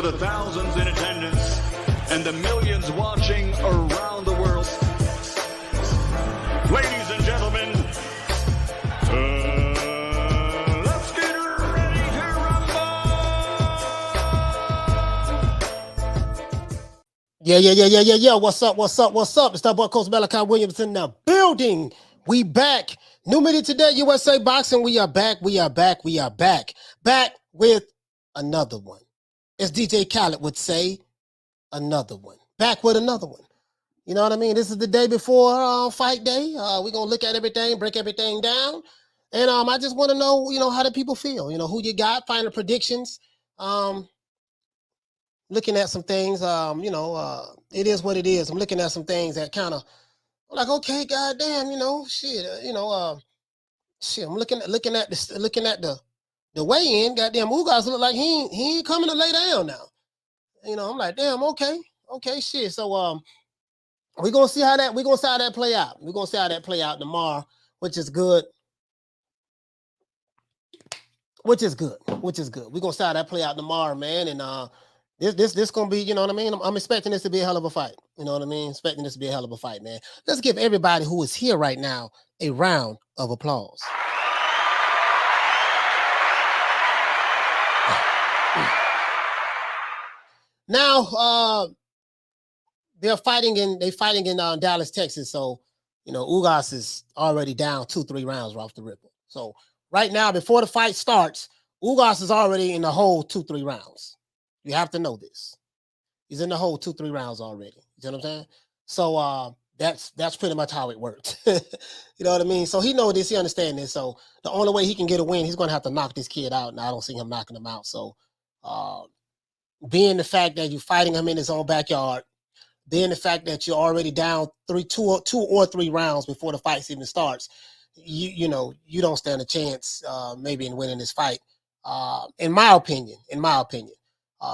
the thousands in attendance and the millions watching around the world. Ladies and gentlemen, let's get ready to rumble! Yeah. What's up? It's that boy Coach Malachi Williams in the building. We back. New Media Today USA Boxing. We are back. Back with another one. As DJ Khaled would say, another one. Back with another one. You know what I mean? This is the day before fight day. We're going to look at everything, break everything down. And I just want to know, how the people feel. Who you got, final predictions. Looking at some things, it is what it is. I'm looking at some things that kind of, like, okay, goddamn, shit. I'm looking at the weigh-in. Goddamn, Ugas look like he ain't coming to lay down now. I'm like, damn, okay, shit. So we're gonna see how that play out. We're gonna see how that play out tomorrow, which is good. We're gonna see how that play out tomorrow, man. And this gonna be, you know what I mean? I'm expecting this to be a hell of a fight. You know what I mean? Expecting this to be a hell of a fight, man. Let's give everybody who is here right now a round of applause. Now, they're fighting in Dallas, Texas. So, Ugas is already down 2-3 rounds off the ripple. So right now, before the fight starts, Ugas is already in the hole 2-3 rounds. You have to know this. He's in the hole 2-3 rounds already. You know what I'm saying? So that's pretty much how it worked. You know what I mean? So he knows this, he understands this. So the only way he can get a win, he's gonna have to knock this kid out. And I don't see him knocking him out. So being the fact that you're fighting him in his own backyard, being the fact that you're already down two or three rounds before the fight even starts, you don't stand a chance maybe in winning this fight. In my opinion.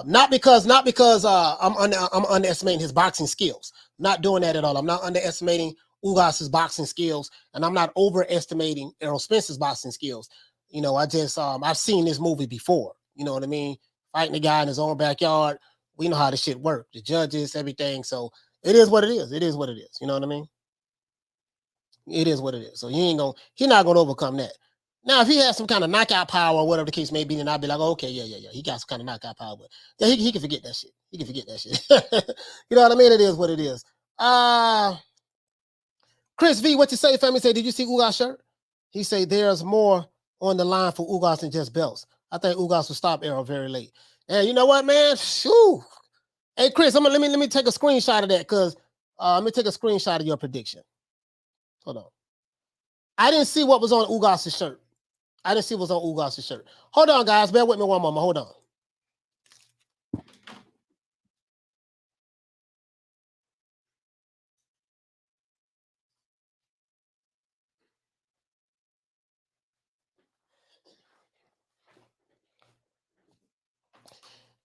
Not because I'm underestimating his boxing skills. I'm not doing that at all. I'm not underestimating Ugas' boxing skills, and I'm not overestimating Errol Spence's boxing skills. I've seen this movie before. You know what I mean? Fighting a guy in his own backyard. We know how the shit work. The judges, everything. So it is what it is. You know what I mean? It is what it is. So he's not gonna overcome that. Now, if he has some kind of knockout power or whatever the case may be, then I'd be like, okay, yeah. He got some kind of knockout power. But yeah, he can forget that shit. You know what I mean? It is what it is. Chris V, what you say, family? Say, did you see Ugas' shirt? He say there's more on the line for Ugas than just belts. I think Ugas will stop Errol very late. And you know what, man? Shoo. Hey, Chris, let me take a screenshot of that, because let me take a screenshot of your prediction. Hold on. I didn't see what was on Ugas' shirt. Hold on, guys. Bear with me one moment. Hold on.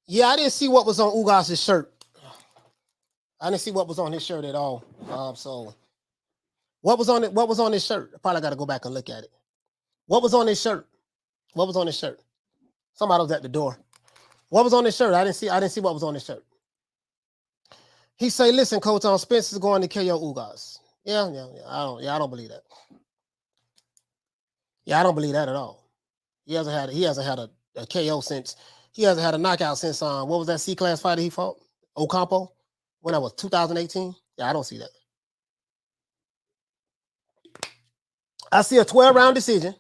Yeah, I didn't see what was on Ugas' shirt. I didn't see what was on his shirt at all. So what was on it? What was on his shirt? I probably got to go back and look at it. What was on his shirt? Somebody was at the door. What was on his shirt? I didn't see what was on his shirt. He say, "Listen, Coach, Spence is going to KO Ugas." Yeah. I don't believe that. Yeah, I don't believe that at all. He hasn't had a KO since. He hasn't had a knockout since what was that C-class fighter he fought? Ocampo? When that was 2018? Yeah, I don't see that. I see a 12-round decision.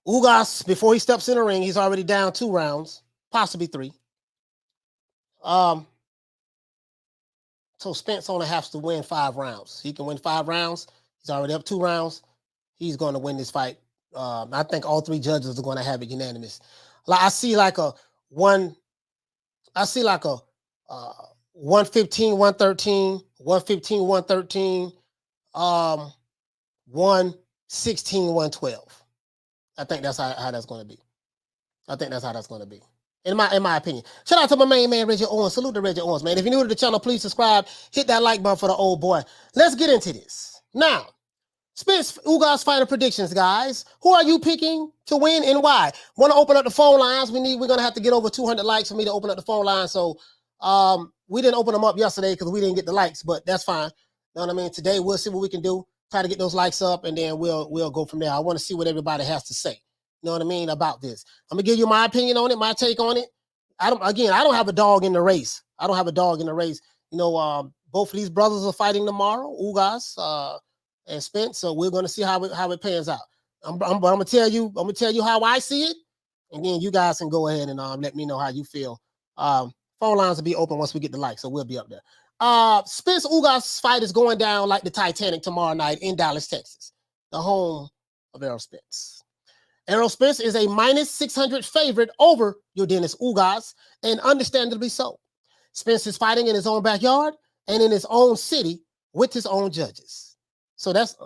Ugas, before he steps in the ring, he's already down 2 rounds, possibly 3. So Spence only has to win 5 rounds. He can win 5 rounds. He's already up 2 rounds. He's going to win this fight. I think all 3 judges are going to have it unanimous. I see like a 115, 113, 115, 113, 116, 112. I think that's how that's going to be. In my opinion. Shout out to my main man, Reggie Owens. Salute to Reggie Owens, man. If you're new to the channel, please subscribe. Hit that like button for the old boy. Let's get into this. Now, Spence Ugas final predictions, guys. Who are you picking to win and why? Want to open up the phone lines? We're gonna have to get over 200 likes for me to open up the phone line. So we didn't open them up yesterday because we didn't get the likes, but that's fine. You know what I mean? Today we'll see what we can do. Try to get those likes up, and then we'll go from there. I want to see what everybody has to say. You know what I mean about this? I'm gonna give you my opinion on it, my take on it. I don't have a dog in the race. I don't have a dog in the race. You know, both of these brothers are fighting tomorrow, Ugas and Spence. So we're gonna see how it pans out. I'm gonna tell you how I see it, and then you guys can go ahead and let me know how you feel. Phone lines will be open once we get the likes, so we'll be up there. Spence Ugas fight is going down like the Titanic tomorrow night in Dallas, Texas, the home of Errol Spence. Errol Spence is a minus 600 favorite over Yordenis Ugas, and understandably so. Spence is fighting in his own backyard and in his own city with his own judges. So that's,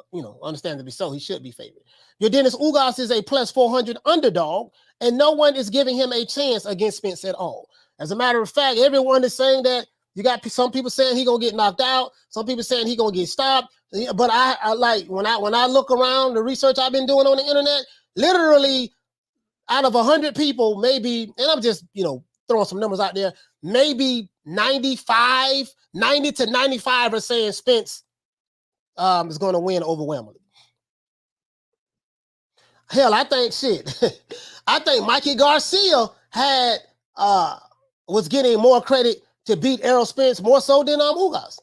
understandably so. He should be favored. Yordenis Ugas is a plus 400 underdog, and no one is giving him a chance against Spence at all. As a matter of fact, everyone is saying that you got some people saying he's going to get knocked out. Some people saying he's going to get stopped. But I like, when I look around the research I've been doing on the internet, literally out of 100 people, maybe, and I'm just, throwing some numbers out there, maybe 90 to 95 are saying Spence is going to win overwhelmingly. Hell, I think Mikey Garcia was getting more credit to beat Errol Spence more so than Ugas.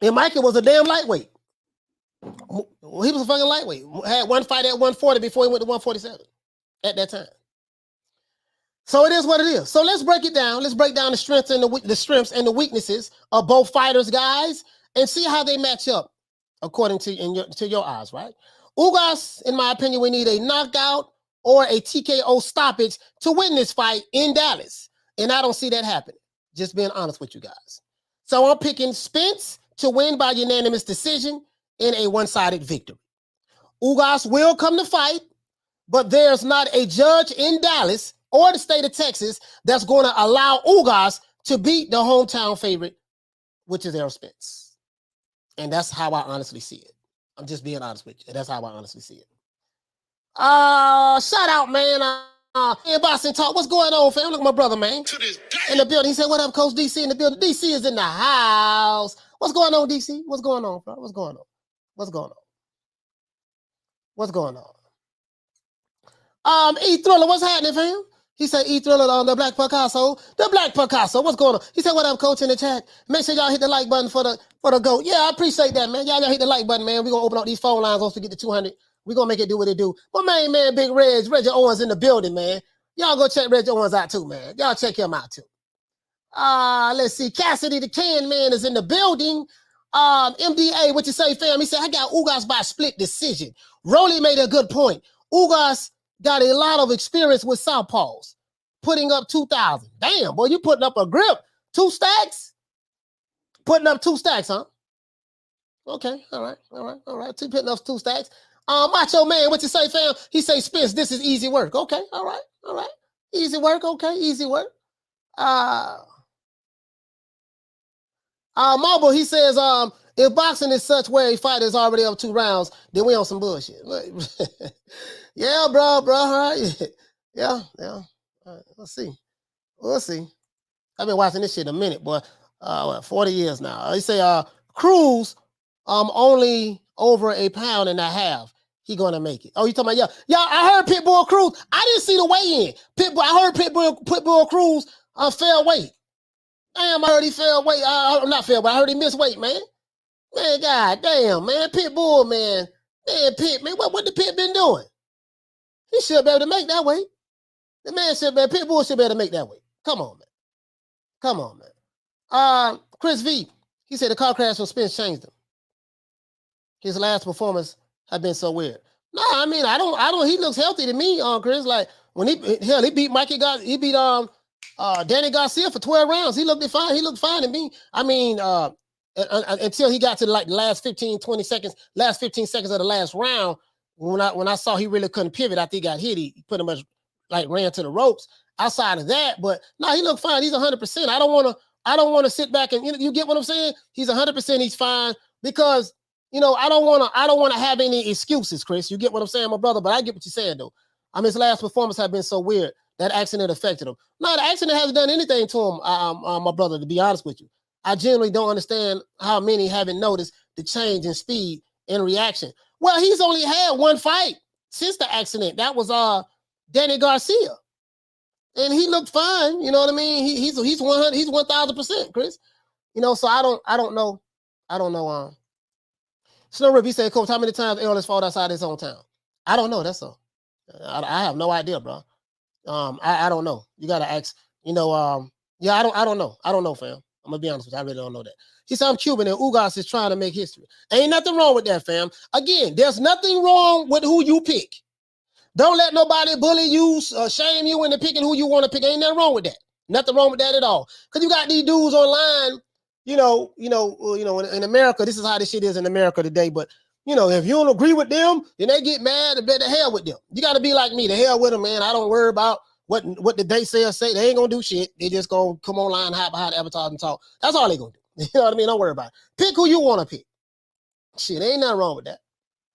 And Mikey was a damn lightweight. He was a fucking lightweight. Had one fight at 140 before he went to 147 at that time. So it is what it is. So let's break it down. Let's break down the strengths and the weaknesses of both fighters, guys, and see how they match up according to your eyes, right? Ugas, in my opinion, we need a knockout or a TKO stoppage to win this fight in Dallas. And I don't see that happening. Just being honest with you guys. So I'm picking Spence to win by unanimous decision in a one-sided victory. Ugas will come to fight, but there's not a judge in Dallas or the state of Texas that's going to allow Ugas to beat the hometown favorite, which is Errol Spence. And that's how I honestly see it. I'm just being honest with you. That's how I honestly see it. Shout out, man. In Boston Talk, what's going on, fam? Look at my brother, man. In the building. He said, what up, Coach DC in the building? DC is in the house. What's going on, DC? What's going on, bro? What's going on? What's going on? What's going on? E-Thriller, what's happening, fam? He said E-Thriller on the Black Picasso. The Black Picasso, what's going on? He said, what up, Coach, in the chat? Make sure y'all hit the like button for the GOAT. Yeah, I appreciate that, man. Y'all hit the like button, man. We're going to open up these phone lines once we get to 200. We're going to make it do what it do. But man, Big Reggie Owens in the building, man. Y'all go check Reggie Owens out too, man. Y'all check him out too. Let's see. Cassidy the Can Man is in the building. MDA, what you say, fam? He said, I got Ugas by split decision. Rolly made a good point. Ugas got a lot of experience with southpaws, putting up 2,000. Damn, boy, you putting up a grip. 2 stacks? Putting up 2 stacks, huh? Okay, all right. Putting up 2 stacks. Macho Man, what you say, fam? He say, Spence, this is easy work. Okay, all right. Easy work, okay, easy work. Marble, he says, if boxing is such where a fighter is already up 2 rounds, then we on some bullshit. Yeah, bro, all right. Yeah. All right, we'll see. I've been watching this shit a minute, boy. 40 years now. He say, Cruz, only over 1.5 pounds. He gonna make it. Oh, you talking about y'all? I heard Pitbull Cruz. I didn't see the weigh in. I heard Pitbull Cruz fell weight. Damn, I heard he fell weight. Not fell, but I heard he missed weight, man. Man, god damn, man. Pitbull, man. Man, Pit, man. What the Pit been doing? He should be able to make that weight. The man Pitbull should be able to make that weight. Come on, man. Chris V, he said the car crash from Spence changed him. His last performance had been so weird. No, I mean, I don't. He looks healthy to me, Chris. Like when he beat Danny Garcia for 12 rounds. He looked fine. He looked fine to me. I mean, until he got to like the last 15 seconds of the last round, when I saw he really couldn't pivot after he got hit, he pretty much like ran to the ropes. Outside of that, but no, he looked fine. He's 100%. I don't want to sit back and you get what I'm saying? He's 100%. He's fine because you know, I don't want to have any excuses, Chris. You get what I'm saying, my brother? But I get what you're saying, though. I mean, his last performance have been so weird. That accident affected him. No, the accident hasn't done anything to him, my brother, to be honest with you. I genuinely don't understand how many haven't noticed the change in speed and reaction. Well, he's only had one fight since the accident. That was Danny Garcia. And he looked fine, you know what I mean? He's 100, he's 1,000%, Chris. You know, so I don't know. Snow Rip, he said, Coach, how many times Errol has fought outside his hometown? I don't know. That's all. I have no idea, bro. I don't know. You gotta ask. You know, yeah, I don't know. I don't know, fam. I'm gonna be honest with you. I really don't know that. He said I'm Cuban and Ugas is trying to make history. Ain't nothing wrong with that, fam. Again, there's nothing wrong with who you pick. Don't let nobody bully you, shame you into picking who you want to pick. Ain't nothing wrong with that. Nothing wrong with that at all. Because you got these dudes online, you know, in America, this is how this shit is in America today. But, you know, if you don't agree with them, then they get mad and bet the hell with them. You got to be like me. The hell with them, man. I don't worry about what the they say or say. They ain't going to do shit. They just going to come online, hide behind advertising and talk. That's all they going to do. You know what I mean? Don't worry about it. Pick who you want to pick. Shit, ain't nothing wrong with that.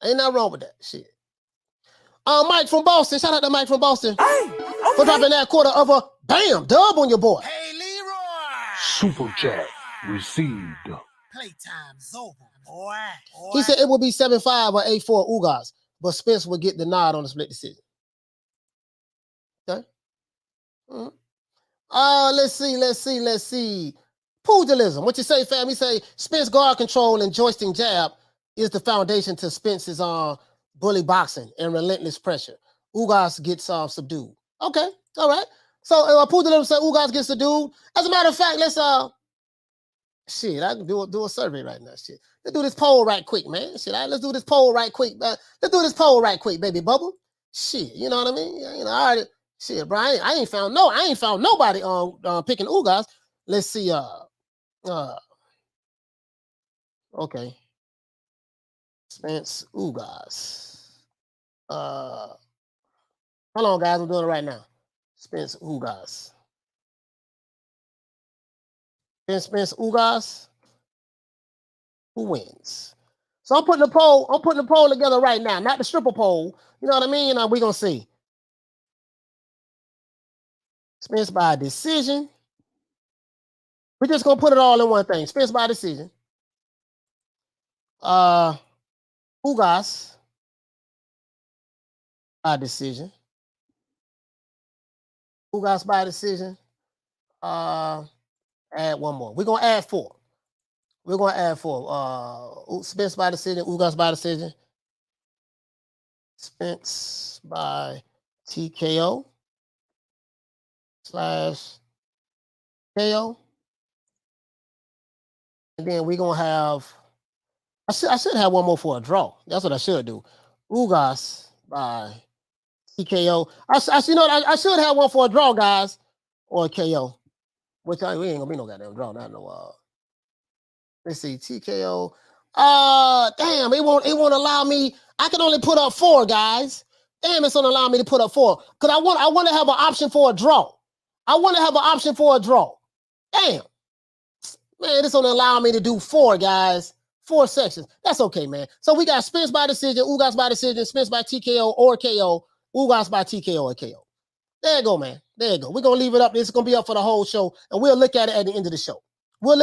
Ain't nothing wrong with that. Shit. Mike from Boston. Shout out to Mike from Boston. Hey, okay. For dropping that quarter of a bam dub on your boy. Hey, Leroy. Super chat received. Playtime's over, boy. He said it will be 7-5 or 8-4 Ugas, but Spence will get the nod on the split decision. Okay. Let's see. Pugilism. What you say, fam? He say Spence guard control and joisting jab is the foundation to Spence's bully boxing and relentless pressure. Ugas gets subdued. Okay, all right. So Pugilism said Ugas gets subdued. As a matter of fact, let's shit, I can do a survey right now. Shit, let's do this poll right quick, man. Shit, let's do this poll right quick. Let's do this poll right quick, baby bubble. Shit, you know what I mean? You know, all right. Shit, bro, I ain't found nobody picking Ugas. Let's see. Okay. Spence Ugas. Hold on, guys. I'm doing it right now. Spence Ugas. Spence Ugas. Who wins? So I'm putting the poll together right now, not the stripper poll. You know what I mean? We're gonna see. Spence by decision. We're just gonna put it all in one thing. Spence by decision. Ugas by decision. Ugas by decision. Add one more. We're gonna add 4. We're gonna add 4. Spence by decision. Ugas by decision. Spence by TKO / KO. And then we're gonna have. I should have one more for a draw. That's what I should do. Ugas by TKO. I should have one for a draw, guys, or a KO. Which we ain't gonna be no goddamn draw. Not no. Let's see, TKO. Damn, it won't allow me. I can only put up 4, guys. Damn, it's gonna allow me to put up 4. Cause I want to have an option for a draw. Damn. Man, this only allow me to do 4, guys. 4 sections. That's okay, man. So we got Spence by decision, Ugas by decision, Spence by TKO or KO, Ugas by TKO or KO. There you go, man. There you go. We're going to leave it up. This is going to be up for the whole show, and we'll look at it at the end of the show. See what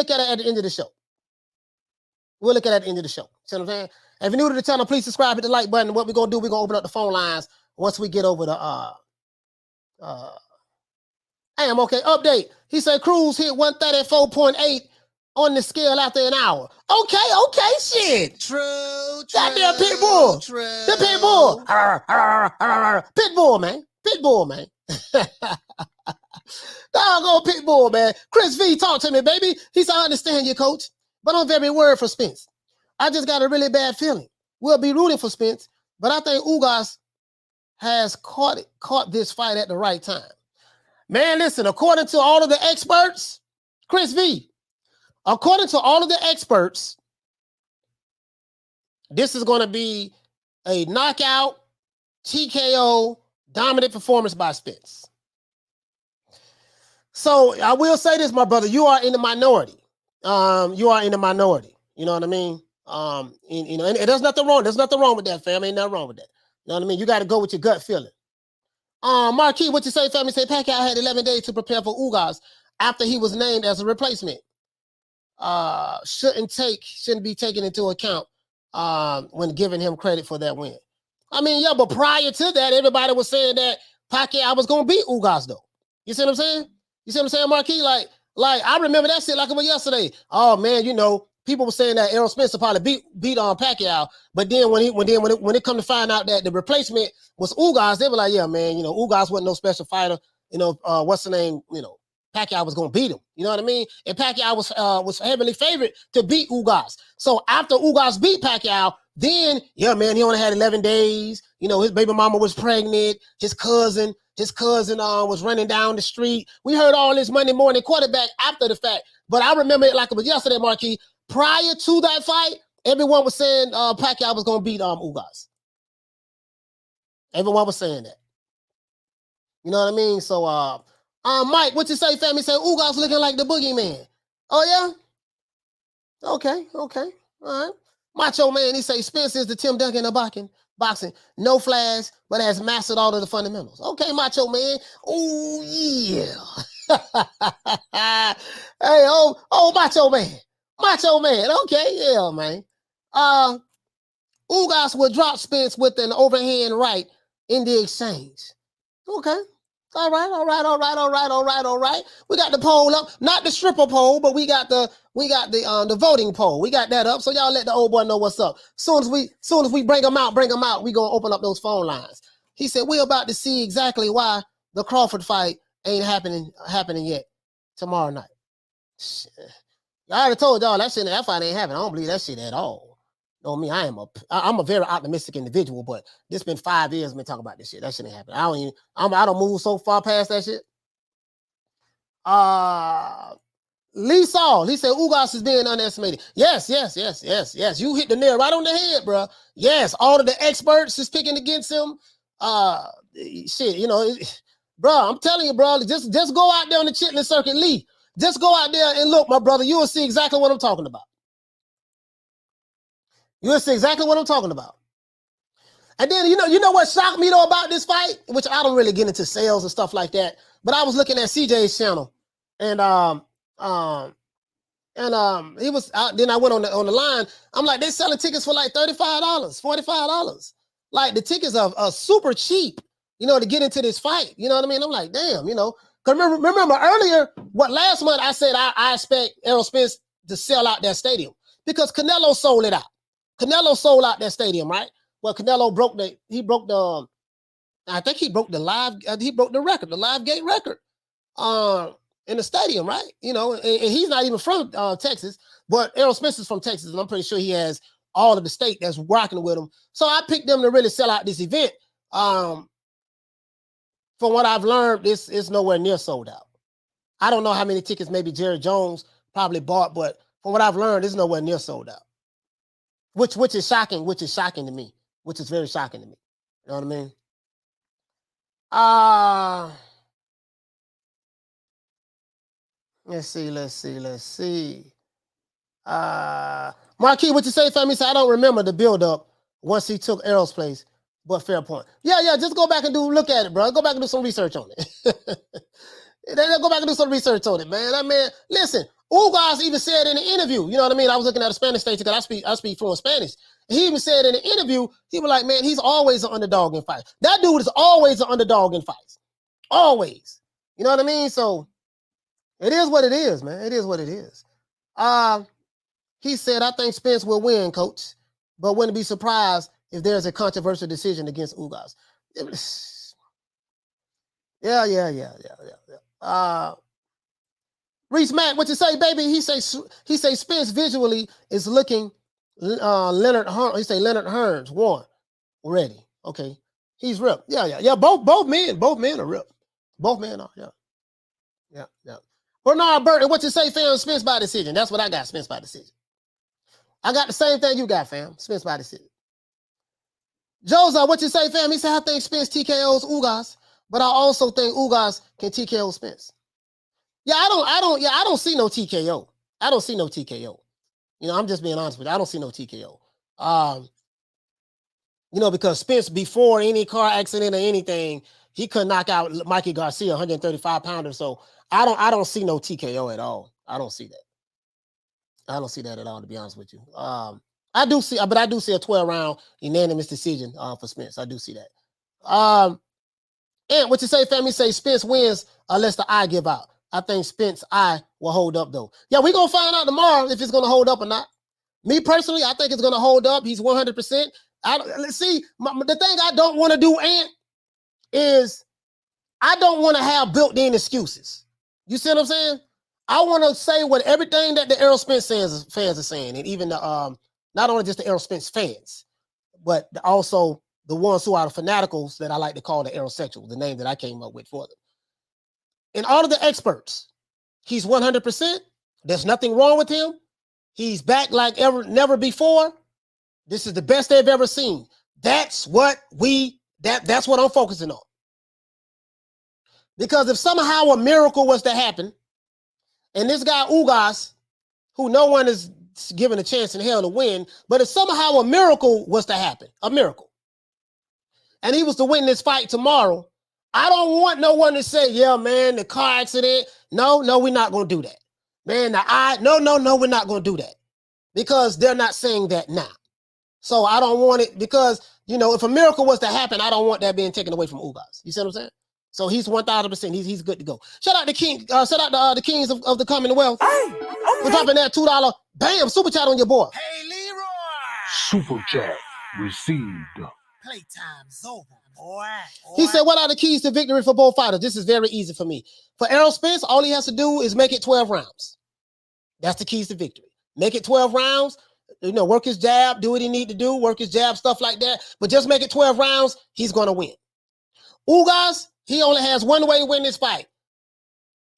I'm saying? If you're new to the channel, please subscribe, hit the like button. What we're going to do, we're going to open up the phone lines once we get over the damn, okay, update. He said Cruz hit 134.8 on the scale after an hour. Okay, shit. True. Goddamn Pitbull. True. The Pitbull. Pitbull, man. Doggone Pitbull, man. Chris V, talk to me, baby. He said, I understand you, coach, but I'm very worried for Spence. I just got a really bad feeling. We'll be rooting for Spence, but I think Ugas has caught this fight at the right time. Man, listen, according to all of the experts, Chris V, according to all of the experts, this is going to be a knockout, TKO, dominant performance by Spence. So I will say this, my brother, you are in the minority. You know what I mean? And there's nothing wrong. There's nothing wrong with that, fam. Ain't nothing wrong with that. You know what I mean? You got to go with your gut feeling. Marquis, what you say, family? Say Pacquiao had 11 days to prepare for Ugas after he was named as a replacement. Shouldn't be taken into account when giving him credit for that win. I mean, yeah, but prior to that, everybody was saying that Pacquiao was gonna beat Ugas, though. You see what I'm saying? You see what I'm saying, Marquis? Like I remember that shit like it was yesterday. Oh man, people were saying that Errol Spence probably beat on Pacquiao, but then when it come to find out that the replacement was Ugas, they were like, yeah, man, Ugas wasn't no special fighter. What's the name? Pacquiao was gonna beat him. You know what I mean? And Pacquiao was heavily favored to beat Ugas. So after Ugas beat Pacquiao, then yeah, man, he only had 11 days. His baby mama was pregnant. His cousin was running down the street. We heard all this Monday morning quarterback after the fact. But I remember it like it was yesterday, Marquis. Prior to that fight, everyone was saying Pacquiao was gonna beat Ugas. Everyone was saying that. You know what I mean? So Mike, what you say, family? Say Ugas looking like the boogeyman. Oh yeah? Okay. All right. Macho Man, he say Spence is the Tim Duncan of boxing. No flash, but has mastered all of the fundamentals. Okay, Macho Man. Oh yeah. Hey, Macho Man. Macho Man. Okay, yeah, man. Ugas will drop Spence with an overhand right in the exchange. Okay. All right. We got the poll up, not the stripper poll, but we got the voting poll. We got that up, so y'all let the old boy know what's up. Soon as we bring them out, we gonna open up those phone lines. He said we're about to see exactly why the Crawford fight ain't happening yet tomorrow night. Shit. I already told y'all that fight ain't happening. I don't believe that shit at all. You know me, I'm a very optimistic individual, but this been 5 years me talking about this shit. That shit ain't happening. I don't move so far past that shit. Lee Saul, he said Ugas is being underestimated. Yes. You hit the nail right on the head, bro. Yes, all of the experts is picking against him. Bro, I'm telling you, bro, just go out there on the chitlin circuit, Lee. Just go out there and look, my brother. You will see exactly what I'm talking about. You'll see exactly what I'm talking about. And then, you know what shocked me, though, about this fight? Which I don't really get into sales and stuff like that. But I was looking at CJ's channel. And he was out. Then I went on the line. I'm like, they're selling tickets for like $35, $45. Like, the tickets are super cheap, to get into this fight. You know what I mean? I'm like, damn, Because remember earlier, last month I said I expect Errol Spence to sell out that stadium. Because Canelo sold it out. Canelo sold out that stadium, right? Well, Canelo broke the record, the live gate record, in the stadium, right? And he's not even from Texas, but Errol Spence is from Texas, and I'm pretty sure he has all of the state that's rocking with him. So I picked them to really sell out this event. From what I've learned, it's nowhere near sold out. I don't know how many tickets maybe Jerry Jones probably bought, but from what I've learned, it's nowhere near sold out. Which is shocking to me. Which is very shocking to me. You know what I mean? Let's see. Marquis, what you say, family? So I don't remember the build-up once he took Errol's place, but fair point. Yeah, just go back and look at it, bro. Go back and do some research on it. Go back and do some research on it, man. Listen, Ugas even said in the interview, you know what I mean? I was looking at a Spanish station because I speak fluent Spanish. He even said in the interview, he was like, man, he's always an underdog in fights. That dude is always an underdog in fights. Always. You know what I mean? So it is what it is, man. It is what it is. He said, I think Spence will win, coach, but wouldn't be surprised if there's a controversial decision against Ugas. Yeah. Reese Mack, what you say, baby? He say Spence visually is looking Leonard Hearns. He say Leonard Hearns won already. Okay, he's ripped. Yeah. Both men are ripped. Both men are. Yeah. Bernard Burton, what you say, fam? Spence by decision. That's what I got. Spence by decision. I got the same thing you got, fam. Spence by decision. Joza, what you say, fam? He said I think Spence TKOs Ugas, but I also think Ugas can TKO Spence. I don't see no TKO. I don't see no TKO. You You know, I'm just being honest with you. I don't see no TKO. You know, because Spence, before any car accident or anything, he could knock out Mikey Garcia, 135-pounder. So I don't see no TKO at all. I don't see that. I don't see that at all, to be honest with you. I do see a 12-round unanimous decision for Spence. I do see that. And what you say, family? Say Spence wins unless the eye give out. I think Spence eye will hold up though. Yeah, we're gonna find out tomorrow if it's gonna hold up or not. Me personally, I think it's gonna hold up. He's 100%. Let's see. The thing I don't want to do, Ant, is I don't want to have built-in excuses. You see what I'm saying? I want to say what everything that the Errol Spence fans are saying, and even the not only just the Errol Spence fans, but also the ones who are the fanaticals that I like to call the Errolsexuals, the name that I came up with for them. And all of the experts, he's 100%. There's nothing wrong with him. He's back like never before. This is the best they've ever seen. That's what that's what I'm focusing on. Because if somehow a miracle was to happen, and this guy Ugas, who no one is given a chance in hell to win, but if somehow a miracle was to happen, a miracle, and he was to win this fight tomorrow, I don't want no one to say, yeah, man, the car accident. No, we're not going to do that. Man, no, we're not going to do that. Because they're not saying that now. So I don't want it because, you know, if a miracle was to happen, I don't want that being taken away from Ugas. You see what I'm saying? So he's 1,000%. He's good to go. Shout out to King. Shout out to the kings of the Commonwealth. Hey, okay. We're dropping that $2. Bam, super chat on your boy. Hey, Leroy. Super chat received. Playtime's over, boy. He said, what are the keys to victory for both fighters? This is very easy for me. For Errol Spence, all he has to do is make it 12 rounds. That's the keys to victory. Make it 12 rounds. You know, work his jab, do what he need to do, work his jab, stuff like that. But just make it 12 rounds, he's going to win. Ugas, he only has one way to win this fight.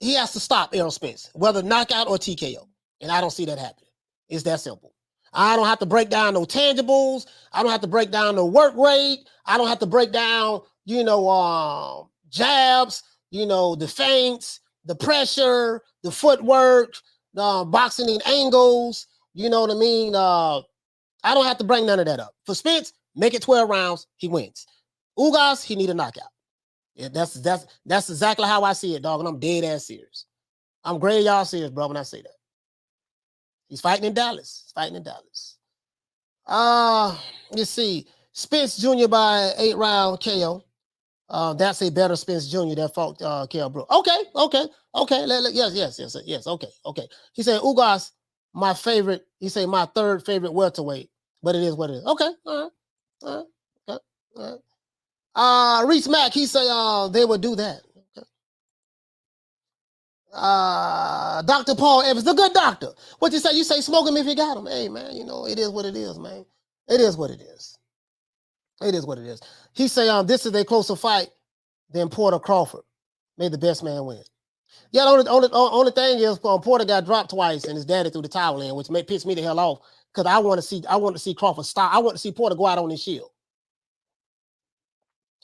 He has to stop Errol Spence, whether knockout or TKO. And I don't see that happening. It's that simple. I don't have to break down no tangibles. I don't have to break down no work rate. I don't have to break down, you know, jabs, you know, the feints, the pressure, the footwork, the boxing in angles. You know what I mean? I don't have to bring none of that up. For Spence, make it 12 rounds, he wins. Ugas, he need a knockout. Yeah, that's exactly how I see it, dog. And I'm dead ass serious. I'm great, y'all serious, bro, when I say that. He's fighting in Dallas. Let's see. Spence Jr. by 8-round KO. That's a better Spence Jr. that fought KO Brook. Okay. Yes. Okay. He said Ugas, my favorite. He said my third favorite welterweight, but it is what it is. Okay. All right. Reese Mack, he say they would do that. Okay. Dr. Paul Evans, the good doctor. What you say? You say smoke him if you got him. Hey man, you know, it is what it is, man. It is what it is. He say this is a closer fight than Porter Crawford. May the best man win. Yeah, the only thing is Porter got dropped twice and his daddy threw the towel in, which pissed me the hell off because I want to see Crawford stop. I want to see Porter go out on his shield.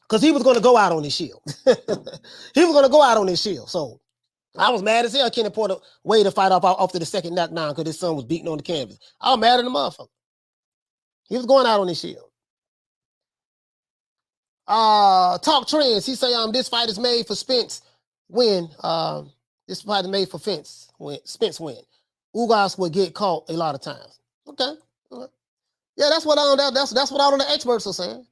Because he was going to go out on his shield. So I was mad as hell Kenny Porter waited to fight off after the second knockdown because his son was beating on the canvas. I was mad at the motherfucker. He was going out on his shield. Talk Trends. He say this fight is made for Spence win. This fight is made for Spence win. Ugas will get caught a lot of times. Okay. Yeah, that's what all the experts are saying.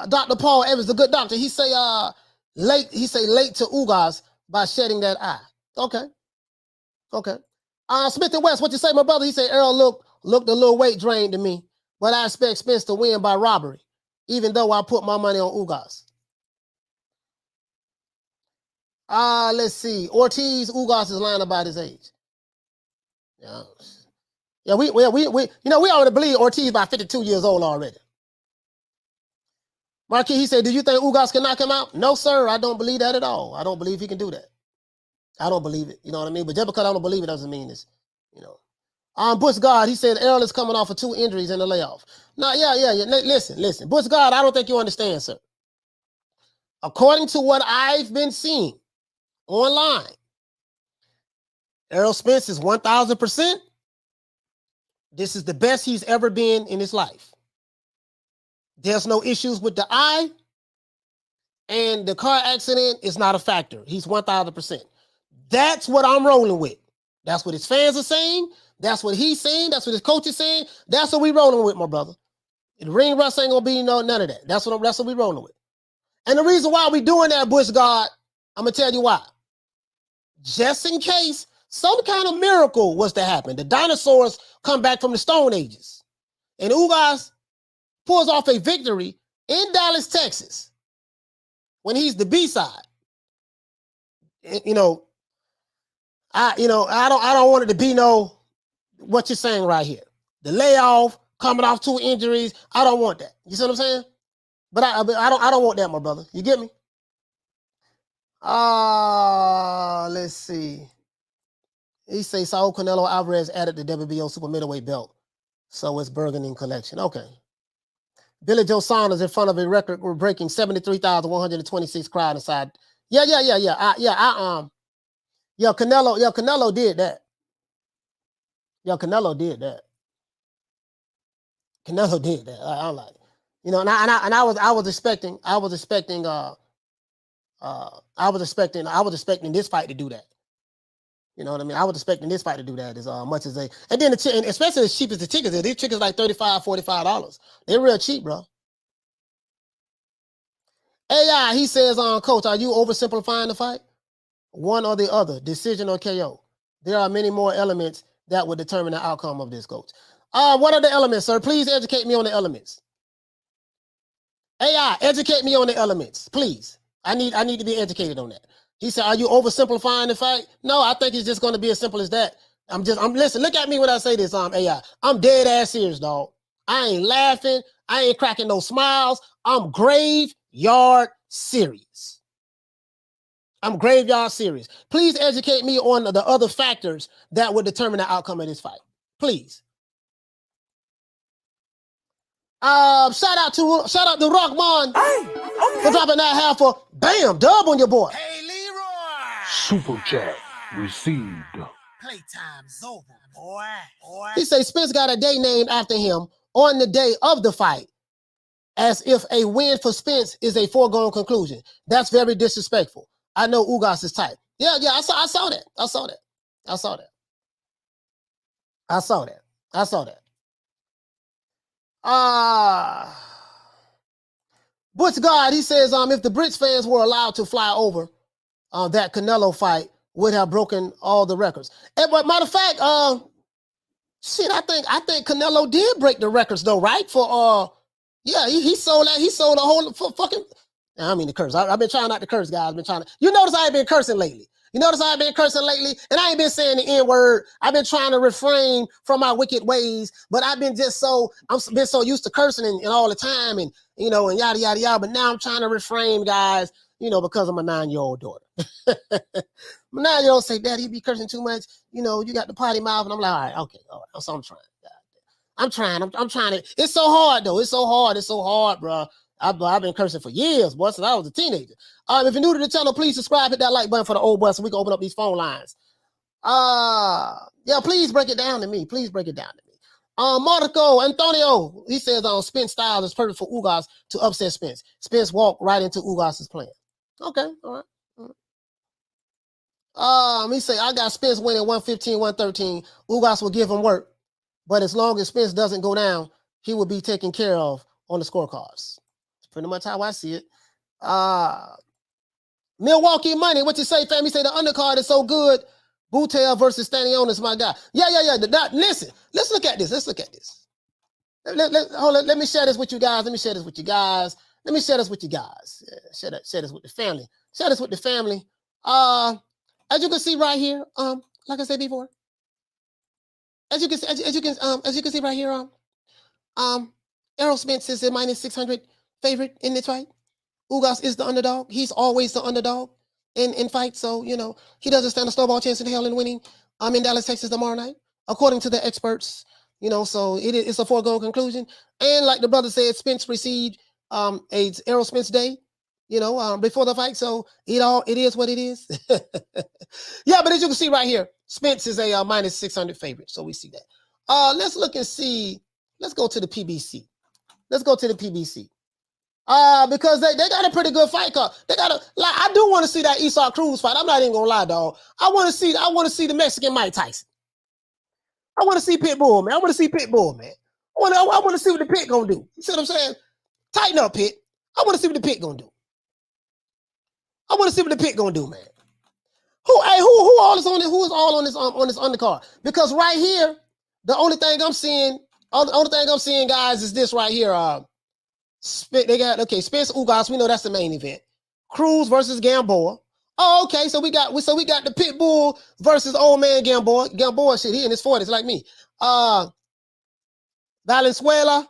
Dr. Paul Evans, the good doctor, he say late to Ugas by shedding that eye. Okay. Smith and West, what you say, my brother? He say Errol looked a little weight drained to me, but I expect Spence to win by robbery, even though I put my money on Ugas. Let's see. Ortiz, Ugas is lying about his age. Yeah, we already believe Ortiz about 52 years old already. Marquis, he said, do you think Ugas can knock him out? No, sir, I don't believe that at all. I don't believe he can do that. I don't believe it. You know what I mean? But just because I don't believe it doesn't mean it's, you know. Bush God, he said Errol is coming off of 2 injuries in the layoff. No, yeah. Listen. Bush God, I don't think you understand, sir. According to what I've been seeing online, Errol Spence is 1,000%. This is the best he's ever been in his life. There's no issues with the eye, and the car accident is not a factor. He's 1,000%. That's what I'm rolling with. That's what his fans are saying. That's what he's saying. That's what his coach is saying. That's what we rolling with, my brother. The ring rust ain't gonna be none of that. That's what we rolling with. And the reason why we doing that, Bush God, I'm gonna tell you why. Just in case some kind of miracle was to happen, the dinosaurs come back from the Stone Ages, and Ugas pulls off a victory in Dallas, Texas, when he's the B-side. I don't want it to be what you're saying right here. The layoff, coming off 2 injuries. I don't want that. You see what I'm saying? But I don't want that, my brother. You get me? Let's see. He say Saul Canelo Alvarez added the WBO super middleweight belt, so it's bargaining collection. Okay. Billy Joe Saunders in front of a record we're breaking 73,126 crowd inside. Yeah. Canelo did that. Canelo did that. Canelo did that. I'm like, I was expecting this fight to do that. You know what I mean? I was expecting this fight to do that as much as they, and then and especially as cheap as the tickets are. These tickets like $35, $45. They're real cheap, bro. AI, he says, Coach, are you oversimplifying the fight? One or the other, decision or KO. There are many more elements that would determine the outcome of this, Coach. What are the elements, sir? Please educate me on the elements. AI, educate me on the elements, please. I need to be educated on that. He said, are you oversimplifying the fight? No, I think it's just going to be as simple as that. Listen, look at me when I say this, AI. I'm dead ass serious, dog. I ain't laughing. I ain't cracking no smiles. I'm graveyard serious. Please educate me on the other factors that would determine the outcome of this fight. Please. Shout out to Rockman for dropping that half a bam dub on your boy. Hey, Leroy. Super chat received. Playtime's over, boy. He say Spence got a day named after him on the day of the fight, as if a win for Spence is a foregone conclusion. That's very disrespectful. I know Ugas is tight. Yeah, I saw that. Butch God, he says, if the Brits fans were allowed to fly over, that Canelo fight would have broken all the records. But matter of fact, I think Canelo did break the records though, right? For he sold that. He sold a whole fucking. I mean to curse. I've been trying not to curse, guys. You notice I ain't been cursing lately. And I ain't been saying the N-word. I've been trying to refrain from my wicked ways, but I've been so used to cursing and all the time and yada, yada, yada. But now I'm trying to refrain, guys, because I'm a 9-year-old daughter. My 9-year-old say, Daddy, you be cursing too much. You got the potty mouth. And I'm like, all right. So I'm trying. I'm trying to. It's so hard, though. It's so hard, bro. I've been cursing for years, boy, since I was a teenager. If you're new to the channel, please subscribe, hit that like button for the old boy so we can open up these phone lines. Please break it down to me. Marco Antonio, he says Spence style is perfect for Ugas to upset Spence. Spence walked right into Ugas' plan. Okay, all right. He say, I got Spence winning 115, 113. Ugas will give him work, but as long as Spence doesn't go down, he will be taken care of on the scorecards. Pretty much how I see it. Milwaukee Money, what you say, fam? He say the undercard is so good. Boutel versus Stanionis, my guy. Yeah. Listen, let's look at this. Let me share this with you guys. Share this with the family. As you can see right here, like I said before, as you can see right here, Errol Spence is a -600 favorite in this fight. Ugas is the underdog. He's always the underdog in fights. So, he doesn't stand a snowball chance in hell in winning in Dallas, Texas tomorrow night, according to the experts. So it's a foregone conclusion. And like the brother said, Spence received a Errol Spence day before the fight. So it is what it is. Yeah, but as you can see right here, Spence is a minus 600 favorite. So we see that. Let's look and see. Let's go to the PBC. Let's go to the PBC. Because they got a pretty good fight card. I do want to see that Esau Cruz fight. I'm not even gonna lie, dog. I want to see the Mexican Mike Tyson. I want to see Pitbull, man. I want to see Pitbull, man. I want to see what the Pit gonna do. You see what I'm saying? Tighten up, Pit. I want to see what the Pit gonna do. I want to see what the Pit gonna do, man. Who all is on it? Who is all on this undercard? Because right here, the only thing I'm seeing, guys, is this right here. They got Spence Ugas. We know that's the main event. Cruz versus Gamboa. Oh, okay. So we got the Pitbull versus old man Gamboa. Gamboa shit, he in his 40s like me. Valenzuela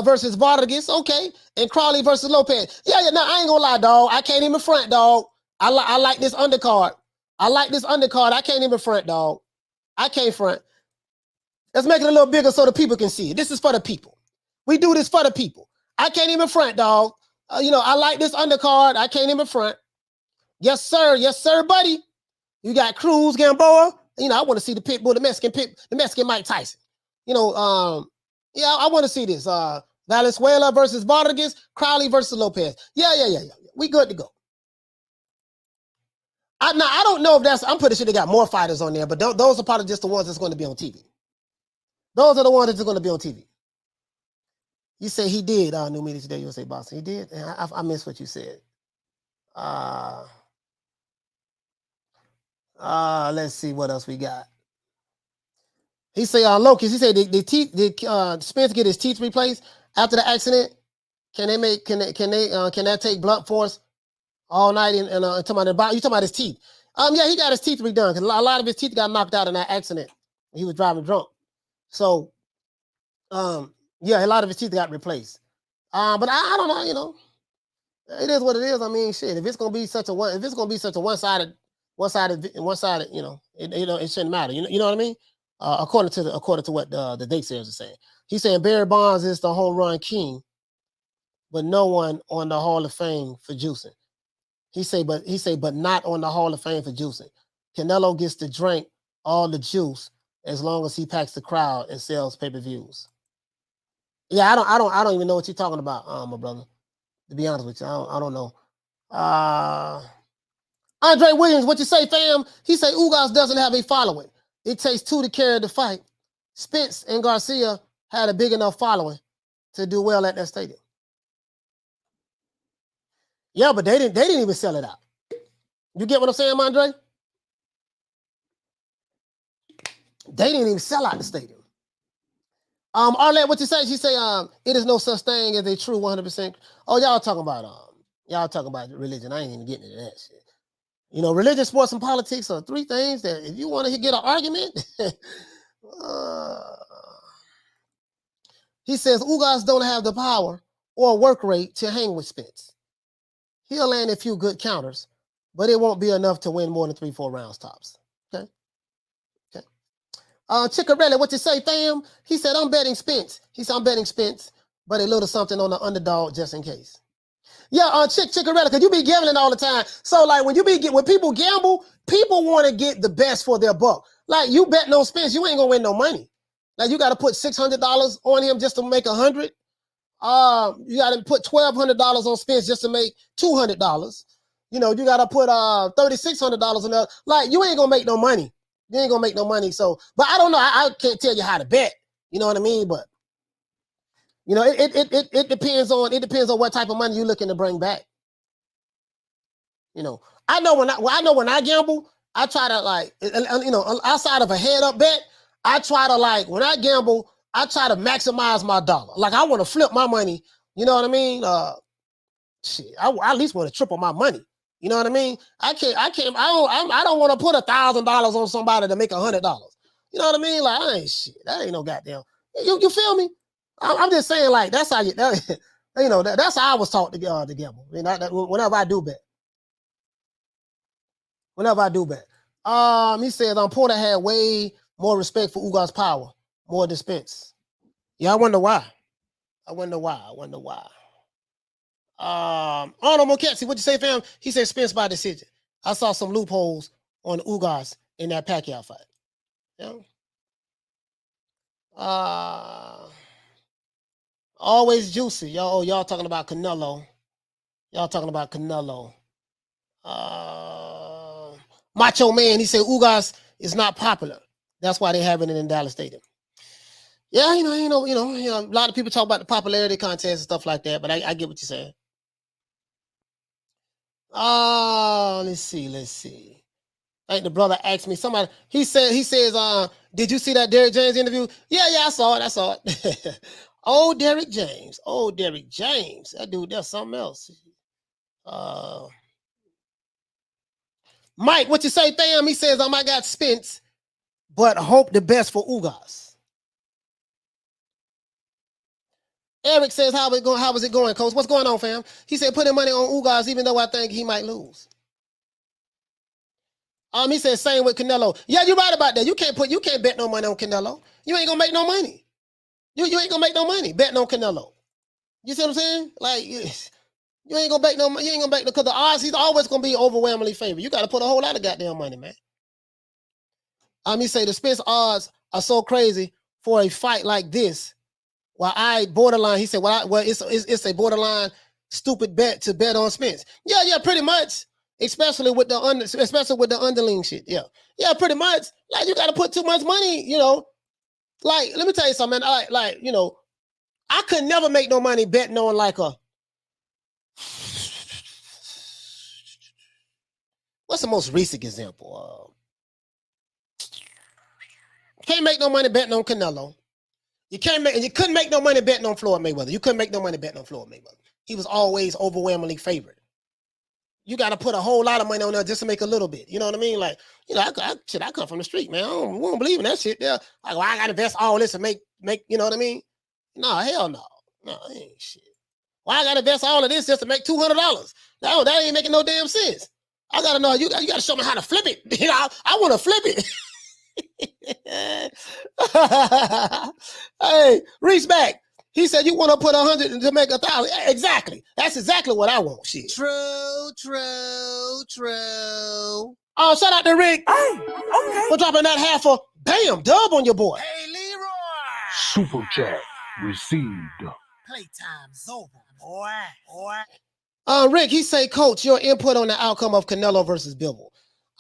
versus Vargas. Okay, and Crawley versus Lopez. Yeah. No, I ain't gonna lie, dog. I can't even front, dog. I like this undercard. I can't even front, dog. I can't front. Let's make it a little bigger so the people can see it. This is for the people. We do this for the people. I can't even front, dog. I like this undercard. I can't even front. Yes, sir. Yes, sir, buddy. You got Cruz, Gamboa. I want to see the Pitbull, the Mexican Mike Tyson. Yeah, I want to see this. Valenzuela versus Vargas, Crowley versus Lopez. Yeah. We good to go. I don't know if I'm pretty sure they got more fighters on there, but those are probably just the ones that's going to be on TV. Those are the ones that's going to be on TV. You say he did, New Media Today USA Boston. He did? I missed what you said. Let's see what else we got. He say Locust, he said did Spence get his teeth replaced after the accident? Can that take blunt force all night and talking about you talking about his teeth? Yeah, he got his teeth redone because a lot of his teeth got knocked out in that accident. He was driving drunk. So yeah, a lot of his teeth got replaced. But I don't know, it is what it is. I mean, shit, if it's gonna be such a one-sided, it shouldn't matter. You know what I mean? According to what the date sayers are saying. He's saying Barry Bonds is the home run king, but no one on the Hall of Fame for juicing. But not on the Hall of Fame for juicing. Canelo gets to drink all the juice as long as he packs the crowd and sells pay-per-views. Yeah, I don't even know what you're talking about, my brother. To be honest with you, I don't know. Andre Williams, what you say, fam? He say Ugas doesn't have a following. It takes two to carry the fight. Spence and Garcia had a big enough following to do well at that stadium. Yeah, but they didn't even sell it out. You get what I'm saying, Andre? They didn't even sell out the stadium. Arlette, what you say? She say, it is no such thing as a true 100%. Oh, y'all talking about religion. I ain't even getting into that shit. Religion, sports, and politics are three things that if you want to get an argument, he says Ugas don't have the power or work rate to hang with Spence. He'll land a few good counters, but it won't be enough to win more than 3-4 rounds tops. Okay. Chickarelli, what you say, fam? He said, I'm betting Spence. He said, I'm betting Spence, but a little something on the underdog just in case. Yeah, Chickarelli, because you be gambling all the time. So, like, when people gamble, people want to get the best for their buck. Like, you betting on Spence, you ain't going to win no money. Like, you got to put $600 on him just to make $100. You got to put $1,200 on Spence just to make $200. You got to put $3,600 on that. Like, you ain't going to make no money. You ain't gonna make no money. So, but I don't know. I can't tell you how to bet. You know what I mean? But it depends on what type of money you're looking to bring back. I know when I gamble, I try to outside of a head up bet, I try to when I gamble, I try to maximize my dollar. Like I want to flip my money. You know what I mean? I at least want to triple my money. You know what I mean? I don't want to put $1,000 on somebody to make $100. You know what I mean? Like, that ain't no goddamn. You feel me? I'm just saying, like, that's how that's how I was taught to gamble. Whenever I do bet. He says, Porter had way more respect for Ugas' power, more than Spence. Yeah, I wonder why. Arnold Moketsi, what'd you say, fam? He said Spence by decision. I saw some loopholes on Ugas in that Pacquiao fight. Yeah. Always juicy. Y'all talking about Canelo. Y'all talking about Canelo. Macho Man, he said Ugas is not popular. That's why they having it in Dallas Stadium. Yeah, a lot of people talk about the popularity contest and stuff like that, but I get what you're saying. Let's see. I think the brother asked me, he says, did you see that Derrick James interview? Yeah, I saw it. Oh, Derrick James. That dude, that's something else. Mike, what you say, fam? He says, I got Spence, but hope the best for Ugas. Eric says, how is it going, coach? What's going on, fam? He said, putting money on Ugas, even though I think he might lose. He said, same with Canelo. Yeah, you're right about that. You can't bet no money on Canelo. You ain't gonna make no money. You ain't gonna make no money betting on Canelo. You see what I'm saying? Like, you ain't gonna bet no money. You ain't gonna bet, because the odds, he's always gonna be overwhelmingly favored. You got to put a whole lot of goddamn money, man. He say the Spence odds are so crazy for a fight like this. Well, he said, it's a borderline stupid bet to bet on Spence. Yeah, pretty much. Especially with the underling shit. Yeah, pretty much. Like, you got to put too much money, Like, let me tell you something, man. I could never make no money betting on what's the most recent example? Can't make no money betting on Canelo. You couldn't make no money betting on Floyd Mayweather. You couldn't make no money betting on Floyd Mayweather. He was always overwhelmingly favored. You got to put a whole lot of money on there just to make a little bit. You know what I mean? Like, I come from the street, man. I don't believe in that shit there. Like, well, I got to invest all this and make, you know what I mean? No, hell no. No, that ain't shit. Why I got to invest all of this just to make $200? That ain't making no damn sense. I got to know, you got to show me how to flip it. I want to flip it. Hey, reach back. He said, you want to put 100 to make 1,000. Exactly. That's exactly what I want. Shit. True. Oh, shout out to Rick. Hey, okay. For dropping that half a bam dub on your boy. Hey, Leroy. Super chat received. Playtime's over, boy. Rick, he say, Coach, your input on the outcome of Canelo versus Bivol.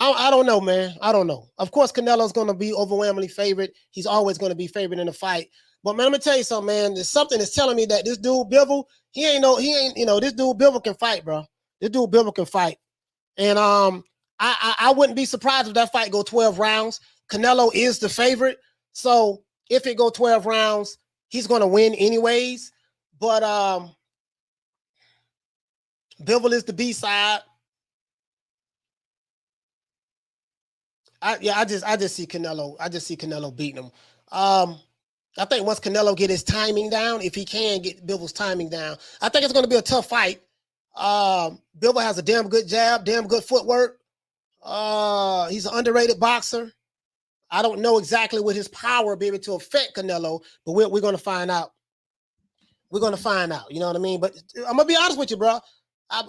I don't know, man. I don't know. Of course, Canelo's going to be overwhelmingly favored. He's always going to be favored in the fight. But man, let me tell you something, man. There's something that's telling me that this dude Bivol, this dude Bivol can fight, bro. This dude Bivol can fight. And I wouldn't be surprised if that fight go 12 rounds. Canelo is the favorite. So if it go 12 rounds, he's going to win anyways. But Bivol is the B-side. I just see Canelo. I just see Canelo beating him. I think once Canelo get his timing down, if he can get Bivol's timing down, I think it's going to be a tough fight. Bivol has a damn good jab, damn good footwork. He's an underrated boxer. I don't know exactly what his power will be able to affect Canelo, but we're going to find out. We're going to find out. You know what I mean? But I'm going to be honest with you, bro.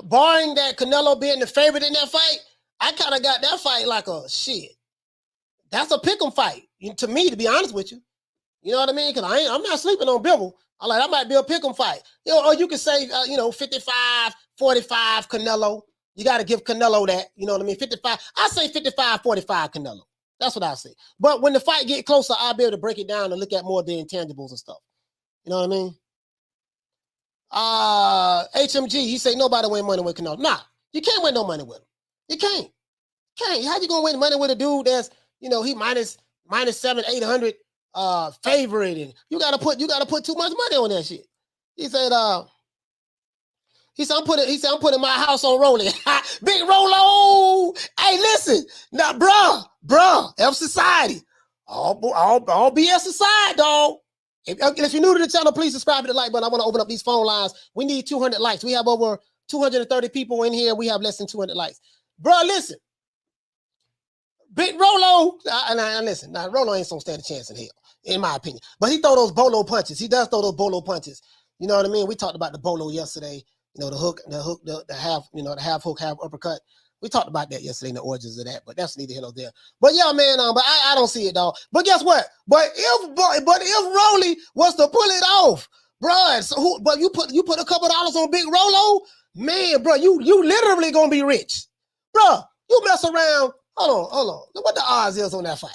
Barring that Canelo being the favorite in that fight, I kind of got that fight like a shit. That's a pick'em fight to me, to be honest with you. You know what I mean? Because I'm not sleeping on Bivol. That might be a pick'em fight. Or you could say, 55-45 Canelo. You got to give Canelo that. You know what I mean? 55. I say 55-45 Canelo. That's what I say. But when the fight get closer, I'll be able to break it down and look at more of the intangibles and stuff. You know what I mean? HMG, he say nobody win money with Canelo. Nah, you can't win no money with him. You can't. How you gonna win money with a dude that's, he minus 700-800 favorite, and you gotta put too much money on that shit. He said I'm putting my house on rolling. Big Rolo. Hey, listen. Now, bruh, F Society. All BS aside, dog. If you're new to the channel, please subscribe to the like button. I want to open up these phone lines. We need 200 likes. We have over 230 people in here. We have less than 200 likes. Bruh, listen. Big Rolo, and listen, now Rolo ain't gonna stand a chance in hell, in my opinion. But he throw those bolo punches. He does throw those bolo punches. You know what I mean? We talked about the bolo yesterday. You know, the half, you know, the half hook, half uppercut. We talked about that yesterday in the origins of that, but that's neither here nor there. But yeah, man, but I don't see it, dog. But guess what? But if Rolly was to pull it off, bro, so but you put a couple dollars on Big Rolo, man, bro, you literally gonna be rich, bro. You mess around. Hold on. Look what the odds is on that fight.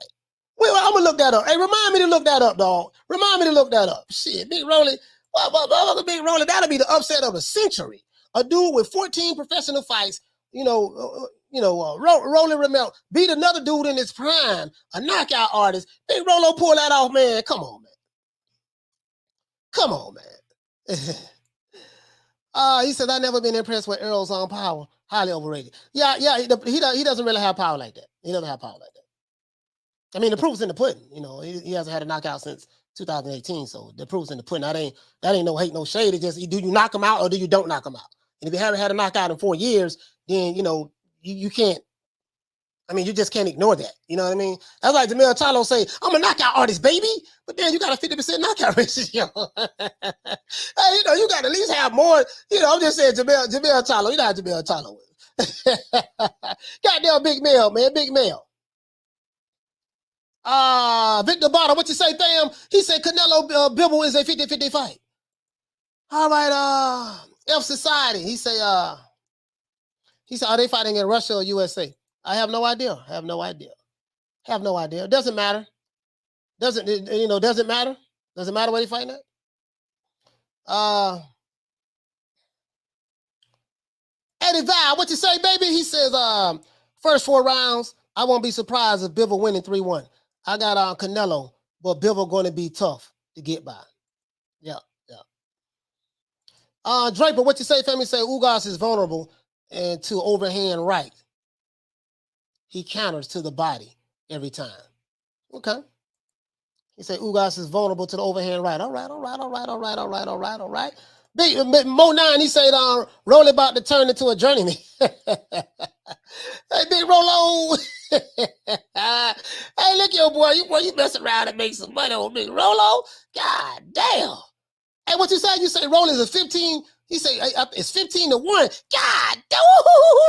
Wait, I'm gonna look that up. Hey, remind me to look that up, dog. Remind me to look that up. Shit, Big Rolly. Big Rolly, that'll be the upset of the century. A dude with 14 professional fights. Rolly Romero beat another dude in his prime, a knockout artist. Big Rolo pull that off, man. Come on, man. He said, I've never been impressed with Errol's on power. Highly overrated. Yeah, he doesn't really have power like that. He doesn't have power like that. I mean, the proof's in the pudding. You know, he hasn't had a knockout since 2018, so the proof's in the pudding. That ain't no hate, no shade. It's just, do you knock him out or do you don't knock him out? And if you haven't had a knockout in 4 years, then, you know, you can't, I mean, you just can't ignore that. You know what I mean? That's like Jamil Charlo say, I'm a knockout artist, baby. But then you got a 50% knockout ratio. Hey, you know, you got to at least have more. You know, I'm just saying Jamil Charlo. You know how Jamil Charlo is. Goddamn Big Mel, man. Big Mel. Victor Bottom, what you say, fam? He said Canelo Bibble is a 50-50 fight. All right, F Society. He said, are they fighting in Russia or USA? I have no idea. Have no idea. It doesn't matter. Doesn't matter? Doesn't matter where they fighting at? Eddie Val, what you say, baby? He says, first 4 rounds, I won't be surprised if Bivol winning 3-1. I got Canelo, but Bivol going to be tough to get by. Yeah. Draper, what you say, family? Say Ugas is vulnerable and to overhand right. He counters to the body every time. Okay. He said Ugas is vulnerable to the overhand right. All right. Big Mo 9, he said Rolly about to turn into a journeyman. Hey, Big Rolo. Hey, look your boy. You mess around and make some money on Big Rolo. God damn. Hey, what you say? You say Rolly is a 15. He say it's 15-1. God damn,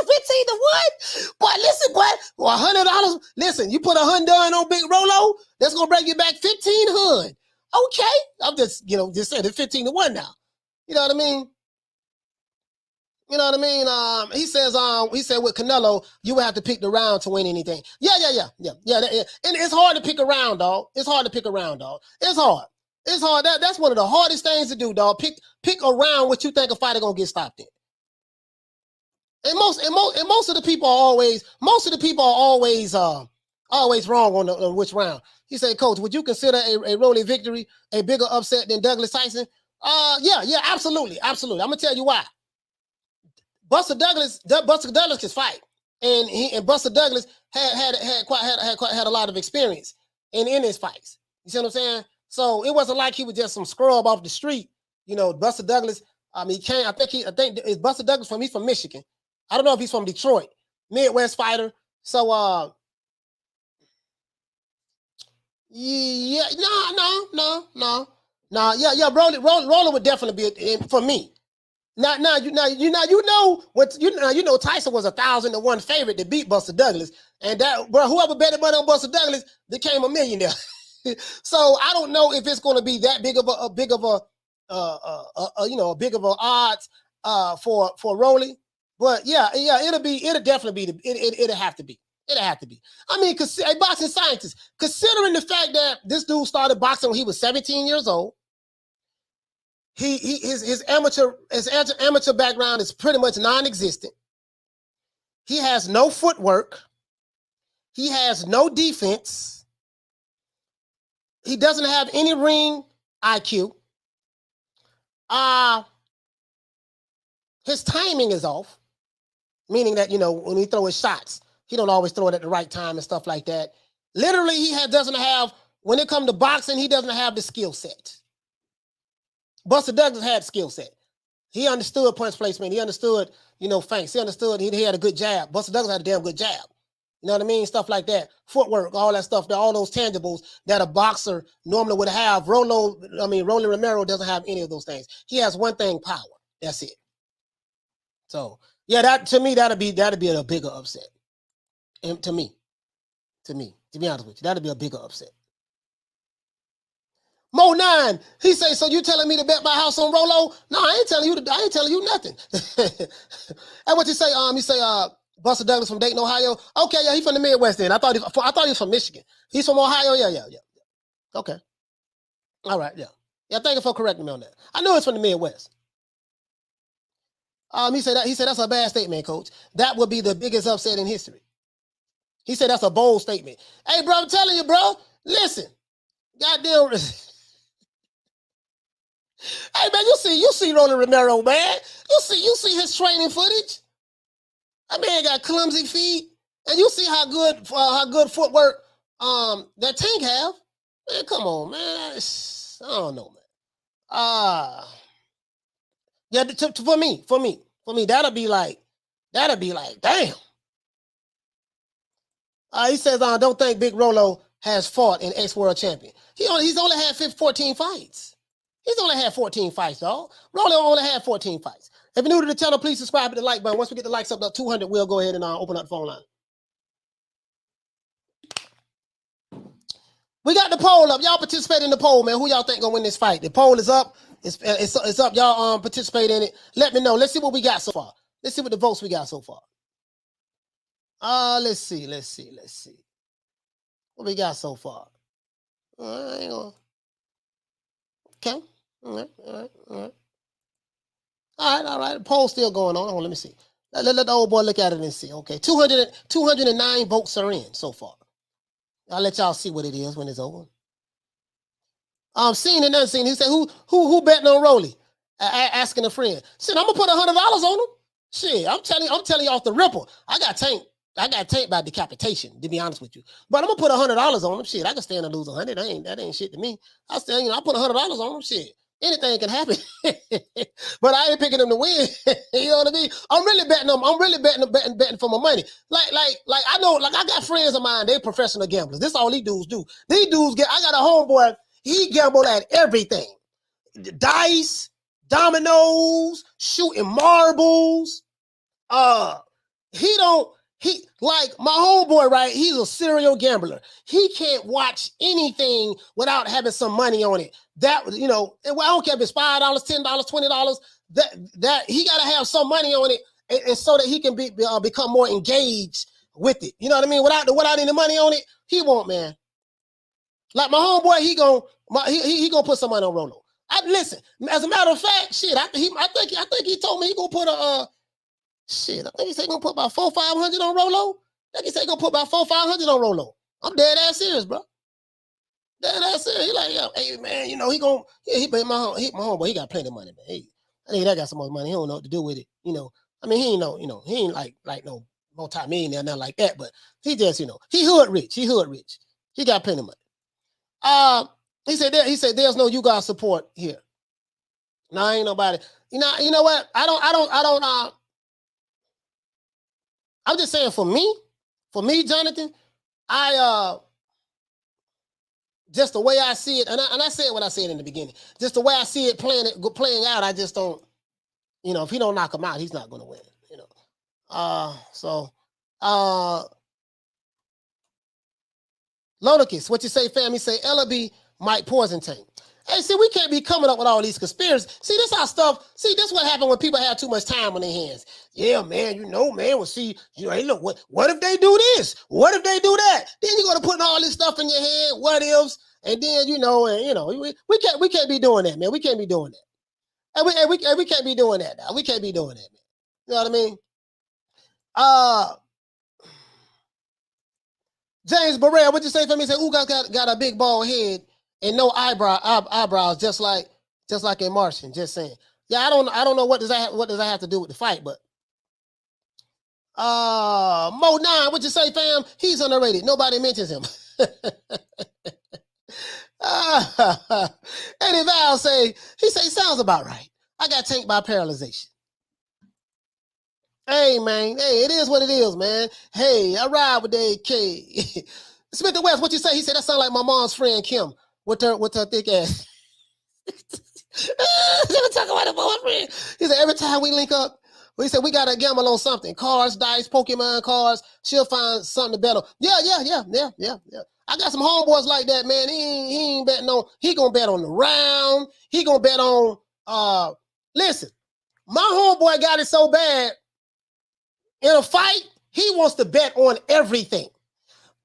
15-1. Boy, listen, boy. For $100, listen, you put $100 on Big Rolo, that's gonna bring you back 1,500. Okay. I'm just saying it's 15-1 now. You know what I mean? He said with Canelo, you would have to pick the round to win anything. Yeah. And it's hard to pick a round, dog. It's hard. It's hard. That's one of the hardest things to do, dog. Pick a round what you think a fighter gonna get stopped in. And most of the people are always wrong on which round. He said, Coach, would you consider a Rolly victory a bigger upset than Douglas Tyson? Yeah, absolutely. I'm gonna tell you why. Buster Douglas can fight, and Buster Douglas had a lot of experience in his fights. You see what I'm saying? So it wasn't like he was just some scrub off the street. You know, Buster Douglas. I think it's Buster Douglas he's from Michigan. I don't know if he's from Detroit, Midwest fighter. So yeah, no. Yeah, Rolling would definitely be for me. Now, Tyson was 1,000-1 favorite to beat Buster Douglas, and that whoever bet money on Buster Douglas became a millionaire. So I don't know if it's going to be that big of a big of a odds for Rolly, but yeah, it'll definitely be it'll have to be. I mean, boxing scientists, considering the fact that this dude started boxing when he was 17 years old. His amateur background is pretty much non-existent. He has no footwork. He has no defense. He doesn't have any ring IQ. His timing is off, meaning that, when he throw his shots, he don't always throw it at the right time and stuff like that. Literally, doesn't have, when it comes to boxing, he doesn't have the skill set. Buster Douglas had skill set. He understood punch placement. He understood, feints. He understood he had a good jab. Buster Douglas had a damn good jab. You know what I mean? Stuff like that. Footwork, all that stuff, all those tangibles that a boxer normally would have. Rolly Romero doesn't have any of those things. He has one thing, power. That's it. So yeah, that to me that'd be a bigger upset. And to be honest with you, that'd be a bigger upset. Mo9, he say, so you telling me to bet my house on Rolo? No, I ain't telling you nothing. And what you say? You say, Buster Douglas from Dayton, Ohio. Okay, yeah, he from the Midwest. Then I thought he was from Michigan. He's from Ohio. Yeah. Okay, all right, yeah. Thank you for correcting me on that. I knew it's from the Midwest. He said that's a bad statement, Coach. That would be the biggest upset in history. He said that's a bold statement. Hey, bro, I'm telling you, bro. Listen, goddamn. Hey man, you see Roland Romero, man. You see his training footage. That man got clumsy feet, and you see how good footwork that Tank have. Man, come on, man. I don't know, man. Yeah, for me, that'll be like, damn. He says, don't think Big Rolo has fought an ex-world champion. He's only had 14 fights. He's only had 14 fights, dog. Rolo only had 14 fights. If you're new to the channel, please subscribe to the like button. Once we get the likes up to 200, we'll go ahead and open up the phone line. We got the poll up. Y'all participate in the poll, man. Who y'all think gonna win this fight? The poll is up. It's up. Y'all participate in it. Let me know. Let's see what we got so far. Let's see what the votes we got so far. Let's see. What we got so far? Okay. All right. The poll's still going on. Let me see. Let the old boy look at it and see. Okay, 209 votes are in so far. I'll let y'all see what it is when it's over. Seen and unseen. He said, who betting on Rolly? Asking a friend. Shit, I'm gonna put $100 on him. Shit, I'm telling you off the ripple. I got tanked by decapitation, to be honest with you. But I'm gonna put $100 on him. Shit, I can stand to lose 100. That ain't shit to me. I put $100 on him. Shit, anything can happen. But I ain't picking him to win. You know what I mean? I'm really betting them. I'm really betting for my money. Like I know, I got friends of mine. They professional gamblers. This all these dudes do. These dudes I got a homeboy. He gambled at everything: dice, dominoes, shooting marbles. He like my homeboy, right? He's a serial gambler. He can't watch anything without having some money on it. That, I don't care if it's $5, $10, $20. That he got to have some money on it, and so that he can become more engaged with it. You know what I mean? Without any money on it, he won't, man. Like my homeboy, he gonna put some money on Rolo. Listen, as a matter of fact, shit, I think he told me he gonna put shit, I think he said he gonna put about $400-500 on Rolo. I think he said he gonna put about $400-500 on Rolo. I'm dead ass serious, bro. Dead ass serious. He like, yo, hey man, he my homeboy, he got plenty of money, man. Hey, I think that got so much money, he don't know what to do with it. I mean, he ain't like no multi-millionaire, nothing like that, but he just, he hood rich. He got plenty of money. He said there's no Ugas support here. No, ain't nobody. You know what? I don't. I'm just saying for me, Jonathan, just the way I see it, and I said what I said in the beginning, just the way I see it playing out, I just don't, if he don't knock him out, he's not going to win, Lodicus, what you say, fam? He say, Ellaby might poison Tank. Hey, see, we can't be coming up with all these conspiracies. See, this our stuff. See, this what happened when people have too much time on their hands. Yeah, man, man. Well, see, hey, look, what if they do this? What if they do that? Then you're gonna put all this stuff in your head. What ifs? And then we can't be doing that, man. We can't be doing that. And we can't be doing that now. We can't be doing that, man. You know what I mean? James Burrell, what you say for me? He said, Ugas got a big bald head and no eyebrows, just like in Martian. Just saying. Yeah, I don't know what does that have to do with the fight, but Mo9, what you say, fam? He's underrated. Nobody mentions him. Eddie Val he sounds about right. I got tanked by paralyzation. Hey man, hey, it is what it is, man. Hey, I ride with the AK. Smith and West, what you say? He said that sounds like my mom's friend Kim with her thick ass. Talk about her boyfriend. He said every time we link up, We said we got to gamble on something. Cards, dice, Pokemon cards. She'll find something to bet on. Yeah. I got some homeboys like that, man. He ain't betting on. He gonna bet on the round. He gonna bet on. Listen, my homeboy got it so bad. In a fight, he wants to bet on everything.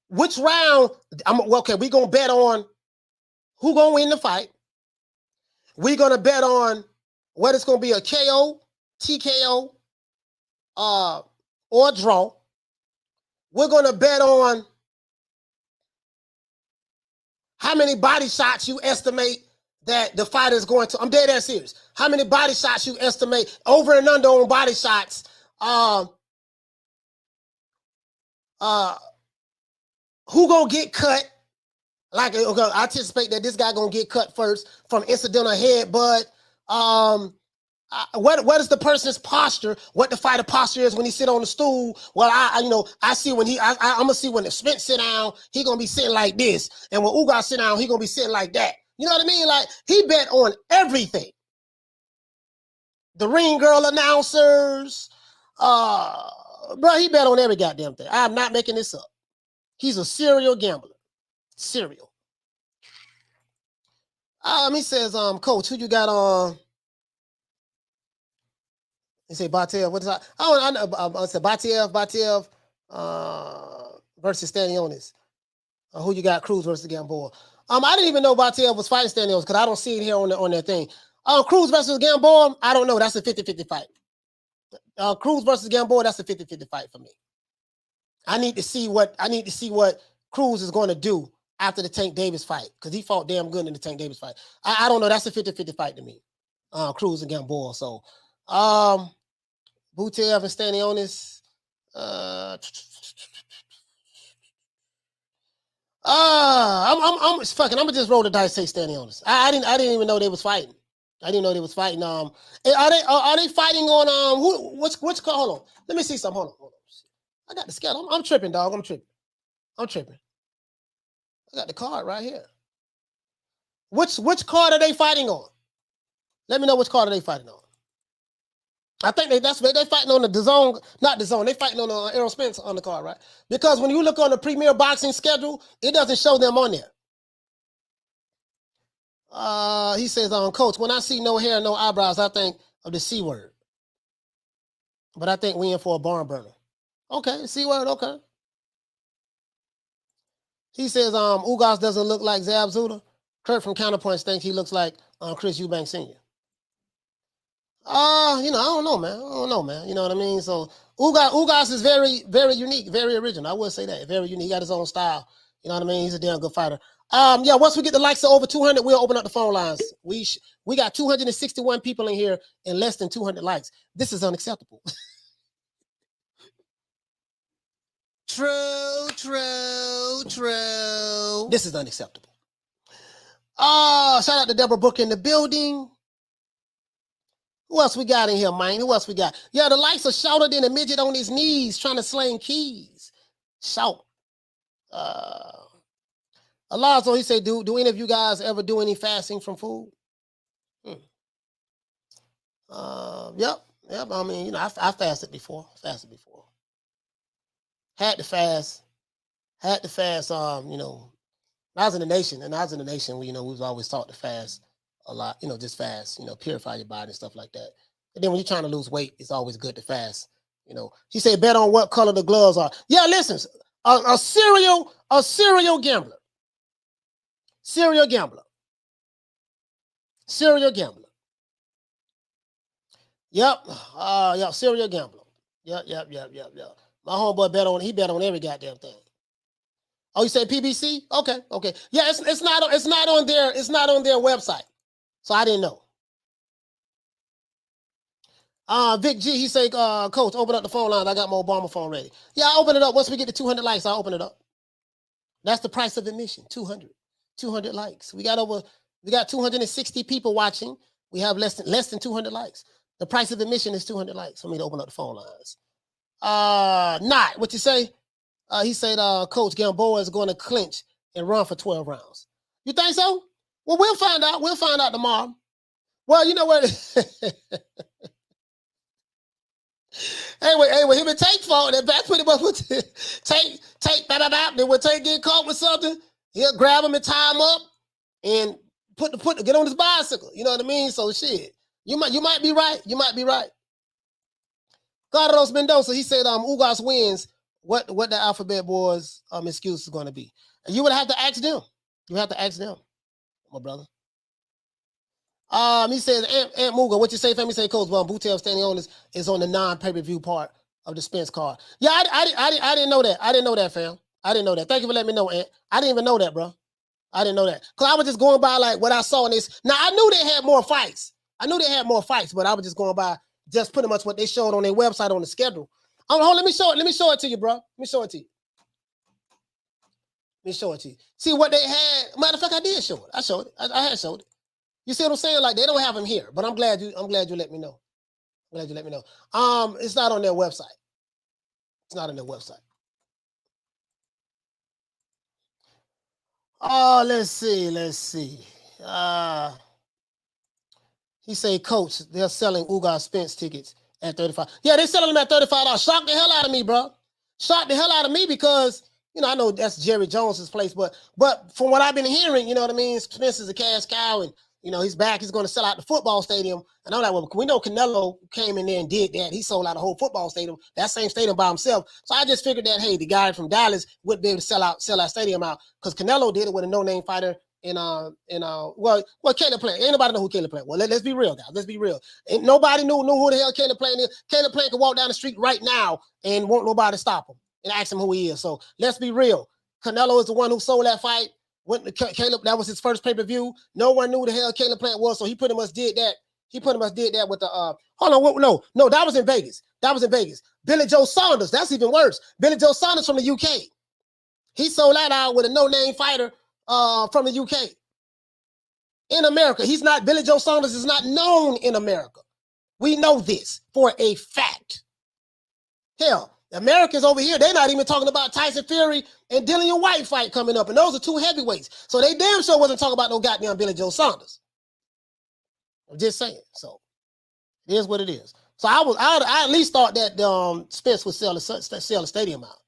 Which round? Okay. We gonna bet on who gonna win the fight. We gonna bet on whether it's gonna be a KO, TKO, or draw. We're gonna bet on how many body shots you estimate that the fighter is going to. I'm dead ass serious. How many body shots you estimate over and under on body shots? Who gonna get cut? Like, okay, I anticipate that this guy gonna get cut first from incidental headbutt. What is the person's posture? What the fighter posture is when he sit on the stool? Well, I see when I'm gonna see when the Spence sit down, he gonna be sitting like this, and when Ugas sit down, he gonna be sitting like that. You know what I mean? Like, he bet on everything. The ring girl announcers, bro, he bet on every goddamn thing. I'm not making this up. He's a serial gambler. Serial. He says, Coach, who you got on? He say Batev. What is that? I said Batev versus Stanionis. Who you got? Cruz versus Gamboa. I didn't even know Batev was fighting Stanionis because I don't see it here on their thing. Cruz versus Gamboa, I don't know. That's a 50-50 fight. Cruz versus Gamboa, that's a 50-50 fight for me. I need to see what Cruz is going to do after the Tank Davis fight, because he fought damn good in the Tank Davis fight. I don't know. That's a 50-50 fight to me. Cruz and Gamboa. So Butev and Stanionis. I'm fucking. I'm gonna just roll the dice. Say Stanionis. I didn't even know they was fighting. I didn't know they was fighting. Are they fighting on which card? Hold on. Let me see something. Hold on. I got the schedule. I'm tripping, dog. I'm tripping. I got the card right here. Which card are they fighting on? Let me know which card are they fighting on. I think they're fighting on the DAZN, not DAZN. They're fighting on Errol Spence on the card, right? Because when you look on the Premier Boxing schedule, it doesn't show them on there. He says, Coach, when I see no hair, no eyebrows, I think of the C word. But I think we in for a barn burner. Okay, C word, okay. He says, Ugas doesn't look like Zab Zuda. Kurt from Counterpoints thinks he looks like Chris Eubank Sr. I don't know, man. You know what I mean? So Ugas is very, very unique, very original. I would say that. Very unique. He got his own style. You know what I mean? He's a damn good fighter. Once we get the likes of over 200, we'll open up the phone lines. We got 261 people in here and less than 200 likes. This is unacceptable. True. This is unacceptable. Shout out to Deborah Book in the building. Who else we got in here, man? Who else we got? Yeah, the likes are shouter than a midget on his knees trying to sling keys. Shout. Alonzo, he said, do any of you guys ever do any fasting from food? Yep. I mean, I fasted before. Had to fast. When I was in the nation, we was always taught to fast a lot, just fast, purify your body and stuff like that. And then when you're trying to lose weight, it's always good to fast. He said, bet on what color the gloves are. Yeah, listen, a serial gambler. Serial gambler. Yep. Serial gambler. Yep. My homeboy bet on every goddamn thing. Oh, you say PBC? Okay. Yeah, it's not on their website. So I didn't know. Vic G, he say, Coach, open up the phone line. I got my Obama phone ready. Yeah, I'll open it up. Once we get to 200 likes, I'll open it up. That's the price of admission, 200 likes. We got 260 people watching. We have less than 200 likes. The price of admission is 200 likes for me to open up the phone lines. Not what you say? He said, Coach Gamboa is going to clinch and run for 12 rounds. You think so? Well, we'll find out. We'll find out tomorrow. Well, you know what? Anyway, him and Tank fought. That back pretty much would Tank, then when Tank get caught with something, he'll grab him and tie him up and get on his bicycle. You know what I mean? So shit, you might be right. You might be right. Carlos Mendoza, he said, Ugas wins. What the Alphabet Boys excuse is going to be? And you would have to ask them. You have to ask them, my brother. He says, Aunt Muga, what you say, family? Say, Coach, Bootel standing on is on the non-pay-per-view part of the Spence card. Yeah, I didn't know that. I didn't know that, fam. I didn't know that. Thank you for letting me know, Aunt. I didn't even know that, bro. I didn't know that. Because I was just going by like what I saw in this. Now, I knew they had more fights. But I was just going by just pretty much what they showed on their website on the schedule. Let me show it to you, bro. Let me show it to you. See what they had. Matter of fact, I did show it. I showed it. I had showed it. You see what I'm saying? Like they don't have them here, but I'm glad you let me know. It's not on their website. It's not on their website. Oh, let's see. He say, Coach, they're selling Ugas Spence tickets at $35. Yeah, they're selling them at $35. Shocked the hell out of me, bro. Shocked the hell out of me because, I know that's Jerry Jones's place, but from what I've been hearing, you know what I mean? Spence is a cash cow and, he's back. He's going to sell out the football stadium. And I'm like, well, we know Canelo came in there and did that. He sold out the whole football stadium, that same stadium by himself. So I just figured that, hey, the guy from Dallas wouldn't be able to sell that stadium out because Canelo did it with a no-name fighter Caleb Plant. Ain't nobody know who Caleb Plant was. Let's be real, guys. Let's be real. Ain't nobody knew who the hell Caleb Plant is. Caleb Plant can walk down the street right now and won't nobody stop him and ask him who he is. So let's be real. Canelo is the one who sold that fight. Caleb, that was his first pay-per-view. No one knew who the hell Caleb Plant was, so he pretty much did that. He pretty much did that with the no, that was in Vegas. Billy Joe Saunders, that's even worse. Billy Joe Saunders from the UK. He sold that out with a no-name fighter from the UK. In America, Billy Joe Saunders is not known in America. We know this for a fact. Hell, Americans over here, they're not even talking about Tyson Fury and Dillian White fight coming up. And those are two heavyweights. So they damn sure wasn't talking about no goddamn Billy Joe Saunders. I'm just saying. So it is what it is. So I at least thought that Spence would sell the stadium out.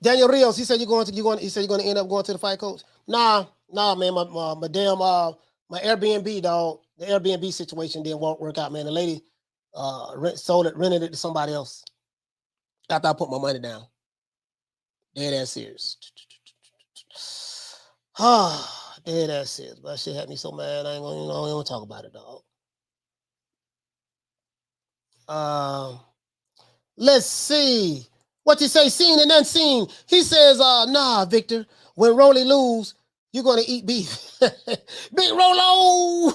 Daniel Rios, he said you're going to end up going to the fight, Coach. Nah, man. My damn my Airbnb, dog. The Airbnb situation didn't work out, man. The lady rented it to somebody else after I put my money down. Dead ass serious. Dead ass serious. But that shit had me so mad. I ain't gonna talk about it, dog. Let's see. What you say, seen and unseen? He says, nah, Victor, when Rolly lose, you're going to eat beef. Big Rolo!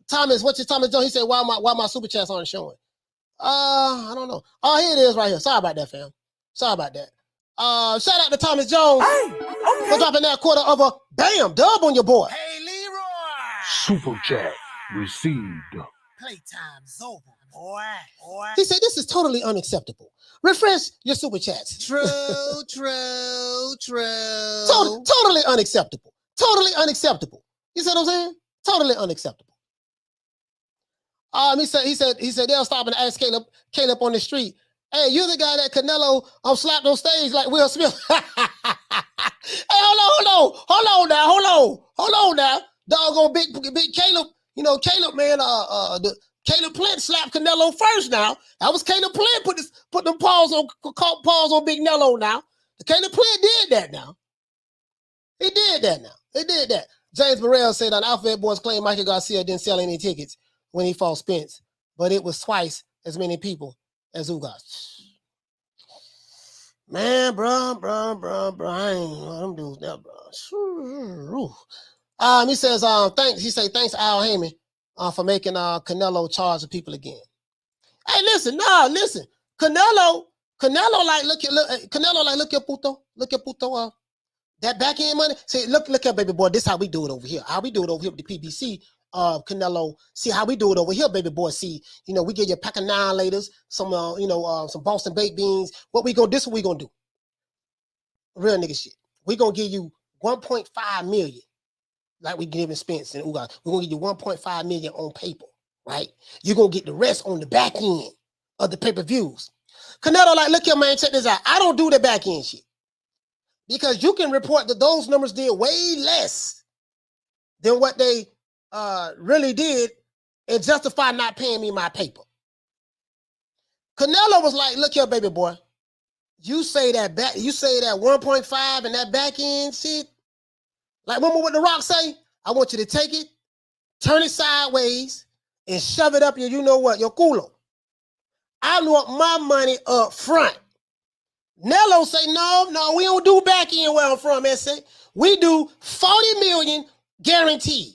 Thomas, what's your Thomas Jones? He said, why my super chats aren't showing? I don't know. Oh, here it is right here. Sorry about that, fam. Sorry about that. Shout out to Thomas Jones. Hey, okay. For dropping that quarter of a dub on your boy. Hey, Leroy. Super chat received. Playtime's over, boy. He said, this is totally unacceptable. Refresh your super chats. True. Totally unacceptable. Totally unacceptable. You see what I'm saying? Totally unacceptable. He said they'll stop and ask Caleb on the street, hey, you're the guy that Canelo slapped on stage like Will Smith. Hey, hold on now. Doggone big Caleb. Caleb, man, Caleb Plant slapped Canelo first now. That was Caleb Plant put them paws on Big Nello now. Caleb Plant did that now. He did that. James Burrell said on Alphabet Boys claim Michael Garcia didn't sell any tickets when he fought Spence, but it was twice as many people as Ugas. Man, bro, I ain't one of them dudes now, bro. He says, thanks Al Heyman for making Canelo charge the people again. Hey, listen. Canelo look your puto, that back end money. Say, look here, baby boy. This how we do it over here. How we do it over here with the PBC. Canelo. See how we do it over here, baby boy. See, you know, we give you a pack of 9-laters, some some Boston baked beans. This what we gonna do. Real nigga shit. We gonna give you 1.5 million, like we giving Spence and Ugas. We're gonna give you 1.5 million on paper, right? You're gonna get the rest on the back end of the pay-per-views. Canelo, like, look here, man, check this out. I don't do the back end shit. Because you can report that those numbers did way less than what they really did and justify not paying me my paper. Canelo was like, look here, baby boy. You say that 1.5 and that back end shit. Like, remember what The Rock say? I want you to take it, turn it sideways, and shove it up your, you know what, your culo. I want my money up front. Nello say, no, we don't do back end where I'm from, SA. We do 40 million guaranteed.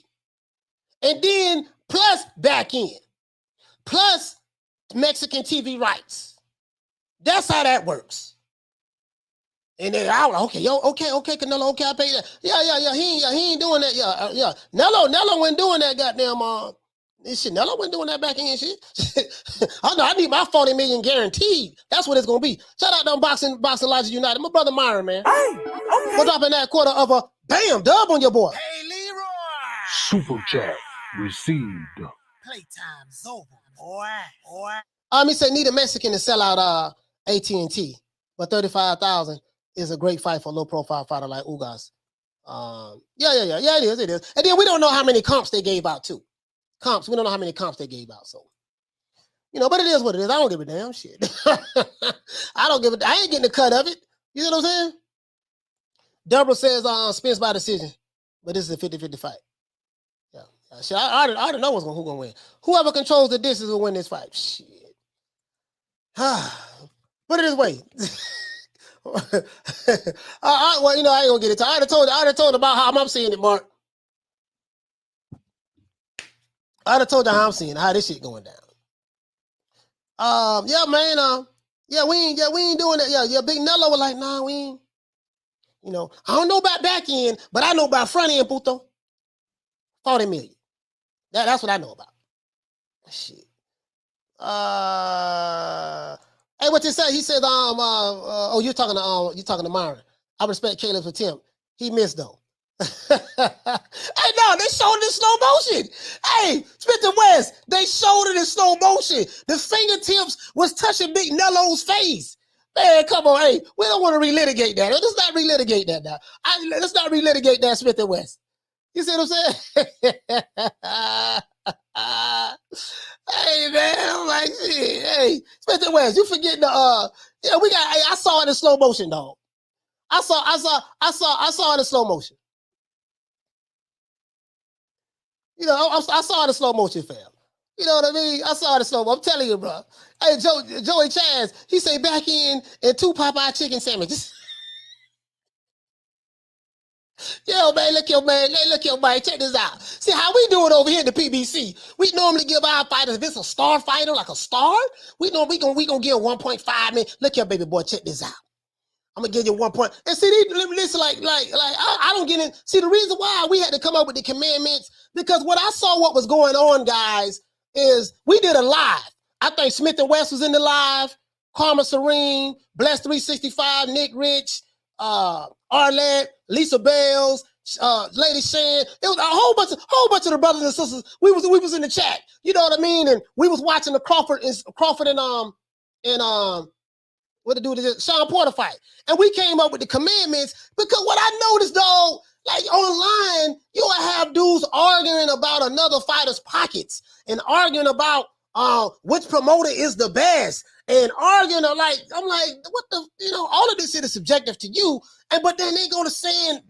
And then plus back end. Plus Mexican TV rights. That's how that works. And then I was like, okay, Canelo, okay, I pay that. Yeah, he ain't doing that. Yeah. Nello wasn't doing that goddamn shit. Nello wasn't doing that back end shit. I need my 40 million guaranteed. That's what it's gonna be. Shout out to Boxing Logic United. My brother Myron, man. Hey, okay. We're dropping that quarter of a bam dub on your boy. Hey, Leroy. Super chat received. Playtime's over, boy. He said need a Mexican to sell out AT&T, but 35,000 is a great fight for a low profile fighter like Ugas. Yeah, it is. And then we don't know how many comps they gave out too. We don't know how many comps they gave out. So, you know, but it is what it is. I don't give a damn shit. I ain't getting the cut of it. You know what I'm saying? Deborah says Spence by decision, but this is a 50-50 fight. Yeah. Shit, I already know who's gonna win. Whoever controls the distance will win this fight. Shit. Put it this way. Well, you know, I ain't gonna get it. I already told about how I'm seeing it, Mark. I already told you how I'm seeing it, how this shit going down. Yeah, man. We ain't doing that. Yeah. Big Nello was like, nah, we ain't. You know, I don't know about back end, but I know about front end, puto. 40 million. That's what I know about. Shit. Hey, what you say? He said, you're talking to Myron. I respect Caleb's attempt. He missed though. Hey, no, they showed it in slow motion. Hey, Smith & West, they showed it in slow motion. The fingertips was touching Big Nello's face. Man, come on, hey, we don't want to relitigate that. Let's not relitigate that now. Let's not relitigate that, Smith & West. You see what I'm saying? Hey, man, I'm like, shit. Hey, Smith & West, you forgetting the, I saw it in slow motion, dog. I saw it in slow motion. You know, I saw it in slow motion, fam. You know what I mean? I saw it in slow motion. I'm telling you, bro. Hey, Joey Chaz, he say back in and 2 Popeye chicken sandwiches. Yo, man, look here, man. Check this out. See how we do it over here in the PBC. We normally give our fighters, if it's a star fighter, like a star, we gonna give 1.5 million. Look here, baby boy, check this out. I'm gonna give you 1 point. And see, listen, I don't get in. See, the reason why we had to come up with the commandments, because what I saw what was going on, guys, is we did a live. I think Smith & West was in the live, Karma Serene, Bless 365, Nick Rich, Arlette, Lisa Bells, Lady Shan. It was a whole bunch of the brothers and sisters. We was in the chat. You know what I mean? And we was watching the Crawford and what to do with the Sean Porter fight. And we came up with the commandments because what I noticed, dog, like online, you'll have dudes arguing about another fighter's pockets and arguing about which promoter is the best and arguing like, I'm like, what the, you know, all of this shit is subjective to you. But then they go to saying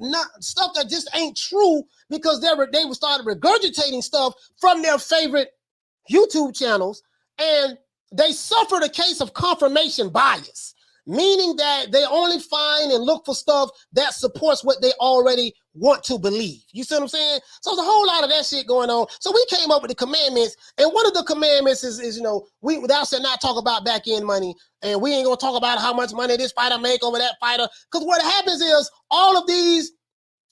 stuff that just ain't true because they started regurgitating stuff from their favorite YouTube channels, and they suffered a case of confirmation bias, meaning that they only find and look for stuff that supports what they already want to believe. You see what I'm saying? So there's a whole lot of that shit going on. So we came up with the commandments, and one of the commandments is you know, thou shalt not talk about back end money, and we ain't gonna talk about how much money this fighter make over that fighter, because what happens is all of these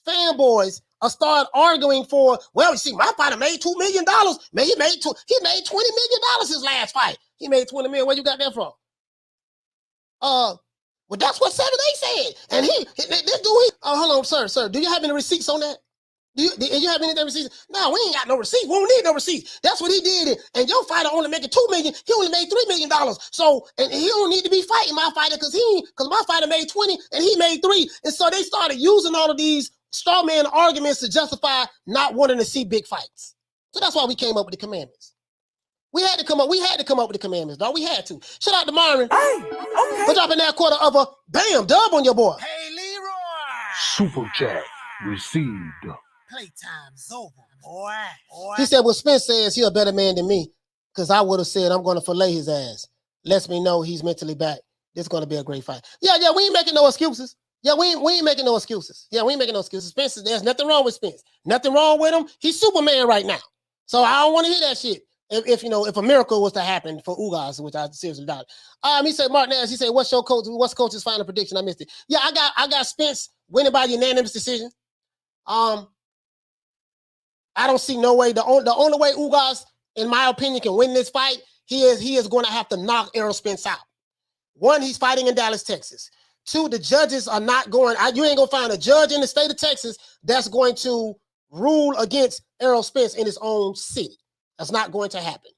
fanboys start arguing for, well, you see, my fighter made $2 million. Man, he made $20 million his last fight. He made $20 million. Where you got that from? Well, that's what 7A said. And this dude, hold on, sir. Do you have any receipts on that? Do you have any receipts? No, we ain't got no receipts. We don't need no receipts. That's what he did. And your fighter only making $2 million. He only made $3 million. So, and he don't need to be fighting my fighter because my fighter made 20 and he made 3. And so they started using all of these straw man arguments to justify not wanting to see big fights. So that's why we came up with the commandments. We had to come up with the commandments, dog. We had to. Shout out to Myron. Hey, okay. For dropping that quarter of a bam dub on your boy. Hey, Leroy. Super chat received. Playtime's over, boy. He said, well, Spence says he's a better man than me because I would have said I'm going to fillet his ass. Lets me know he's mentally back. This is going to be a great fight. Yeah, we ain't making no excuses. Yeah, we ain't making no excuses. Yeah, we ain't making no excuses. Spence, there's nothing wrong with Spence. Nothing wrong with him. He's Superman right now. So I don't want to hear that shit. If a miracle was to happen for Ugas, which I seriously doubt. He said, Mark Nash, he said, what's coach's final prediction? I missed it. Yeah, I got Spence winning by unanimous decision. I don't see no way. The only way Ugas, in my opinion, can win this fight, he is going to have to knock Errol Spence out. 1, he's fighting in Dallas, Texas. 2, the judges are not going. You ain't gonna find a judge in the state of Texas that's going to rule against Errol Spence in his own city. That's not going to happen.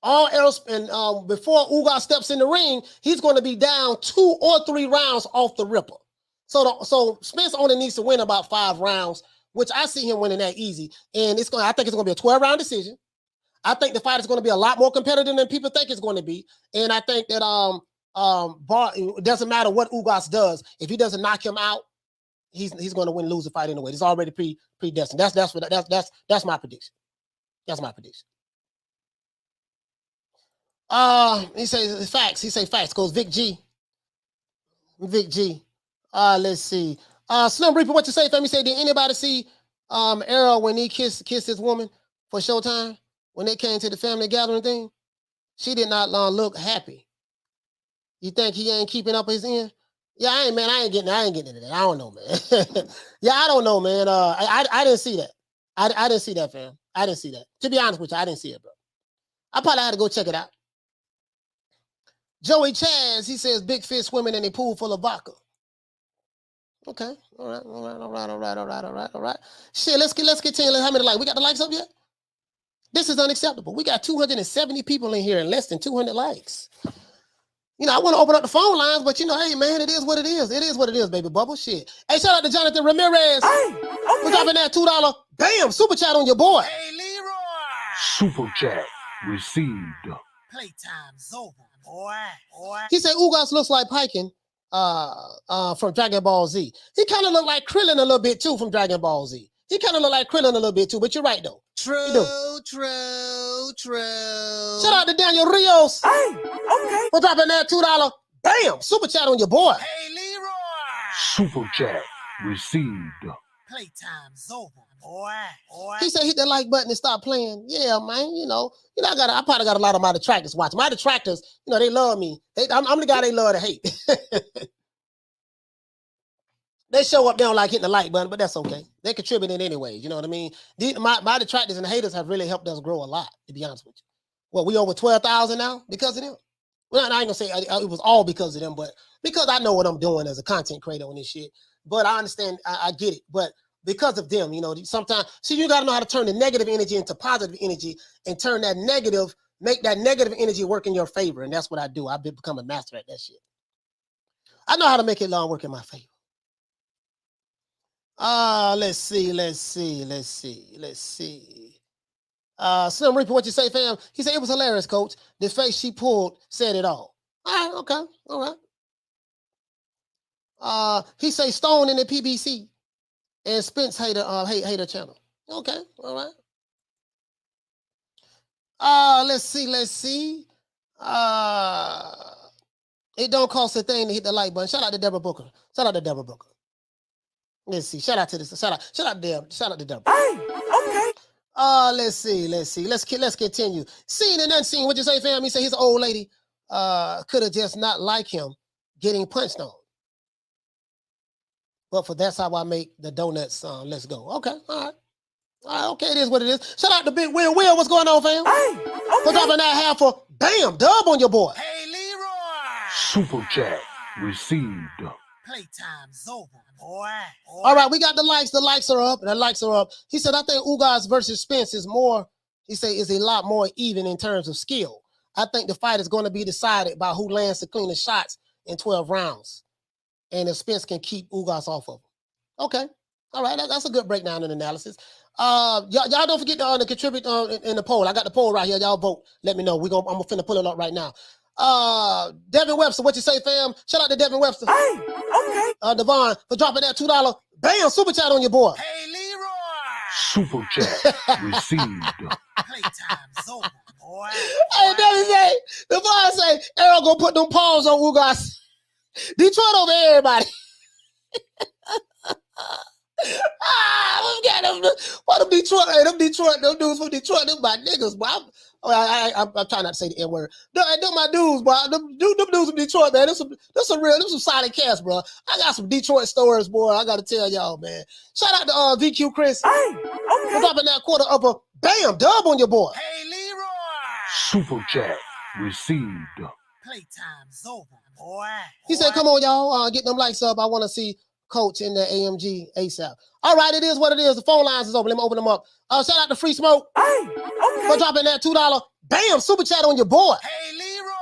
Before Ugas steps in the ring, he's going to be down 2 or 3 rounds off the ripper. So Spence only needs to win about 5 rounds, which I see him winning that easy. And I think it's going to be a 12-round decision. I think the fight is going to be a lot more competitive than people think it's going to be. And I think that it doesn't matter what Ugas does. If he doesn't knock him out, he's going to win, lose the fight anyway. It's already predestined. That's my prediction. That's my prediction. He says facts. He say facts. Goes Vic G. Let's see. Slim Reaper, what you say, fam? He said, did anybody see Errol when he kissed his woman for Showtime when they came to the family gathering thing? She did not look happy. You think he ain't keeping up his end? Yeah, I ain't getting into that. I don't know, man. Yeah, I don't know, man. I didn't see that. I didn't see that, fam. I didn't see that. To be honest with you, I didn't see it, bro. I probably had to go check it out. Joey Chaz, he says big fish swimming in a pool full of vodka. Okay. All right. Shit, let's continue. How many likes? We got the likes up yet? This is unacceptable. We got 270 people in here and less than 200 likes. I want to open up the phone lines, but hey, man, it is what it is. It is what it is, baby bubble. Shit. Hey, shout out to Jonathan Ramirez. Hey, okay. We're dropping that $2. Bam, super chat on your boy. Hey, Leroy. Super chat received. Playtime's over, boy. He said Ugas looks like Piken from Dragon Ball Z. He kind of look like Krillin a little bit too from Dragon Ball Z. He kind of look like Krillin a little bit too, but you're right though. True. Shout out to Daniel Rios. Hey, okay. We're dropping that $2. Bam, super chat on your boy. Hey, Leroy. Super chat received. Playtime's over, boy. He said hit the like button and stop playing. Yeah, man. I probably got a lot of my detractors watching. My detractors, they love me. I'm the guy they love to hate. They show up, they don't like hitting the like button, but that's okay. They contributing anyways, you know what I mean? My detractors and haters have really helped us grow a lot, to be honest with you. Well, we over 12,000 now because of them. Well, I ain't gonna say it was all because of them, but because I know what I'm doing as a content creator on this shit. But I understand, I get it. But because of them, sometimes, you gotta know how to turn the negative energy into positive energy and turn that negative, make that negative energy work in your favor. And that's what I do. I've become a master at that shit. I know how to make it work in my favor. Let's see. Slim Reaper, what you say, fam? He said it was hilarious, coach. The face she pulled said it all. All right, okay, all right. He say Stone in the PBC and Spence hater channel. Okay, all right. Let's see. It don't cost a thing to hit the like button. Shout out to Deborah Booker. Let's see. Shout out to Deborah. Hey, okay. Let's see. Let's continue. Seen and unseen. What you say, fam? He said his old lady could have just not liked him getting punched on. But for that's how I make the donuts. Let's go. Okay, all right. Okay, it is what it is. Shout out to Big Will. Will, what's going on, fam? Hey, For dropping that half for bam, dub on your boy. Hey, Leroy. Super chat received. Playtime's over, boy. All right, we got the likes. The likes are up. The likes are up. He said, I think Ugas versus Spence is more, he said, is a lot more even in terms of skill. I think the fight is going to be decided by who lands the cleanest shots in 12 rounds. And if Spence can keep Ugas off of him. Okay. All right, that's a good breakdown and analysis. Y'all don't forget to contribute in the poll. I got the poll right here. Y'all vote. Let me know. I'm finna pull it up right now. Devin Webster, what you say, fam? Shout out to Devin Webster. Hey, okay. Devon for dropping that $2. Bam, super chat on your boy. Hey, Leroy. Super chat received. Playtime's over, boy. Hey, Devin say, Devon say, Errol gonna put them paws on Ugas. Detroit over everybody. We got them. What them Detroit? Hey, them dudes from Detroit, them my niggas, boy. I'm trying not to say the N word. Them my dudes, boy. Them dudes from Detroit, man. Them some solid cats, bro. I got some Detroit stories, boy. I gotta tell y'all, man. Shout out to VQ Chris. Hey, okay. For dropping that quarter upper, bam, dub on your boy. Hey, Leroy. Super chat received. Playtime's over, boy. He said, come on, y'all, get them likes up. I want to see Coach in the AMG ASAP. All right, it is what it is. The phone lines is open. Let me open them up. Shout out to Free Smoke. Hey, okay. For dropping that $2. Bam, super chat on your boy. Hey, Leroy.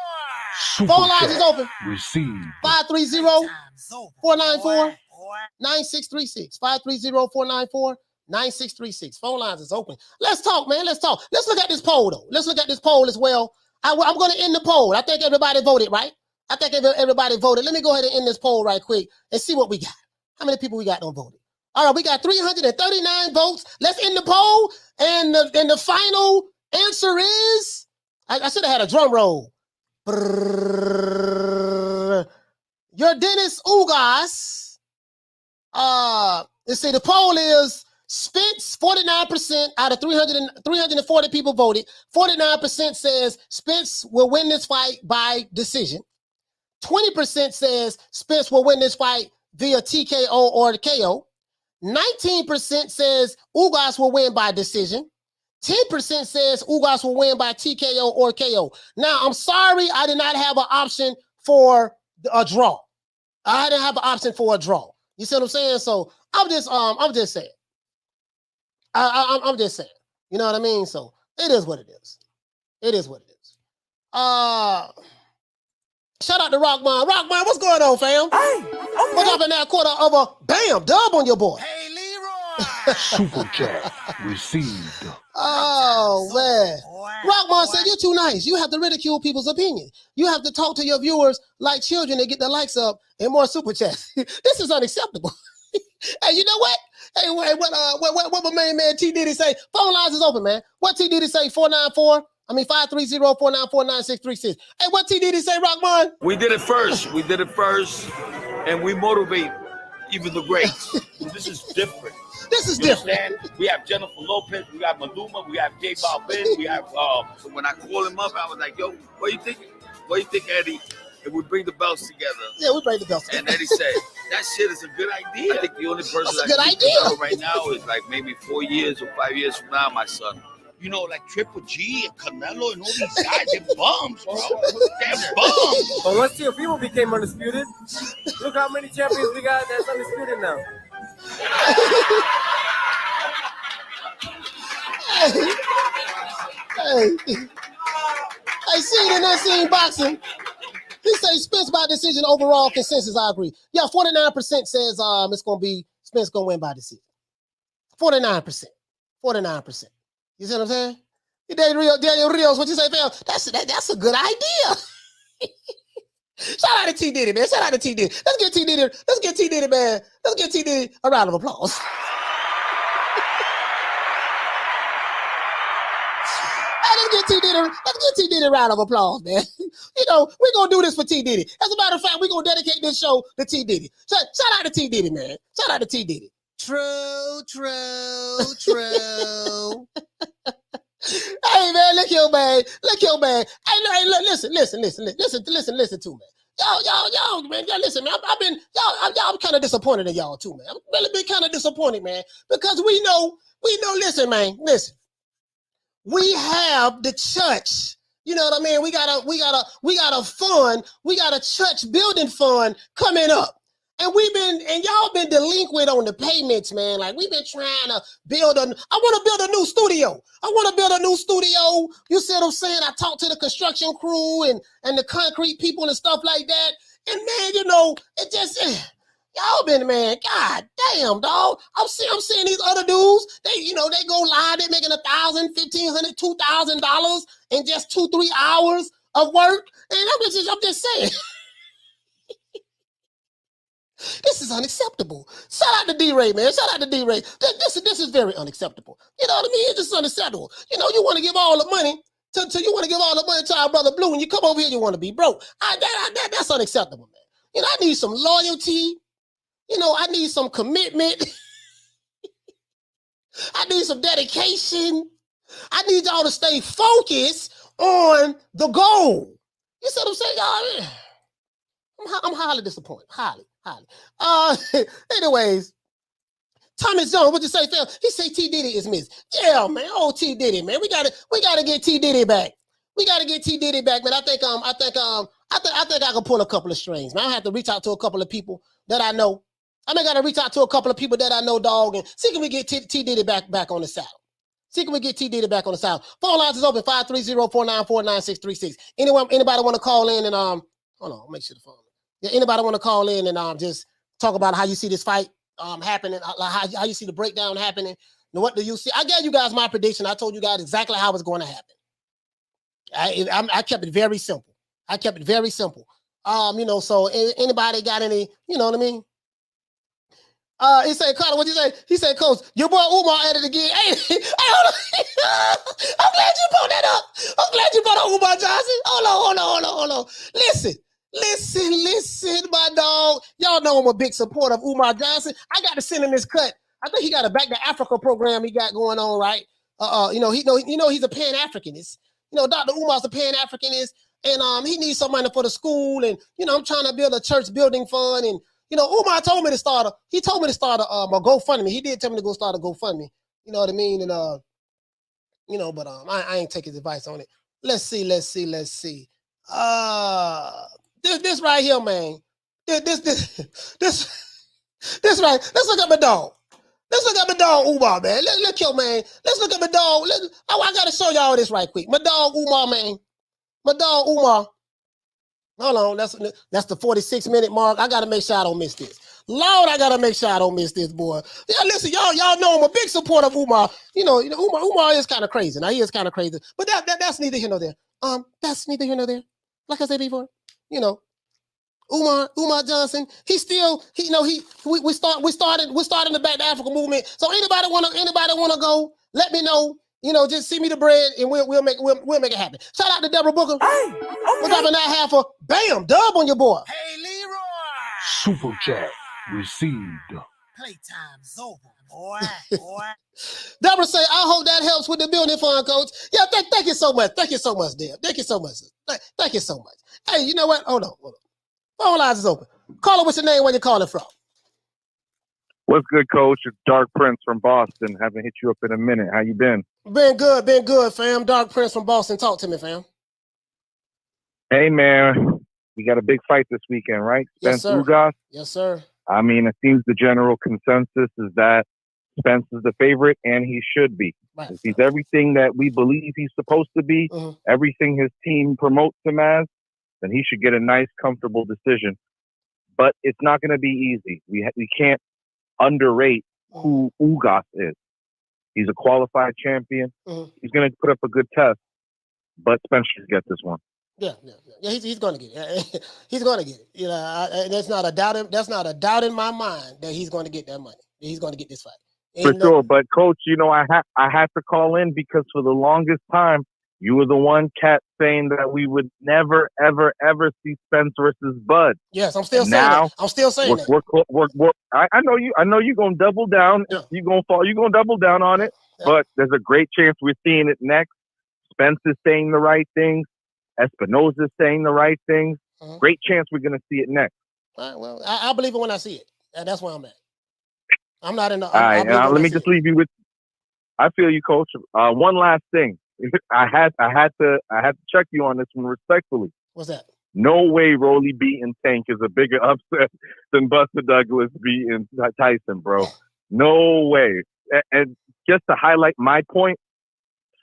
Super Phone lines chat is open. received. 530-494-9636. 530-494-9636. Phone lines is open. Let's talk, man. Let's talk. Let's look at this poll, though. Let's look at this poll as well. I'm going to end the poll. I think everybody voted, right? I think everybody voted. Let me go ahead and end this poll right quick and see what we got. How many people we got don't vote? All right, we got 339 votes. Let's end the poll. And the final answer is, I should have had a drum roll. Yordenis Ugas. Let's see, the poll is Spence, 49% out of 340 people voted. 49% says Spence will win this fight by decision. 20% says Spence will win this fight via TKO or KO. 19% says Ugas will win by decision. 10% says Ugas will win by TKO or KO. Now, I'm sorry I did not have an option for a draw. I didn't have an option for a draw. You see what I'm saying? So I'm just saying. I'm just saying. You know what I mean? So it is what it is. It is what it is. Shout out to Rockman. Rockman, what's going on, fam? Hey, okay. What's up in that quarter of a bam dub on your boy? Hey, Leroy. Super chat received. Oh, man. Rockman said, you're too nice. You have to ridicule people's opinion. You have to talk to your viewers like children and get their likes up and more super chats. This is unacceptable. Hey, you know what? Hey, what my main man T Diddy say? Phone lines is open, man. What T Diddy say? 530-494-9636. Hey, what T Diddy say, Rockman? We did it first. And we motivate even the greats. This is different. This is You different. understand? We have Jennifer Lopez, we have Maluma, we have J Balvin, we have. So when I called him up, I was like, "Yo, what do you think? What do you think, Eddie? If we bring the belts together?" Yeah, we bring the belts. And Eddie said, "That shit is a good idea." I think the only person That's a that good can idea. do right now is like maybe 4 years or 5 years from now, my son. You know, like Triple G and Canelo and all these guys, they're bums, bro. They're bums. But once your people became undisputed, look how many champions we got that's undisputed now. Hey, seeing in that scene boxing, he say Spence by decision overall consensus. I agree. Yeah, 49% says it's gonna be Spence gonna win by decision. 49%. 49%. You see what I'm saying? Daniel Rios, what you say, fam? That's a good idea. Shout out to T Diddy, man. Shout out to T Diddy. Let's get T Diddy, man. Let's get T Diddy a round of applause. Let's get T Diddy a round of applause, man. You know, we're gonna do this for T Diddy. As a matter of fact, we're gonna dedicate this show to T Diddy. Shout out to T Diddy, man. Shout out to T Diddy. True. Hey, man, look here, man. Hey, look, listen to me. Y'all, man, listen, man. I'm kind of disappointed in y'all too, man. I'm really been kind of disappointed, man, because we know. Listen, man, listen. We have the church. You know what I mean? We got a fund. We got a church building fund coming up. And y'all been delinquent on the payments, man. Like we've been trying to I want to build a new studio. You see what I'm saying? I talked to the construction crew and the concrete people and stuff like that. And man, it just y'all been, man, god damn, dog. I'm seeing these other dudes, they go live, they're making $1,000, $1,500, $2,000 in just 2-3 hours of work. And I'm just saying. This is unacceptable. Shout out to D-Ray, man. Shout out to D-Ray. This is very unacceptable. You know what I mean? It's just unacceptable. You want to give all the money to our brother Blue, and you come over here, you want to be broke. That's unacceptable, man. I need some loyalty. I need some commitment. I need some dedication. I need y'all to stay focused on the goal. You see what I'm saying, y'all? I'm highly disappointed. Highly. Anyways, Thomas Jones, what you say, Phil? He say T Diddy is missed. Yeah, man. Oh, T Diddy, man. We gotta get T Diddy back. We gotta get T Diddy back, man. I think I can pull a couple of strings, man. I have to reach out to a couple of people that I know. I may gotta reach out to a couple of people that I know, dog, and see can we get T Diddy back on the saddle. See can we get T Diddy back on the saddle. Phone lines is open 530-494-9636. Anybody want to call in and hold on, make sure the phone. Yeah, anybody want to call in and just talk about how you see this fight happening, how you see the breakdown happening, and what do you see? I gave you guys my prediction. I told you guys exactly how it's going to happen. I kept it very simple. So anybody got any, you know what I mean? He said, Carter, what'd you say? He said, Coach, your boy Umar at it again. Hey, hold on. I'm glad you brought that up. I'm glad you brought up Umar Johnson. Hold on. Listen, my dog. Y'all know I'm a big supporter of Umar Johnson. I got to send him this cut. I think he got a Back to Africa program he got going on, right? He's a Pan-Africanist. Dr. Umar's a Pan-Africanist, and he needs some money for the school. And I'm trying to build a church building fund. And Umar told me to start a GoFundMe. He did tell me to go start a GoFundMe. You know what I mean? And but I ain't take his advice on it. Let's see. This right here, man. This right. Let's look at my dog. Umar, man. Look here, man. Let's look at my dog. I gotta show y'all this right quick. My dog Umar, man. Hold on. That's the 46-minute mark. I gotta make sure I don't miss this. Lord, I gotta make sure I don't miss this, boy. Yeah, listen, y'all know I'm a big supporter of Umar. Umar is kind of crazy. Now he is kind of crazy, but that's neither here nor there. That's neither here nor there. Like I said before, Umar Johnson. We started the Back to Africa movement. So anybody wanna go? Let me know. Just send me the bread and we'll make it happen. Shout out to Deborah Booker. Hey, We're dropping that half a bam dub on your boy. Hey, Leroy. Super chat received. Playtime's over, boy. Deborah say, I hope that helps with the building fund, Coach. Yeah, thank you so much. Thank you so much, Deb. Thank you so much. Thank you so much. Hey, you know what? Hold on. Phone lines is open. Caller, what's your name? Where you calling from? What's good, Coach? It's Dark Prince from Boston. Haven't hit you up in a minute. How you been? Been good, fam. Dark Prince from Boston. Talk to me, fam. Hey, man. We got a big fight this weekend, right? Yes, Spence sir. Ugas. Yes, sir. I mean, it seems the general consensus is that Spence is the favorite, and he should be. Right. If he's everything that we believe he's supposed to be, everything his team promotes him as, then he should get a nice, comfortable decision. But it's not going to be easy. We can't underrate who Ugas is. He's a qualified champion. He's going to put up a good test, but Spence should get this one. Yeah. He's going to get it. He's going to get it. That's not a doubt in my mind that he's going to get that money. He's going to get this fight. For sure. But Coach, I had to call in because for the longest time, you were the one cat saying that we would never, ever, ever see Spence versus Bud. Yes, I'm still saying that. I'm still saying that. I know you. I know you're gonna double down. Yeah. You're gonna fall. You're gonna double down on it. Yeah. But there's a great chance we're seeing it next. Spence is saying the right things. Espinosa's saying the right things. Great chance we're going to see it next. All right, well, I'll believe it when I see it. That's where I'm at. I'm not in the. All right, let me just leave you with. I feel you, Coach. One last thing. I had to check you on this one respectfully. What's that? No way Rolly beating Tank is a bigger upset than Buster Douglas beating Tyson, bro. No way. And just to highlight my point,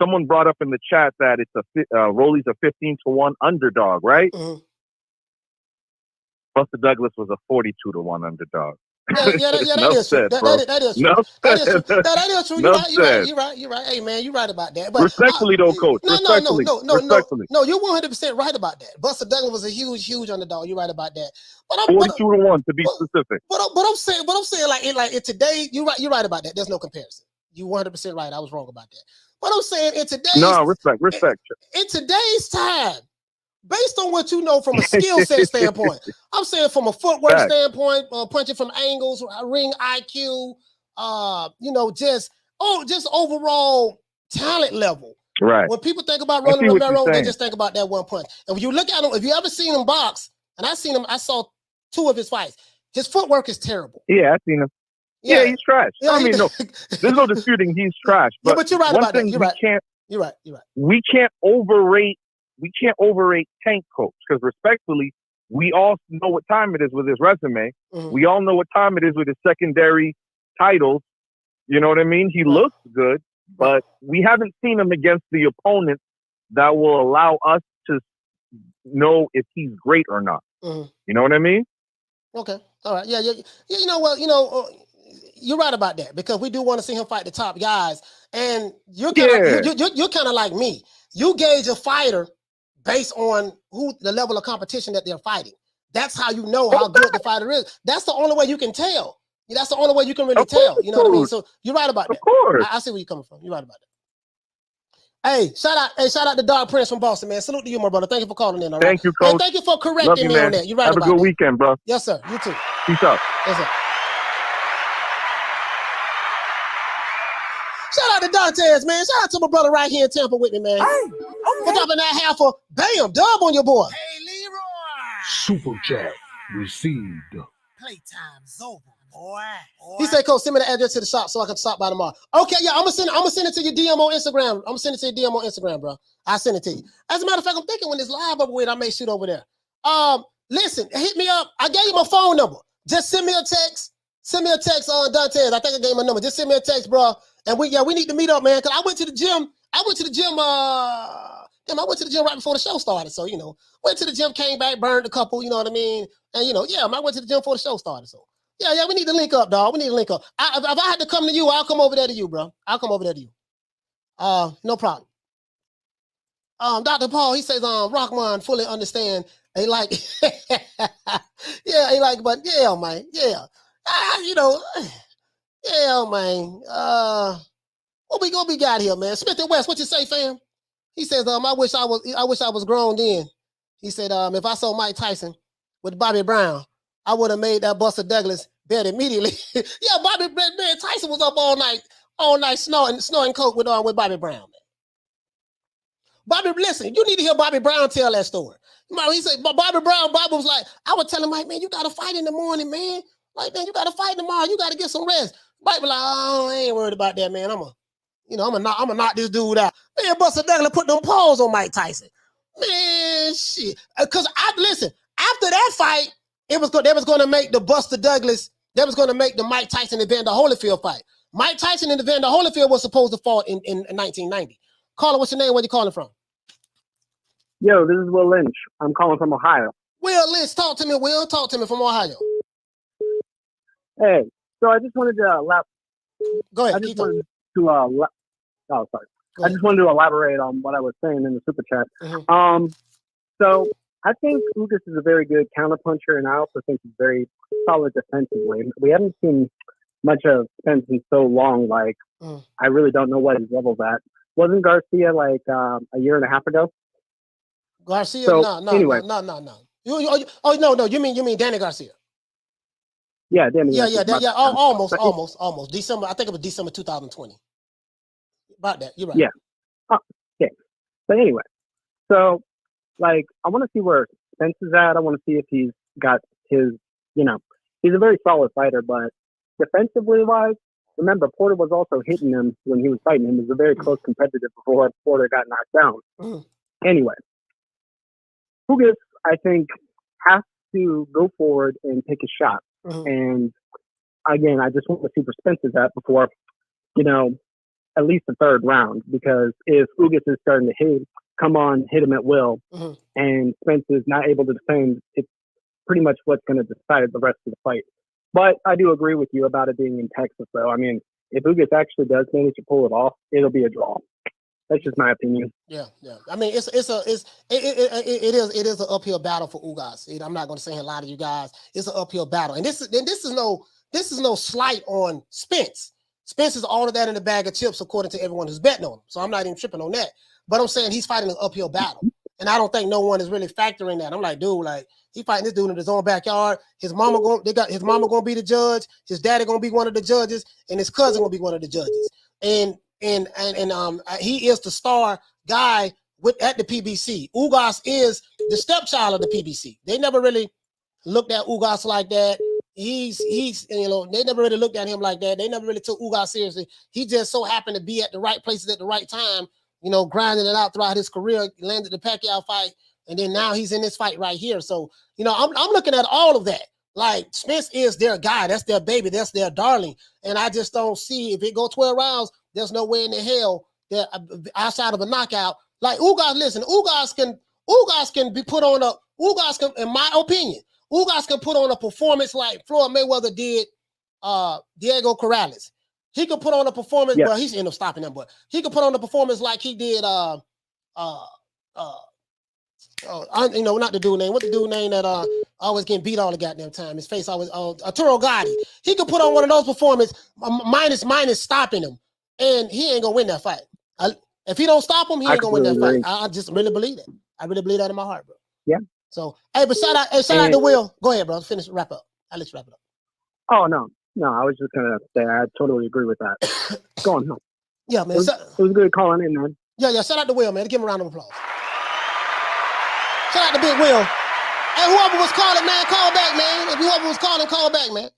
someone brought up in the chat that it's Rolly's a 15-1 underdog, right? Mm-hmm. Buster Douglas was a 42-1 underdog. Yeah, that is true. That is true. That is true. You're right. Hey, man, you're right about that. But respectfully, though, Coach. No, you're 100% right about that. Buster Douglas was a huge underdog. You're right about that. But 42-1 to be specific. But I'm saying, like in today, you're right about that. There's no comparison. You 100% right. I was wrong about that. But I'm saying in today's respect. In today's time, based on what you know from a skill set standpoint, I'm saying from a footwork standpoint, punching from angles, ring IQ, just overall talent level. Right. When people think about Rolly Romero, they just think about that one punch. And when you look at him, if you ever seen him box, and I saw 2 of his fights, his footwork is terrible. Yeah, I've seen him. Yeah, he's trash. Yeah, I mean, no, there's no disputing he's trash. But you're right about that. You're right. You're right. We can't overrate Tank, Coach, because respectfully, we all know what time it is with his resume. Mm-hmm. We all know what time it is with his secondary titles. You know what I mean? He looks good, but we haven't seen him against the opponents that will allow us to know if he's great or not. Mm-hmm. You know what I mean? Okay. All right. Yeah. You're right about that, because we do want to see him fight the top guys. And you're kind of like me. You gauge a fighter based on the level of competition that they're fighting. That's how you know how good the fighter is. That's the only way you can tell. That's the only way you can really tell. You know what I mean? So you're right about that. Of course. I see where you're coming from. You're right about that. Hey, shout out to Dog Prince from Boston, man. Salute to you, my brother. Thank you for calling in. All right? Thank you, Coach. And thank you for correcting me on that. You're right about that. Have a good weekend, bro. Yes, sir. You too. Peace out. Yes, sir. Shout out to Dantes, man. Shout out to my brother right here in Tampa with me, man. Hey, for dropping that half a bam dub on your boy. Hey, Leroy. Super chat received. Playtime's over, boy. He said, "Coach, send me the address to the shop so I can stop by tomorrow." Okay, yeah, I'm gonna send it to your DM on Instagram. I'm gonna send it to your DM on Instagram, bro. I'll send it to you. As a matter of fact, I'm thinking when this live over with, I may shoot over there. Listen, hit me up. I gave you my phone number. Just send me a text. Send me a text on Dantes. I think I gave my number. Just send me a text, bro. And we need to meet up, man. Cause I went to the gym. I went to the gym right before the show started. So, went to the gym, came back, burned a couple, you know what I mean? And I went to the gym before the show started. So yeah, we need to link up, dog. We need to link up. If I had to come to you, I'll come over there to you, bro. I'll come over there to you. No problem. Dr. Paul, he says, Rockman fully understand. He like, yeah, he like, but yeah, man, yeah. Yeah, man. What we got here, man? Smith and West, what you say, fam? He says, I wish I was grown then. He said, if I saw Mike Tyson with Bobby Brown, I would have made that Buster Douglas bet immediately. Yeah, man, Tyson was up all night snorting coke with Bobby Brown, man. Bobby, listen, you need to hear Bobby Brown tell that story. He said, Bobby was like, I would tell him, like, man, you got to fight in the morning, man. Like, man, you got to fight tomorrow. You got to get some rest. Bobby was like, oh, I ain't worried about that, man. I'm gonna knock this dude out. Man, Buster Douglas put them paws on Mike Tyson. Man, shit. Because listen, after that fight, they was going to make the Buster Douglas. They was going to make the Mike Tyson and Evander Holyfield fight. Mike Tyson and Evander Holyfield was supposed to fight in 1990. Caller, what's your name? Where you calling from? Yo, this is Will Lynch. I'm calling from Ohio. Will Lynch, talk to me. Will, talk to me from Ohio. Hey, so I just wanted to Go ahead. I just wanted to elaborate on what I was saying in the super chat. Mm-hmm. So I think Ugas is a very good counterpuncher, and I also think he's very solid defensively. We haven't seen much of Spence in so long. Like, I really don't know what his level's at. Wasn't Garcia like a year and a half ago? Garcia? So, no. Anyway. No. No. You mean Danny Garcia? Yeah, Danny. Yeah. Almost. December. I think it was December 2020. About that, you're right. Yeah. Okay. But anyway, so like I want to see where Spence is at. I want to see if he's got his, he's a very solid fighter, but defensively wise, remember, Porter was also hitting him when he was fighting him. It was a very close competitive before Porter got knocked down. Anyway, Ugas, I think, has to go forward and take a shot. And again, I just want to see where Spence is at before, at least the third round, because if Ugas is starting to hit him at will, and Spence is not able to defend, it's pretty much what's going to decide the rest of the fight. But I do agree with you about it being in Texas, though. I mean, if Ugas actually does manage to pull it off, it'll be a draw. That's just my opinion. Yeah. I mean, it is an uphill battle for Ugas. I'm not going to say a lot of you guys. It's an uphill battle, and this is no slight on Spence. Spence is all of that in the bag of chips, according to everyone who's betting on him. So I'm not even tripping on that. But I'm saying he's fighting an uphill battle, and I don't think no one is really factoring that. I'm like, dude, he fighting this dude in his own backyard. His mama gonna be the judge. His daddy gonna be one of the judges, and his cousin gonna be one of the judges. And he is the star guy at the PBC. Ugas is the stepchild of the PBC. They never really looked at Ugas like that. They never really looked at him like that. They never really took Ugas seriously. He just so happened to be at the right places at the right time, grinding it out throughout his career, landed the Pacquiao fight, and then now he's in this fight right here. So, I'm looking at all of that. Like, Spence is their guy. That's their baby. That's their darling. And I just don't see, if it go 12 rounds, there's no way in the hell that outside of a knockout. Like, Ugas, listen, Ugas can be put on in my opinion, Ugas can put on a performance like Floyd Mayweather did Diego Corrales. He could put on a performance, well, he's ended up stopping him, but he could put on a performance like he did not the dude name. What the dude name that always getting beat all the goddamn time? His face always Arturo Gotti. He could put on one of those performances minus stopping him, and he ain't gonna win that fight. If he don't stop him, he ain't gonna win that fight. I just really believe that. I really believe that in my heart, bro. Yeah. So, but shout out to Will. Go ahead, bro. Wrap up. I'll let you wrap it up. Oh no, I was just gonna say I totally agree with that. Go on. Yeah, man. It was good calling in, man. Yeah. Shout out to Will, man. Give him a round of applause. Shout out to Big Will. Hey, whoever was calling, man, call back, man. If whoever was calling, call back, man.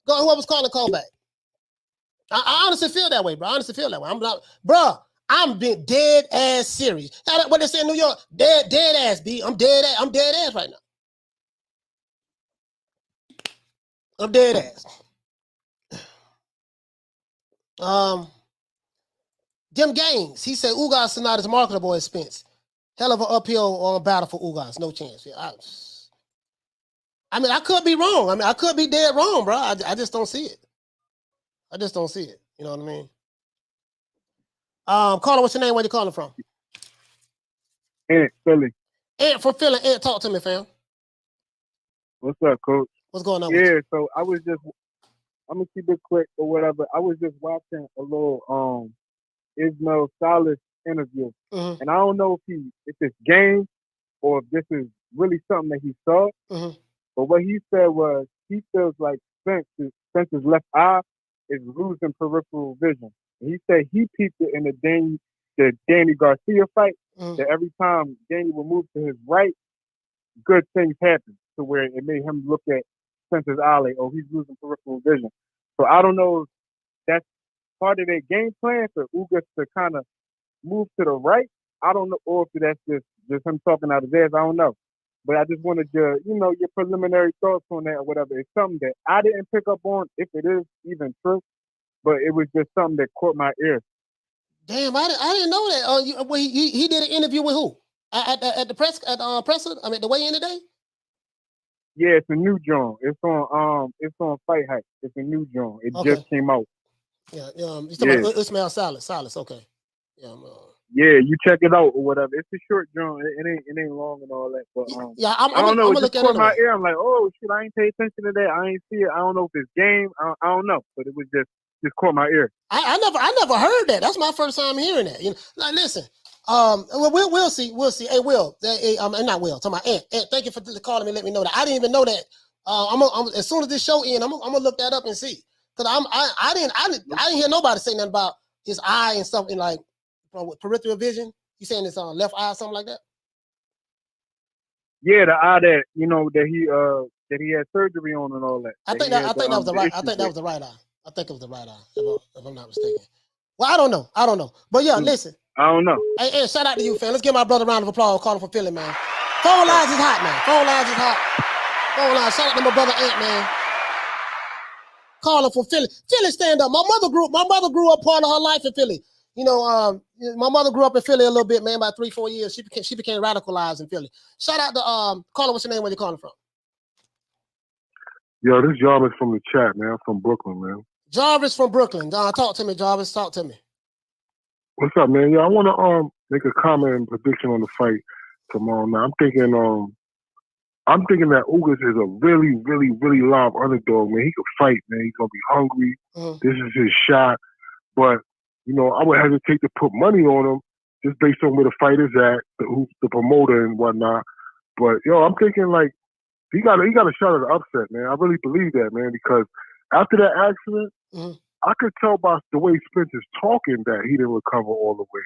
Whoever's calling, call back. I honestly feel that way, bro. I'm not, bro. I'm being dead ass serious. What they say in New York, dead ass, B. I'm dead ass right now. I'm dead ass. Jim Gaines, he said Ugas is not as marketable as Spence. Hell of an uphill battle for Ugas. No chance. Yeah, I mean, I could be wrong. I mean, I could be dead wrong, bro. I just don't see it. You know what I mean? Caller, what's your name? Where you calling from? Ant, Philly. Ant from Philly. Ant, talk to me, fam. What's up, coach? What's going on? Yeah, so I'm gonna keep it quick or whatever. I was just watching a little Ismail Salas interview, and I don't know if it's game or if this is really something that he saw. But what he said was he feels like Spence's left eye is losing peripheral vision. And he said he peeped it in the Danny Garcia fight. That every time Danny would move to his right, good things happen to where it made him look at Spence's eye like, oh, he's losing peripheral vision. So I don't know if that's part of their game plan for Ugas to kind of move to the right. I don't know, or if that's just him talking out his ass. I don't know. But I just wanted your preliminary thoughts on that or whatever. It's something that I didn't pick up on, if it is even true, but it was just something that caught my ear. Damn, I didn't know that. He did an interview with who? At the presser? I mean, the weigh-in today? Yeah, it's a new joint. It's on Fight Hype. It's a new joint. It just came out. Yeah, you talking about Ismail Salas, okay. Yeah, you check it out or whatever. It's a short joint. It ain't long and all that. But I don't know. It just caught my ear. I'm like, oh shit, I ain't pay attention to that. I ain't see it. I don't know if it's game. I don't know. But it was just caught my ear. I never heard that. That's my first time hearing that. Like, listen. We'll see. Hey, Will. Not Will. Talking about Ant. Ant, thank you for calling me. Let me know that. I didn't even know that. As soon as this show ends, I'm gonna look that up and see. Cause I didn't hear nobody say nothing about his eye and something like peripheral vision. You saying it's on left eye or something like that? Yeah, the eye that that he had surgery on and all that. I think that was the right. I think that was the right eye. I think it was the right eye, if I'm not mistaken. Well, I don't know. But yeah, listen. I don't know. Hey, shout out to you, fam. Let's give my brother a round of applause. Calling for Philly, man. Phone lines is hot, man. Phone lines is hot. Phone lines. Shout out to my brother Ant, man. Calling for Philly. Philly, stand up. My mother grew up part of her life in Philly. You know, my mother grew up in Philly a little bit, man. About 3-4 years, she became radicalized in Philly. Shout out to caller. What's your name? Where you calling from? Yo, this Jarvis from the chat, man. I'm from Brooklyn, man. Jarvis from Brooklyn. Talk to me, Jarvis. Talk to me. What's up, man? Yeah, I want to make a comment and prediction on the fight tomorrow. Now, I'm thinking that Ugas is a really, really, really live underdog, man. He could fight, man. He's gonna be hungry. This is his shot. But you know, I would hesitate to put money on him just based on where the fight is at, the promoter and whatnot. But yo, I'm thinking like he got a shot at the upset, man. I really believe that, man, because after that accident, I could tell by the way Spence is talking that he didn't recover all the way.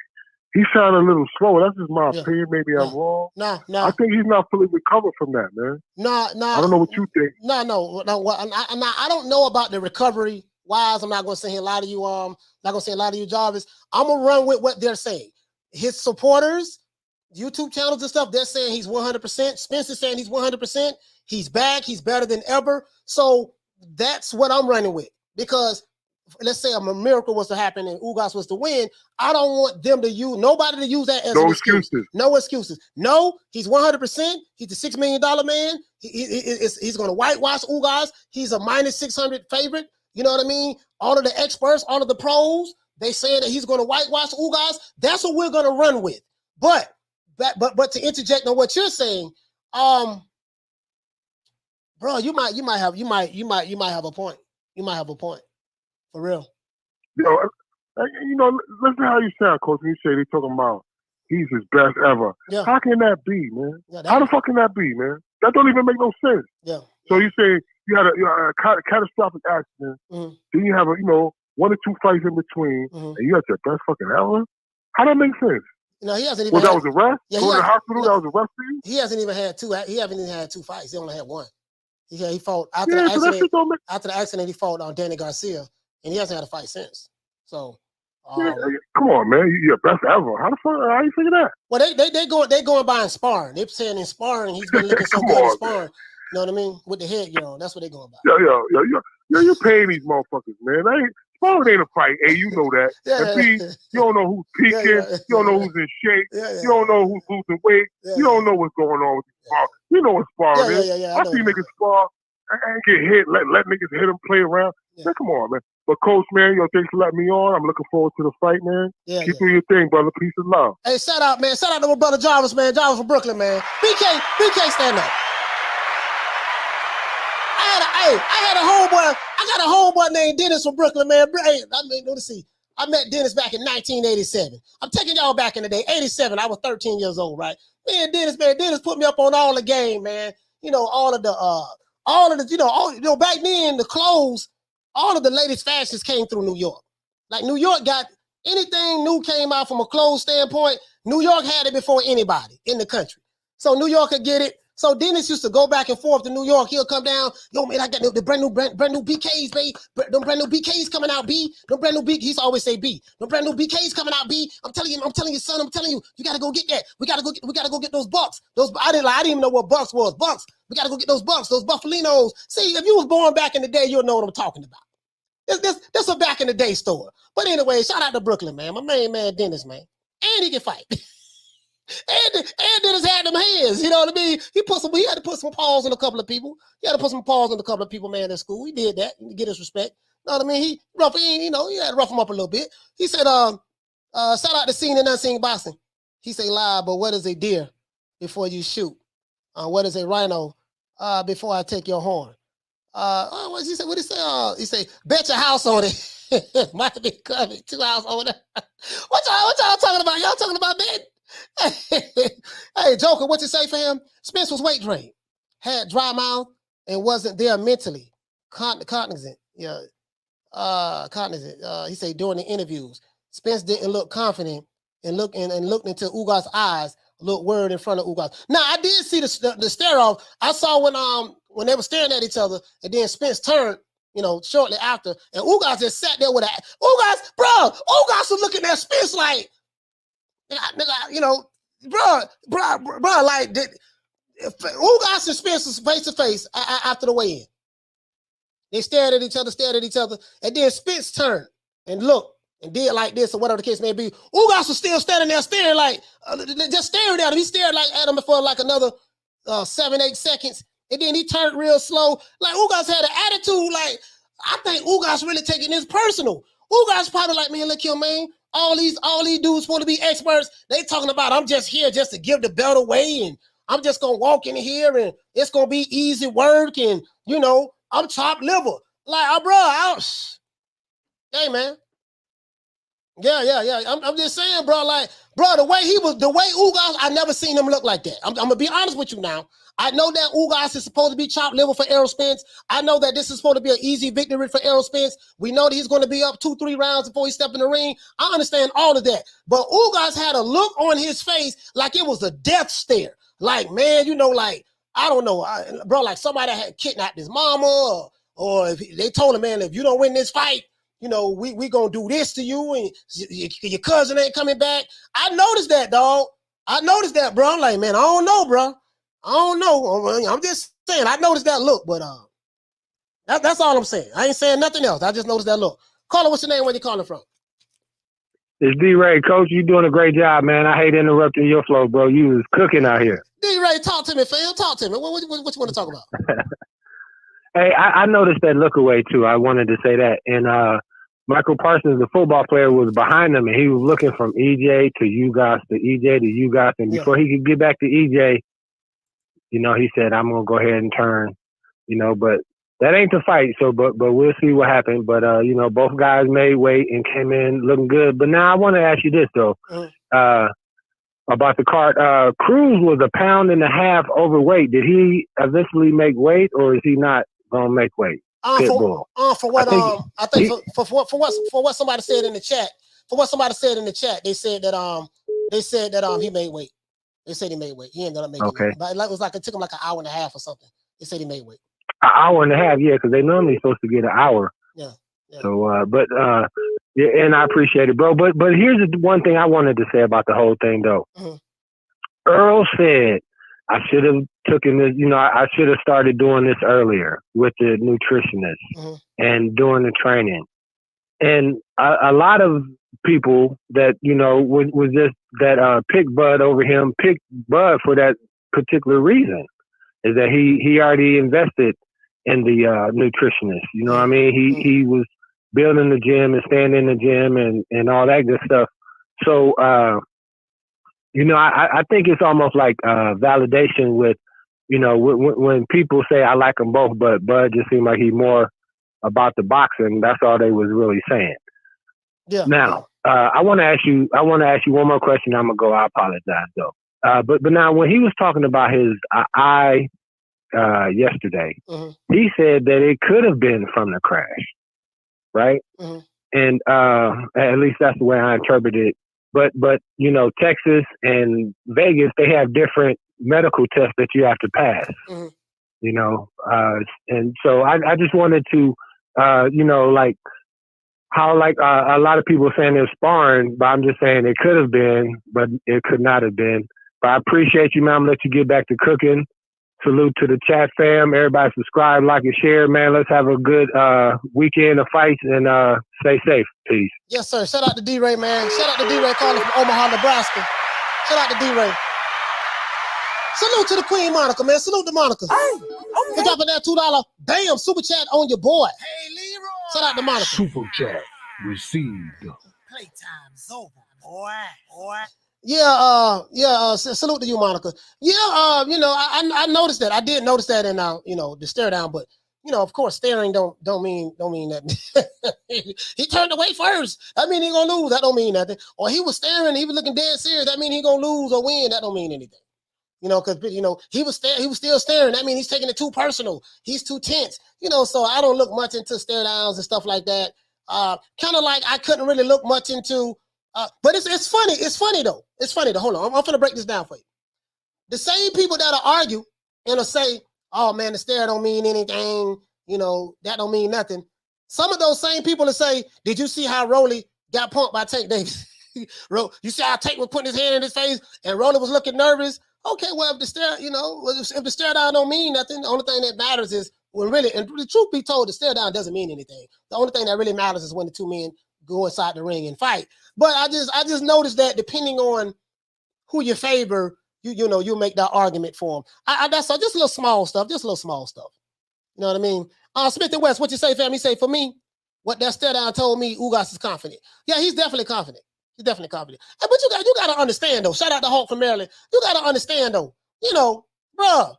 He sounded a little slow. That's just my opinion. Maybe I'm wrong. No. I think he's not fully recovered from that, man. No. I don't know what you think. No. I don't know about the recovery wise. I'm not going to say a lot of you. Not going to say a lot of you, Jarvis. I'm gonna run with what they're saying. His supporters, YouTube channels and stuff, they're saying he's 100%. Spence is saying he's 100%. He's back. He's better than ever. So that's what I'm running with. Because let's say a miracle was to happen and Ugas was to win, I don't want them to use nobody to use that as an excuse. No excuses. No, he's 100%. He's the $6 million man. He's going to whitewash Ugas. He's a -600 favorite. You know what I mean? All of the experts, all of the pros, they say that he's going to whitewash Ugas. That's what we're going to run with. But to interject on what you're saying, bro, you might have a point. You might have a point. For real. You know, listen how you sound, Coach. When you say they're talking about he's his best ever. Yeah. How can that be, man? Yeah, how the fuck can that be, man? That don't even make no sense. Yeah. So you say you had a catastrophic accident, then you have 1 or 2 fights in between, and you had your best fucking ever? How that make sense? No, he hasn't even. That was a rest? Yeah, Go to the hospital, that was a rest for you? He hasn't even had 2. He haven't even had 2 fights. He only had 1. He fought after the accident. After the accident, he fought on Danny Garcia. And he hasn't had a fight since. So, come on, man, you're best ever. How the fuck? How you figure that? Well, they going by in sparring. They're saying in sparring he's been looking so good in sparring. You know what I mean? With the head, that's what they're going by. You're paying these motherfuckers, man. Sparring ain't a fight. A, you know that. And B, you don't know who's peaking. You don't know who's in shape. You don't know who's losing weight. You don't know what's going on with the sparring. You know what sparring is. I see niggas spar and get hit. Let niggas hit them, play around. Man, come on, man. But Coach, man, thanks for letting me on. I'm looking forward to the fight, man. Keep doing your thing, brother. Peace and love. Hey, shout out, man. Shout out to my brother Jarvis, man. Jarvis from Brooklyn, man. BK, stand up. I got a homeboy named Dennis from Brooklyn, man. Hey, let's see. I met Dennis back in 1987. I'm taking y'all back in the day. 87. I was 13 years old, right? Dennis put me up on all the game, man. All of the, back then the clothes. All of the latest fashions came through New York. Like New York got anything new came out from a clothes standpoint. New York had it before anybody in the country. So New York could get it. So Dennis used to go back and forth to New York. He'll come down. Yo, man, I got the brand new BKs, baby. Them brand new BKs coming out, B. Them brand new B. He used to always say B. Them brand new BKs coming out, B. I'm telling you, son. I'm telling you, you gotta go get that. We gotta go get those bucks. I didn't even know what bucks was. Bucks. We gotta go get those bucks. Those buffalinos. See, if you was born back in the day, you'll know what I'm talking about. This a back in the day store. But anyway, shout out to Brooklyn, man. My main man Dennis, man. And he can fight. and Dennis had them hands. You know what I mean? He had to put some paws on a couple of people. He had to put some paws on a couple of people, man, in school. He did that to get his respect. You know what I mean? He had to rough him up a little bit. He said, shout out to Seen and Unseen Boxing. He say live, but what is a deer before you shoot? What is a rhino before I take your horn? What did he say? He say, bet your house on it. Might be coming 2 hours over there. What y'all talking about? Y'all talking about that? Hey, Joker, what you say for him? Spence was weight trained, had dry mouth, and wasn't there mentally. Cognizant. Yeah. Cognizant. He said during the interviews, Spence didn't look confident and looked into Ugas' eyes look worried in front of Ugas. Now I did see the stare off. I saw when they were staring at each other, and then Spence turned, shortly after, and Ugas just sat there with Ugas was looking at Spence like, nigga, bro, like Ugas and Spence was face to face after the weigh-in. They stared at each other, and then Spence turned and looked and did like this or whatever the case may be. Ugas was still standing there staring like, just staring at him. He stared at him for like another 7-8 seconds, and then he turned real slow. Like Ugas had an attitude like, I think Ugas really taking this personal. Ugas probably like, man, look here, man. All these dudes supposed to be experts. They talking about I'm just here just to give the belt away, and I'm just gonna walk in here and it's gonna be easy work, and I'm top liver. Like, hey man. Yeah. I'm just saying, bro. Like, bro, the way Ugas, I never seen him look like that. I'm gonna be honest with you now. I know that Ugas is supposed to be chopped liver for Errol Spence. I know that this is supposed to be an easy victory for Errol Spence. We know that he's going to be up 2-3 rounds before he steps in the ring. I understand all of that. But Ugas had a look on his face like it was a death stare. Like, man, like, I don't know, bro, like somebody had kidnapped his mama, or if they told him, man, if you don't win this fight, we gonna do this to you, and your cousin ain't coming back. I noticed that, dog. I noticed that, bro. I'm like, man, I don't know, bro. I don't know. I'm just saying, I noticed that look, but that's all I'm saying. I ain't saying nothing else. I just noticed that look. Caller, what's your name? Where you calling from? It's D-Ray. Coach, you doing a great job, man. I hate interrupting your flow, bro. You was cooking out here. D-Ray, talk to me, fam. Talk to me. What you want to talk about? Hey, I noticed that look away, too. I wanted to say that. And Michael Parsons, the football player, was behind him, and he was looking from EJ to Ugas to EJ to Ugas. And before he could get back to EJ, he said, I'm going to go ahead and turn, but that ain't the fight. So, but we'll see what happened. But, both guys made weight and came in looking good. But now I want to ask you this, though, about the card. Cruz was 1.5 pounds overweight. Did he eventually make weight, or is he not going to make weight? For what somebody said in the chat, they said that he made weight. They said he made weight. He ended up making weight. But it was like it took him like 1.5 hours or something. They said he made weight. 1.5 hours, yeah, because they normally supposed to get an hour. Yeah. So, yeah, and I appreciate it, bro. But here's the one thing I wanted to say about the whole thing, though. Mm-hmm. Earl said I should have taken this. I should have started doing this earlier with the nutritionist and doing the training. And a lot of people that was just that pick Bud over him, pick Bud for that particular reason, is that he already invested in the nutritionist. You know what I mean? He was building the gym and staying in the gym and all that good stuff. So I think it's almost like validation with when people say I like them both, but Bud just seemed like he's more about the boxing. That's all they was really saying. Yeah. Now, I want to ask you one more question. I'm gonna go. I apologize though. But now, when he was talking about his eye yesterday, he said that it could have been from the crash, right? And at least that's the way I interpreted it. But Texas and Vegas, they have different medical tests that you have to pass. And so I just wanted to, like how a lot of people saying they're sparring, but I'm just saying it could have been, but it could not have been. But I appreciate you, man. I'm gonna let you get back to cooking. Salute to the chat fam. Everybody subscribe, like, and share, man. Let's have a good weekend of fights and stay safe. Peace. Yes, sir. Shout out to D-Ray, man. Shout out to D-Ray calling from Omaha, Nebraska. Shout out to D-Ray. Salute to the Queen Monica, man. Salute to Monica. For dropping that $2 damn super chat on your boy. Hey, Leroy. Shout out to Monica. Super chat received. Playtime's over, boy. Yeah, salute to you, Monica. Yeah, I noticed that. I did notice that in the stare down, but of course, staring don't mean nothing. He turned away first. That mean he gonna lose. That don't mean nothing. Or he was staring, he was looking dead serious. That mean he gonna lose or win. That don't mean anything. Because he was still staring. That means he's taking it too personal. He's too tense. So I don't look much into stare downs and stuff like that. Kind of like I couldn't really look much into But it's funny. It's funny though. It's funny though. Hold on. I'm gonna break this down for you. The same people that'll argue and will say, "Oh man, the stare don't mean anything. You know that don't mean nothing." Some of those same people will say, "Did you see how Rolly got punked by Tank Davis? You see how Tank was putting his hand in his face and Rolly was looking nervous." Okay, well if the stare, if the stare down don't mean nothing, the only thing that matters is when really, and the truth be told, the stare down doesn't mean anything. The only thing that really matters is when the two men go inside the ring and fight. But I just noticed that depending on who you favor, you make that argument for them. That's just a little small stuff. Just a little small stuff. You know what I mean? Smith and West, what you say, fam? He say, for me, what that stare down told me, Ugas is confident. Yeah, he's definitely confident. He's definitely confident. But you got to understand, though. Shout out to Hulk from Maryland. You got to understand, though. Bruh,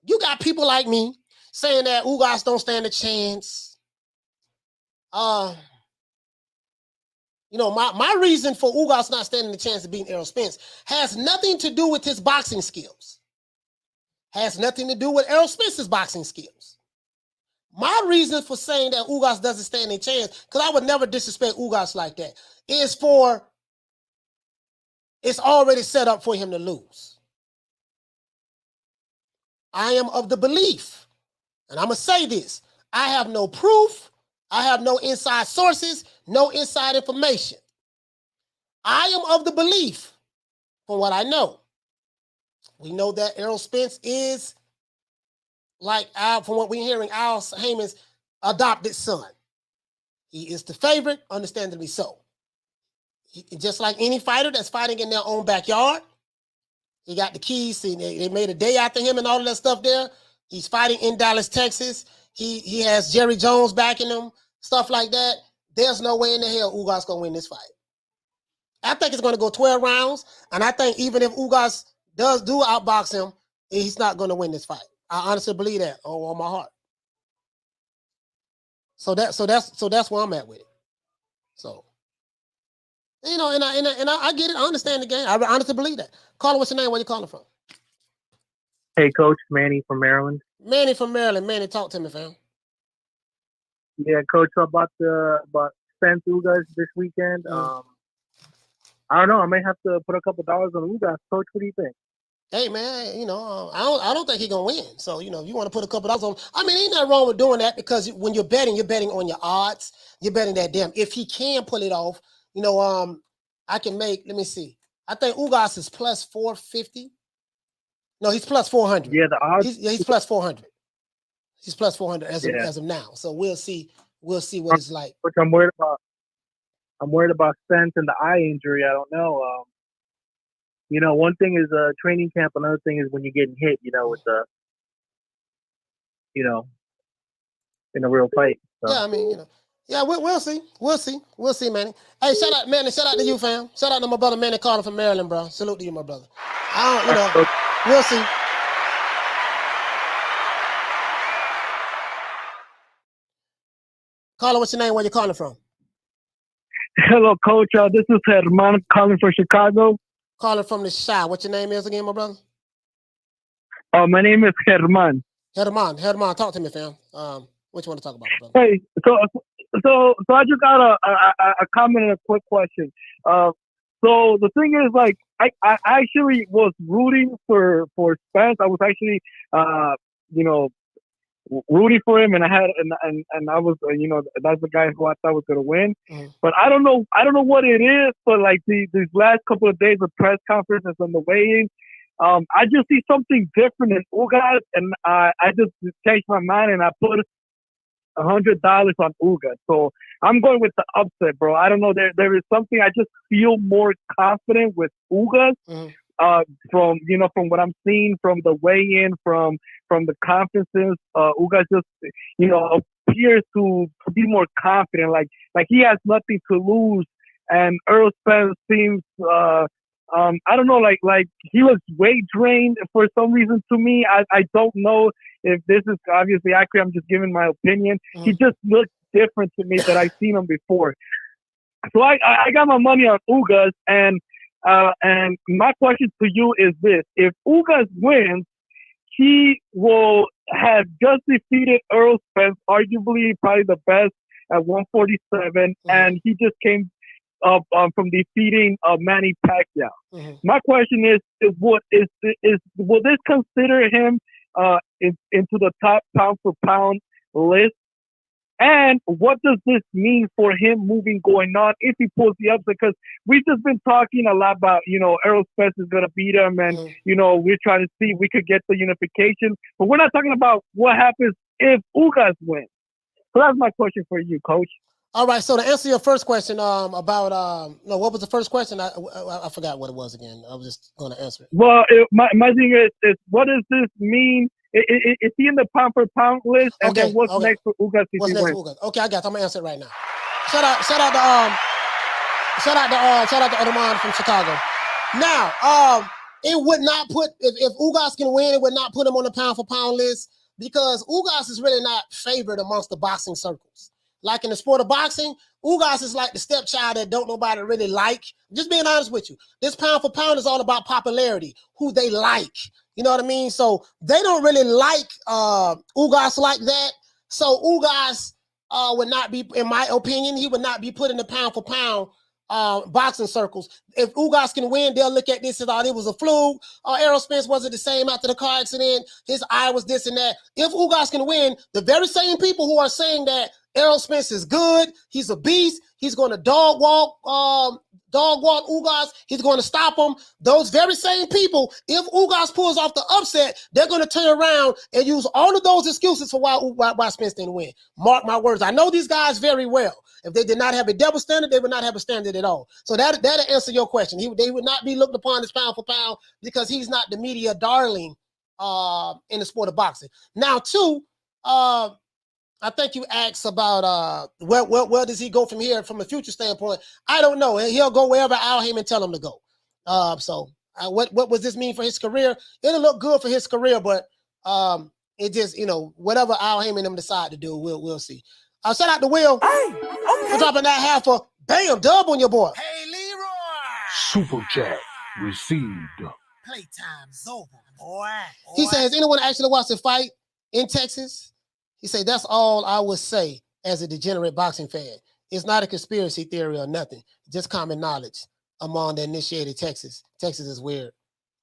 you got people like me saying that Ugas don't stand a chance. My reason for Ugas not standing a chance of beating Errol Spence has nothing to do with his boxing skills. Has nothing to do with Errol Spence's boxing skills. My reason for saying that Ugas doesn't stand a chance, because I would never disrespect Ugas like that, is it's already set up for him to lose. I am of the belief, and I'm going to say this, I have no proof, I have no inside sources, no inside information. I am of the belief, from what I know, we know that Errol Spence is, from what we're hearing, Al Heyman's adopted son. He is the favorite, understandably so. Just like any fighter that's fighting in their own backyard, he got the keys. They made a day after him and all of that stuff there. He's fighting in Dallas, Texas. He has Jerry Jones backing him, stuff like that. There's no way in the hell Ugas going to win this fight. I think it's going to go 12 rounds, and I think even if Ugas do outbox him, he's not going to win this fight. I honestly believe that on my heart. So that's where I'm at with it. So, and I get it. I understand the game. I honestly believe that. Caller, what's your name? Where you calling from? Hey, Coach, Manny from Maryland. Manny from Maryland. Manny, talk to me, fam. Yeah, Coach, about Spence Ugas this weekend. I don't know. I may have to put a couple dollars on Ugas. Coach, what do you think? Hey man, I don't think he's gonna win. So if you want to put a couple dollars on, ain't nothing wrong with doing that, because when you're betting on your odds. You're betting that if he can pull it off, I can make. Let me see. I think Ugas is plus 450. No, he's plus 400. Yeah, the odds. He's plus 400. He's plus 400 as of now. So we'll see. We'll see what it's like. Which I'm worried about. I'm worried about Spence and the eye injury. I don't know. One thing is training camp. Another thing is when you're getting hit, with the, in a real fight. So. Yeah, we'll see. We'll see, Manny. Hey, shout out, Manny. Shout out to you, fam. Shout out to my brother, Manny Carter from Maryland, bro. Salute to you, my brother. We'll see. Caller, what's your name? Where you calling from? Hello, Coach. This is Herman calling from Chicago. Calling from the Shy. What your name is again, my brother? My name is Herman. Herman, talk to me, fam. What you want to talk about, brother? Hey, so I just got a comment and a quick question. So the thing is, I actually was rooting for Spence. I was actually, rooting for him, and I had, and I was, that's the guy who I thought was gonna win. But I don't know what it is. But these last couple of days of press conferences on the weigh-in, I just see something different in Ugas, and I just changed my mind and I put $100 on Ugas. So I'm going with the upset, bro. I don't know. There is something, I just feel more confident with Ugas. From what I'm seeing from the weigh-in, from the conferences, Ugas just appears to be more confident, like he has nothing to lose. And Errol Spence seems I don't know, like he looks weight drained for some reason to me. I don't know if this is obviously accurate. I'm just giving my opinion. He just looks different to me that I've seen him before. So I got my money on Ugas, and my question to you is this: if Ugas wins, he will have just defeated Errol Spence, arguably probably the best at 147, and he just came from defeating Manny Pacquiao. My question is will this consider him into the top pound for pound list? And what does this mean for him going on if he pulls the upset? Because we've just been talking a lot about, Errol Spence is going to beat him, and, we're trying to see if we could get the unification. But we're not talking about what happens if Ugas wins. So that's my question for you, Coach. All right, so to answer your first question about what was the first question? I forgot what it was again. I was just going to answer it. Well, my thing is what does this mean? Is he in the pound for pound list? And then what's next for Ugas? What's next for Ugas? Okay, I got it. I'm gonna answer it right now. Shout out to Odomon from Chicago. Now, it would not put if Ugas can win, it would not put him on the pound for pound list because Ugas is really not favored amongst the boxing circles. Like in the sport of boxing, Ugas is like the stepchild that don't nobody really like. Just being honest with you, this pound for pound is all about popularity, who they like. You know what I mean? So they don't really like Ugas like that. So Ugas would not be, in my opinion, he would not be put in the pound for pound boxing circles. If Ugas can win, they'll look at this as it was a fluke. Errol Spence wasn't the same after the car accident. His eye was this and that. If Ugas can win, the very same people who are saying that Errol Spence is good, he's a beast, he's going to dog walk Ugas, he's going to stop him. Those very same people, if Ugas pulls off the upset, they're going to turn around and use all of those excuses for why Spence didn't win. Mark my words. I know these guys very well. If they did not have a double standard, they would not have a standard at all. So that'll answer your question. They would not be looked upon as pound for pound because he's not the media darling in the sport of boxing. Now, two, I think you asked about where does he go from here from a future standpoint. I don't know. He'll go wherever Al Heyman tell him to go. What does this mean for his career? It'll look good for his career, but it just, whatever Al Heyman and them decide to do, we'll see. Shout out to Will. Hey, okay. For dropping that half a bam dub on your boy. Hey, Leroy. Super chat received. Playtime's over, boy. He said, has anyone actually watched the fight in Texas? He said, that's all I would say as a degenerate boxing fan. It's not a conspiracy theory or nothing. Just common knowledge among the initiated Texas. Texas is weird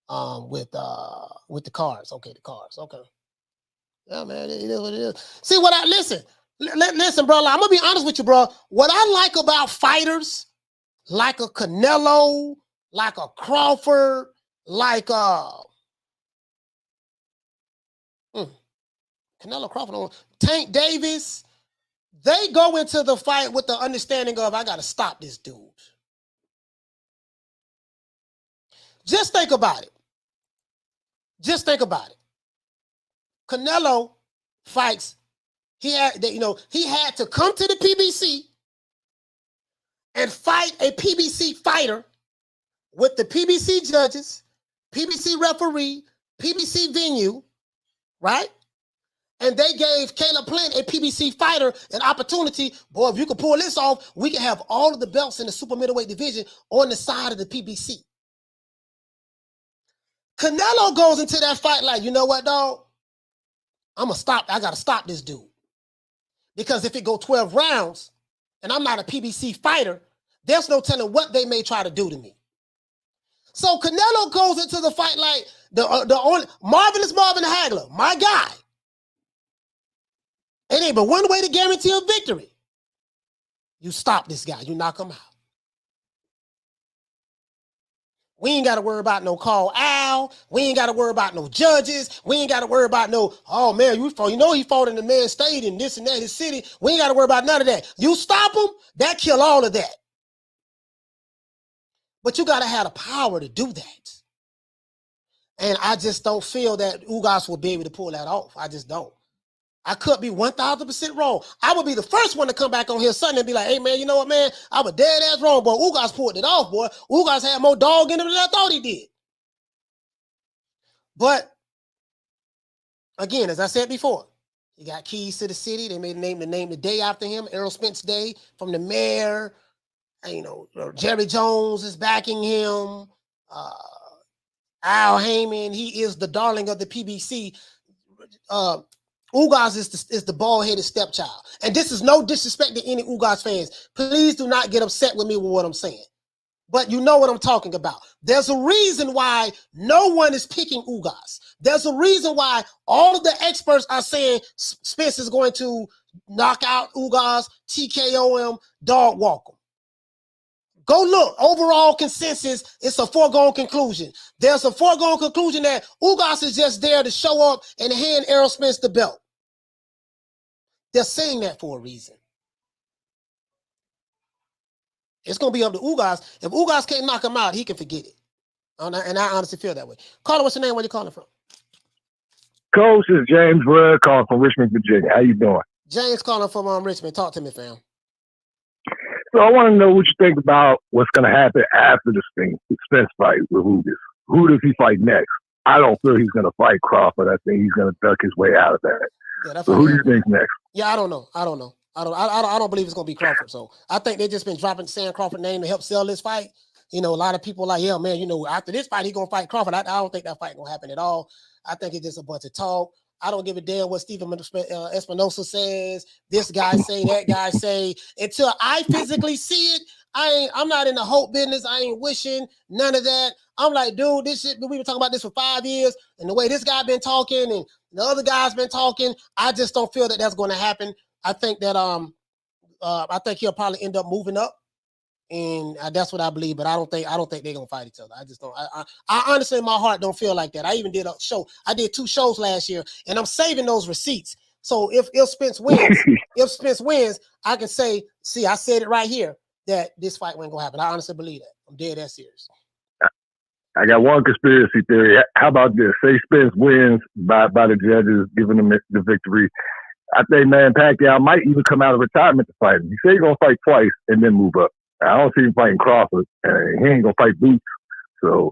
with the cars. Okay, the cars. Okay. Yeah, man, it is what it is. See, listen, bro, I'm going to be honest with you, bro. What I like about fighters, like a Canelo, like a Crawford, like Canelo Crawford, Tank Davis, they go into the fight with the understanding of, I got to stop this dude. Just think about it. Canelo fights. He had to come to the PBC and fight a PBC fighter with the PBC judges, PBC referee, PBC venue, right? And they gave Caleb Plant, a PBC fighter, an opportunity. Boy, if you could pull this off, we can have all of the belts in the super middleweight division on the side of the PBC. Canelo goes into that fight like, you know what, dog? I got to stop this dude. Because if it go 12 rounds and I'm not a PBC fighter, there's no telling what they may try to do to me. So Canelo goes into the fight like the only Marvelous Marvin Hagler, my guy. It ain't but one way to guarantee a victory. You stop this guy. You knock him out. We ain't got to worry about no call out. We ain't got to worry about no judges. We ain't got to worry about no, oh, man, he fought in the man's state and this and that, his city. We ain't got to worry about none of that. You stop him, that kill all of that. But you got to have the power to do that. And I just don't feel that Ugas will be able to pull that off. I just don't. I could be 1,000% wrong. I would be the first one to come back on here Sunday and be like, hey, man, you know what, man? I was dead ass wrong, boy. Ugas pulled it off, boy. Ugas had more dog in him than I thought he did. But, again, as I said before, he got keys to the city. They made the name the day after him, Errol Spence Day, from the mayor. And, Jerry Jones is backing him. Al Heyman, he is the darling of the PBC. Ugas is the bald-headed stepchild. And this is no disrespect to any Ugas fans. Please do not get upset with me with what I'm saying. But you know what I'm talking about. There's a reason why no one is picking Ugas. There's a reason why all of the experts are saying Spence is going to knock out Ugas, TKO him, dog walk him. Go look. Overall consensus, it's a foregone conclusion. There's a foregone conclusion that Ugas is just there to show up and hand Errol Spence the belt. They're saying that for a reason. It's going to be up to Ugas. If Ugas can't knock him out, he can forget it. And I honestly feel that way. Caller, what's your name? Where you calling from? Coach, is James Wood calling from Richmond, Virginia. How you doing? James calling from Richmond. Talk to me, fam. So I want to know what you think about what's going to happen after the Spence fight with Ugas. Who does he fight next? I don't feel he's going to fight Crawford. I think he's going to duck his way out of that. Yeah, so who do you think next? Yeah, I don't know. I don't believe it's going to be Crawford. So I think they've just been dropping Sam Crawford's name to help sell this fight. You know, a lot of people are like, yeah, man, you know, after this fight, he's going to fight Crawford. I don't think that fight going to happen at all. I think it's just a bunch of talk. I don't give a damn what Stephen Espinosa says. This guy say, that guy say. Until I physically see it, I'm not in the hope business. I ain't wishing none of that. I'm like, dude, this shit, we've been talking about this for 5 years, and the way this guy been talking and the other guy's been talking, I just don't feel that that's going to happen. I think that I think he'll probably end up moving up, and that's what I believe. But I don't think they're gonna fight each other. I just don't. I honestly, in my heart, don't feel like that. I even did a show. I did 2 shows last year, and I'm saving those receipts. So if Spence wins, I can say, see, I said it right here that this fight wasn't gonna happen. I honestly believe that. I'm dead that serious. I got one conspiracy theory. How about this? Say Spence wins by the judges, giving him the victory. I think, man, Pacquiao might even come out of retirement to fight him. He said he's going to fight twice and then move up. I don't see him fighting Crawford. He ain't going to fight Boots. So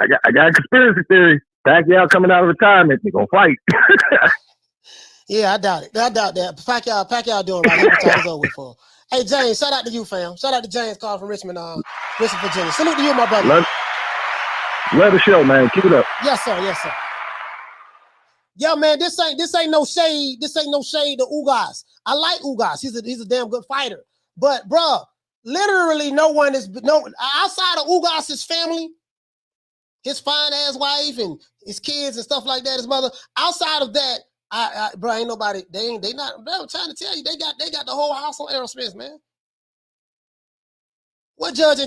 I got a conspiracy theory. Pacquiao coming out of retirement, he's going to fight. Yeah, I doubt it. I doubt that. Pacquiao doing right. He retires over for him. Hey, James, shout out to you, fam. Shout out to James calling from Richmond, Virginia. Salute to you, my brother. Love the show, man. Keep it up. Yes, sir. Yes, sir. Yeah, man, this ain't no shade. This ain't no shade to Ugas. I like Ugas. He's a damn good fighter. But, bro, literally no one is outside of Ugas's family, his fine ass wife and his kids and stuff like that, his mother. Outside of that, bro, ain't nobody. They not. Bro, I'm trying to tell you, they got the whole house on Errol Spence, man. What judge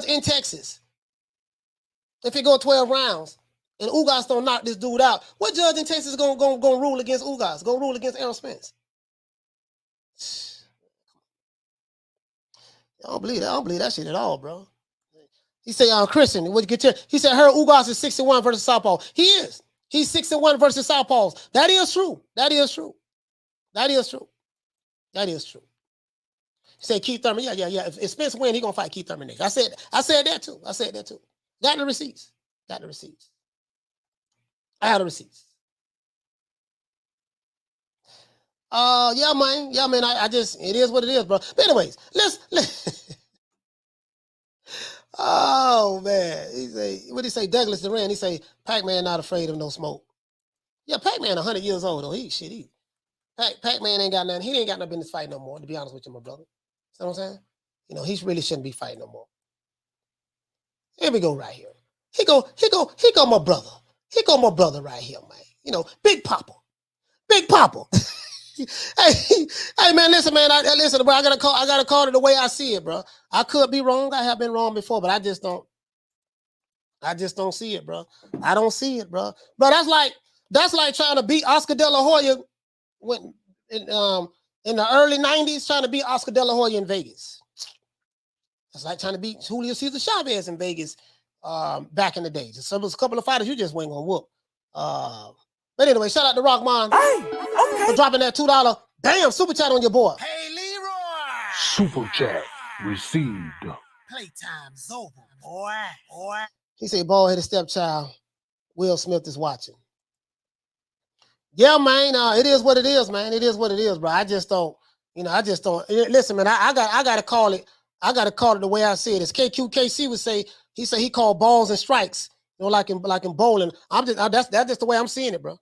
in Texas? If it go 12 rounds and Ugas don't knock this dude out, what judge in Texas is gonna rule against Ugas? Gonna rule against Errol Spence? I don't believe that shit at all, bro. He said, Christian, he said, her Ugas is 6-1 versus Southpaw. He is. He's 6-1 versus Southpaws. That is true. That is true. That is true. That is true. He said Keith Thurman. Yeah. If Spence win, he gonna fight Keith Thurman next. I said that too. Got the receipts. I had the receipts. Yeah, man. I just, it is what it is, bro. But anyways, let's oh man. What did he say? Douglas Duran. He say Pac-Man not afraid of no smoke. Yeah, Pac-Man 100 years old though. Pac-Man ain't got nothing. He ain't got no business fighting no more, to be honest with you, my brother. See what I'm saying? You know, he really shouldn't be fighting no more. Here we go right here. He go my brother. He go my brother right here, man. You know, Big Papa. Hey, man, listen, man. Listen, bro. I gotta call it the way I see it, bro. I could be wrong. I have been wrong before, but I just don't see it, bro. I don't see it, bro. Bro, that's like trying to beat Oscar De La Hoya in the early 90s, trying to beat Oscar De La Hoya in Vegas. It's like trying to beat Julio Cesar Chavez in Vegas back in the day. So there's a couple of fighters you just weren't gonna whoop. But anyway, shout out to Rockman for dropping that $2 super chat on your board. Hey, Leroy. Super chat received. Playtime's over, boy. He said, bald-headed stepchild, Will Smith is watching. Yeah, man, it is what it is, man. It is what it is, bro. I just don't. Listen, man, I gotta call it. I gotta call it the way I see it. As KQKC would say, he said he called balls and strikes, like in bowling. That's just the way I'm seeing it, bro.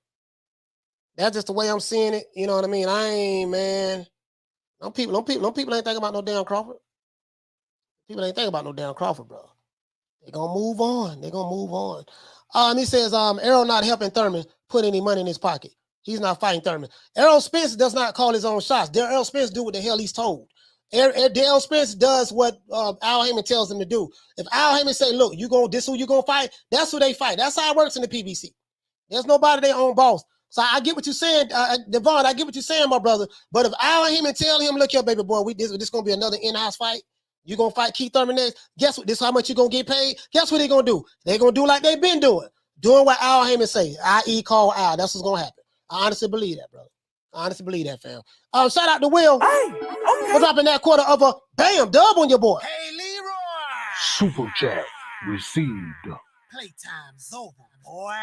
That's just the way I'm seeing it. You know what I mean? I ain't, man. No people ain't thinking about no damn Crawford. People ain't thinking about no damn Crawford, bro. They're gonna move on. They're gonna move on. He says, Errol not helping Thurman put any money in his pocket. He's not fighting Thurman. Errol Spence does not call his own shots. Errol Spence do what the hell he's told. Errol Spence does what Al Heyman tells him to do. If Al Heyman say, look, this who you gonna fight, that's who they fight. That's how it works in the PBC. There's nobody their own boss. So I get what you're saying, Devon. I get what you're saying, my brother. But if Al Heyman tell him, look here, baby boy, this gonna be another in-house fight. You gonna fight Keith Thurman next? Guess what? This is how much you gonna get paid. Guess what they gonna do? They gonna do like they've been doing what Al Heyman say. I.e. call Al. That's what's gonna happen. I honestly believe that, brother. I honestly believe that, fam. Shout out to Will. Hey, okay. For dropping that quarter of a bam dub on your boy. Hey, Leroy. Super chat received. Playtime's over, boy.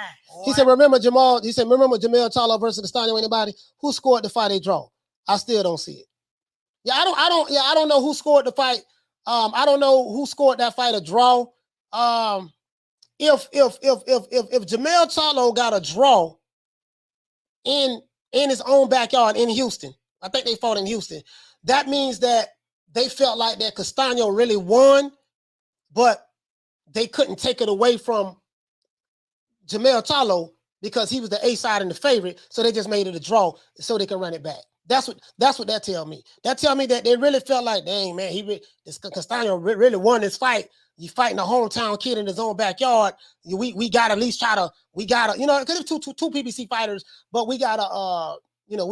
He said, remember Jamel Charlo versus Castaño, anybody? Who scored the fight they draw? I still don't see it. I don't know who scored the fight. I don't know who scored that fight a draw. If Jamel Charlo got a draw in his own backyard in Houston, I think they fought in Houston. That means that they felt like that Castaño really won, but they couldn't take it away from Jamel Charlo because he was the A side and the favorite, so they just made it a draw so they can run it back. That's what that tell me. That tell me that they really felt like, dang man, Castaño really won this fight. You fighting a hometown kid in his own backyard. We gotta at least try to. We gotta, because it's two PBC fighters, but we gotta, you get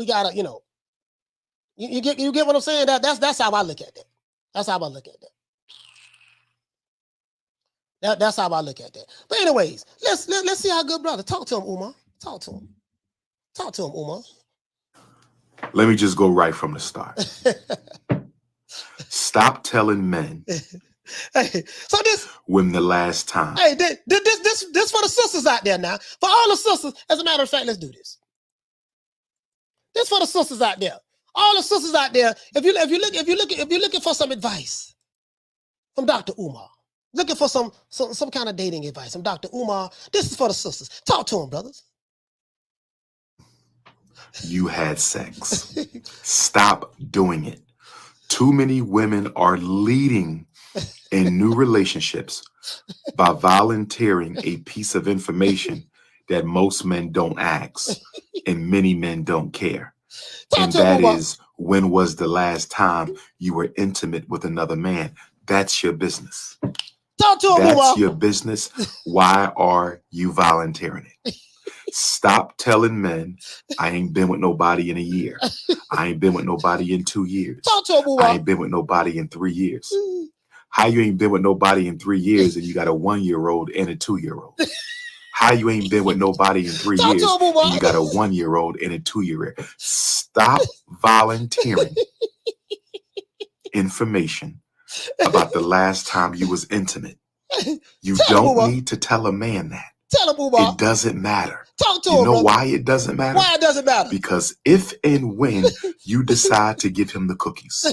what I'm saying? That's how I look at that. That's how I look at that. That's how I look at that. But anyways, let's see how good brother. Talk to him, Umar. Talk to him, Umar. Let me just go right from the start. Stop telling men. Hey, so this when the last time. Hey, this for the sisters out there now. For all the sisters, as a matter of fact, let's do this. This for the sisters out there. All the sisters out there. If you're looking for some advice from Dr. Umar. Looking for some kind of dating advice from Dr. Umar. This is for the sisters. Talk to him, brothers. You had sex. Stop doing it. Too many women are leading in new relationships by volunteering a piece of information that most men don't ask and many men don't care. And that is, when was the last time you were intimate with another man? That's your business. Talk to him, That's your business. Why are you volunteering it? Stop telling men I ain't been with nobody in a year. I ain't been with nobody in 2 years. Talk to him, I ain't been with nobody in 3 years. How you ain't been with nobody in 3 years and you got a 1-year-old and a 2-year-old? How you ain't been with nobody in 3 years and you got a 1-year-old and a 2-year-old? Stop volunteering information about the last time you was intimate. You don't need to tell a man that. Tell him, Umar. It doesn't matter. Talk to him, You know brother. why it doesn't matter? Why it doesn't matter? Because if and when you decide to give him the cookies,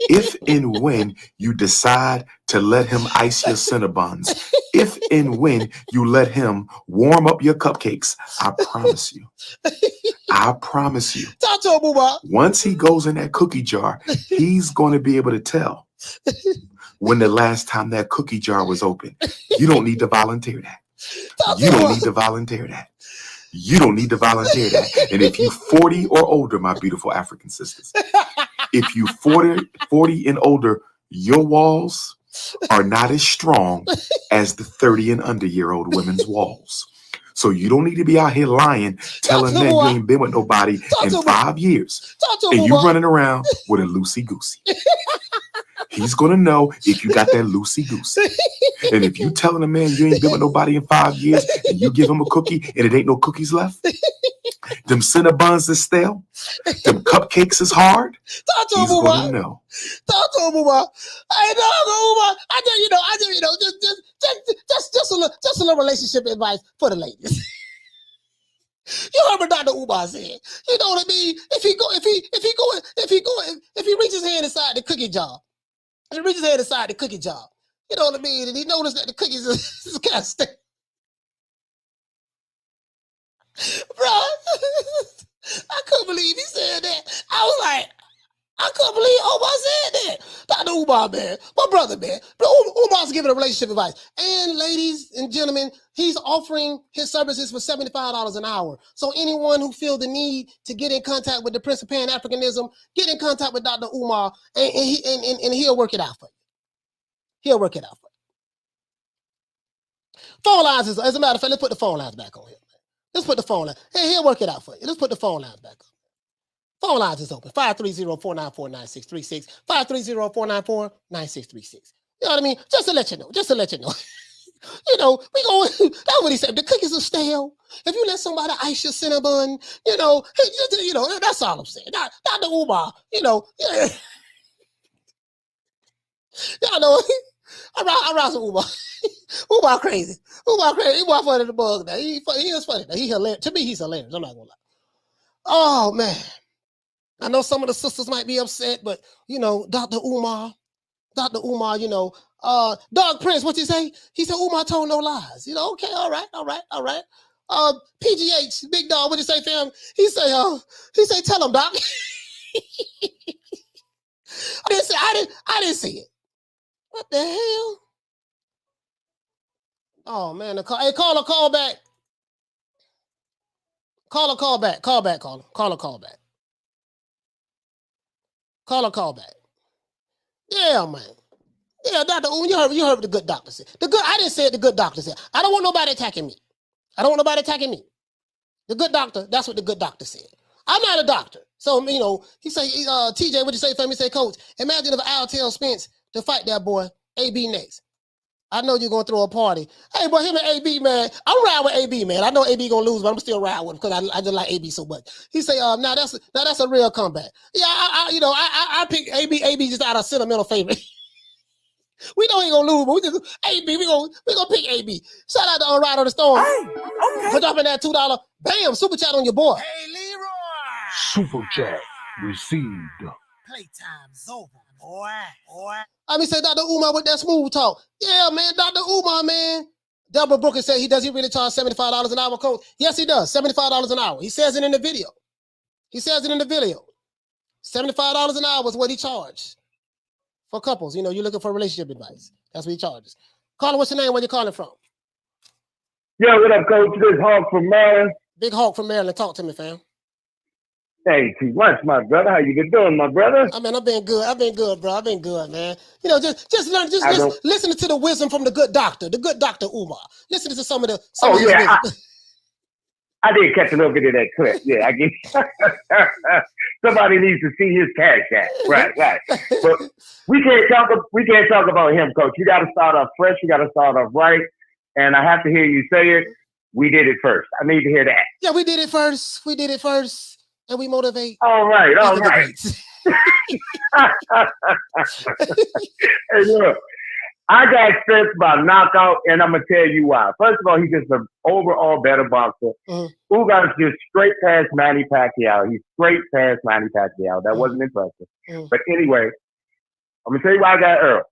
if and when you decide to let him ice your Cinnabons, if and when you let him warm up your cupcakes, I promise you. Talk to him, Umar. Once he goes in that cookie jar, he's going to be able to tell when the last time that cookie jar was open. You don't need to volunteer that. You don't need to volunteer that. You don't need to volunteer that. And if you 40 or older, my beautiful African sisters, if you 40 and older, your walls are not as strong as the 30 and under year old women's walls. So you don't need to be out here lying, telling men you ain't been with nobody in 5 years. And you running around with a loosey-goosey. He's going to know if you got that loosey-goosey. And if you telling a man you ain't been with nobody in 5 years and you give him a cookie and it ain't no cookies left, them Cinnabons is stale, them cupcakes is hard, he's going to know. Talk to him, Umar. Hey, Umar. Just a little relationship advice for the ladies. You heard what Dr. Umar said. You know what I mean? If he reaches his hand inside the cookie jar, you know what I mean? And he noticed that the cookies is kind of stale. Bro, I couldn't believe he said that. I was like, I couldn't believe Omar said that. Dr. Umar, man, my brother, man. Umar's giving a relationship advice. And ladies and gentlemen, he's offering his services for $75 an hour. So anyone who feels the need to get in contact with the Prince of Pan-Africanism, get in contact with Dr. Umar, and he'll work it out for you. He'll work it out for you. Phone lines, as a matter of fact, let's put the phone lines back on here. Let's put the phone line. Hey, he'll work it out for you. Let's put the phone lines back on. Phone lines is open. 530-494-9636. 530-494-9636. You know what I mean? Just to let you know. Just to let you know. You know, we go. That's what he said. The cookies are stale. If you let somebody ice your cinnamon, you know, that's all I'm saying. Dr. Umar, you know, y'all know. I rouse Umar. Umar crazy. Umar crazy. Umar funny the bug now. He is funny. Now. He hilarious. To me, he's hilarious. I'm not gonna lie. Oh man. I know some of the sisters might be upset, but you know, Dr. Umar, you know, Dog Prince, what you say? He said Umar told no lies. You know, okay, all right. PGH, Big Dog, what you say, fam? He say, tell him, Doc. I didn't see it. What the hell? Oh man, hey, call back. Call back. Call back. Yeah, man. Yeah, Dr. Oom, you heard what the good doctor said. I didn't say it, the good doctor said. I don't want nobody attacking me. The good doctor, that's what the good doctor said. I'm not a doctor. So, you know, he say, TJ, what you say, family? Say, Coach, imagine if I'll tell Spence to fight that boy, AB next. I know you're going to throw a party. Hey, boy, him and AB, man, I'm riding with AB, man. I know AB going to lose, but I'm still riding with him because I just like AB so much. He say, now that's a real comeback. Yeah, I pick AB just out of sentimental favor. We know he ain't gonna lose, but we gonna pick AB. Shout out to Ride on the Storm. Hey, okay. For dropping that $2. Bam, super chat on your boy. Hey, Leroy. Super chat received. Playtime's over, boy. I mean, say Dr. Umar with that smooth talk. Yeah, man, Dr. Umar, man. Deborah Booker said does he really charge $75 an hour, Coach? Yes, he does. $75 an hour. He says it in the video. $75 an hour is what he charged. For couples, you know, you're looking for relationship advice. That's what he charges. Caller, what's your name? Where you calling from? Yo, what up, Coach? This Hawk from Maryland. Big Hawk from Maryland. Talk to me, fam. Hey, too much, my brother. How you been doing, my brother? I mean, I've been good, bro. I've been good, man. You know, just listen to the wisdom from the good doctor Umar. Listen to some of the. I did catch a little bit of that clip. Yeah, I guess somebody needs to see his cash app. Right. But we can't talk about him, Coach. You got to start off fresh. You got to start off right. And I have to hear you say it. We did it first. I need to hear that. Yeah, we did it first. And we motivate. All right. Hey, look. I got Spence by knockout, and I'm going to tell you why. First of all, he's just an overall better boxer. Ugas just straight past Manny Pacquiao. He's straight past Manny Pacquiao. That wasn't impressive. But anyway, I'm going to tell you why I got Errol.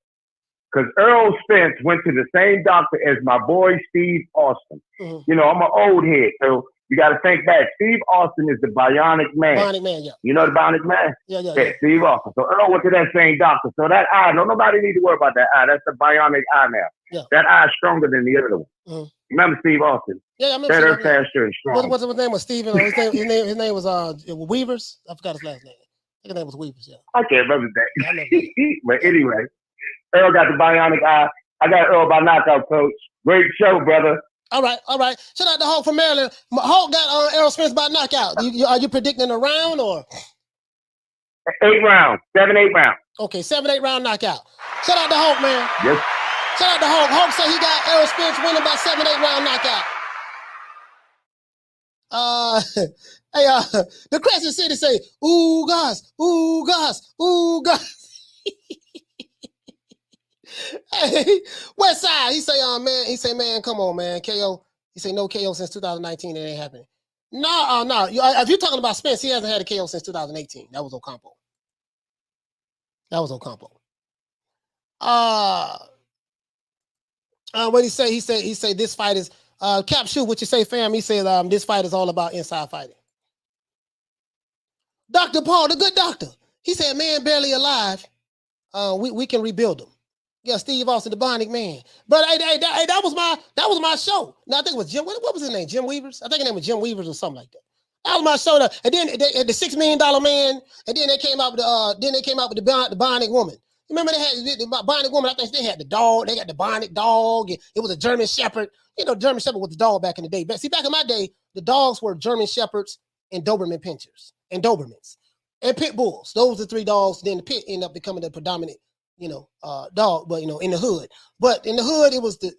Because Errol Spence went to the same doctor as my boy Steve Austin. You know, I'm an old head, so you got to think back. Steve Austin is the Bionic Man. Bionic Man, yeah. You know the Bionic Man? Yeah. Steve Austin. So Earl went to that same doctor. So that eye, nobody need to worry about that eye. That's the Bionic eye now. Yeah. That eye is stronger than the other one. Remember Steve Austin? Yeah, I remember. Better, faster, and stronger. What's his name? Was Steven? His name was Weavers. I forgot his last name. I think his name was Weavers. Yeah. I can't remember that. But anyway, Earl got the Bionic eye. I got Earl by knockout, Coach. Great show, brother. All right. Shout out to Hawk from Maryland. Hawk got Errol Spence by knockout. Are you predicting a round or? 8 rounds. 7-8 rounds. Okay, 7-8 round knockout. Shout out to Hawk, man. Yes. Shout out to Hawk. Hawk said he got Errol Spence winning by 7-8 round knockout. The Crescent City say, Ugas. Hey, West Side, he say, man, come on, man, KO. He say, no KO since 2019, it ain't happening. No. If you're talking about Spence, he hasn't had a KO since 2018. That was Ocampo. What he say? He say this fight is Cap Shoot. What you say, fam? He said this fight is all about inside fighting. Dr. Paul, the good doctor. He said, man, barely alive. We can rebuild him. Yeah, Steve Austin, the Bionic Man. But hey, that was my show. Now I think it was Jim. What was his name? Jim Weavers. I think his name was Jim Weavers or something like that. That was my show. And then the $6 Million Man. And then they came out with the Bionic Woman. Remember they had the Bionic Woman? I think they had the dog. They got the Bionic dog. It was a German Shepherd. You know, German Shepherd was the dog back in the day. But see, back in my day, the dogs were German Shepherds and Doberman Pinschers and Dobermans and Pit Bulls. Those were the three dogs. Then the Pit ended up becoming the predominant, dog. But in the hood. But in the hood, it was the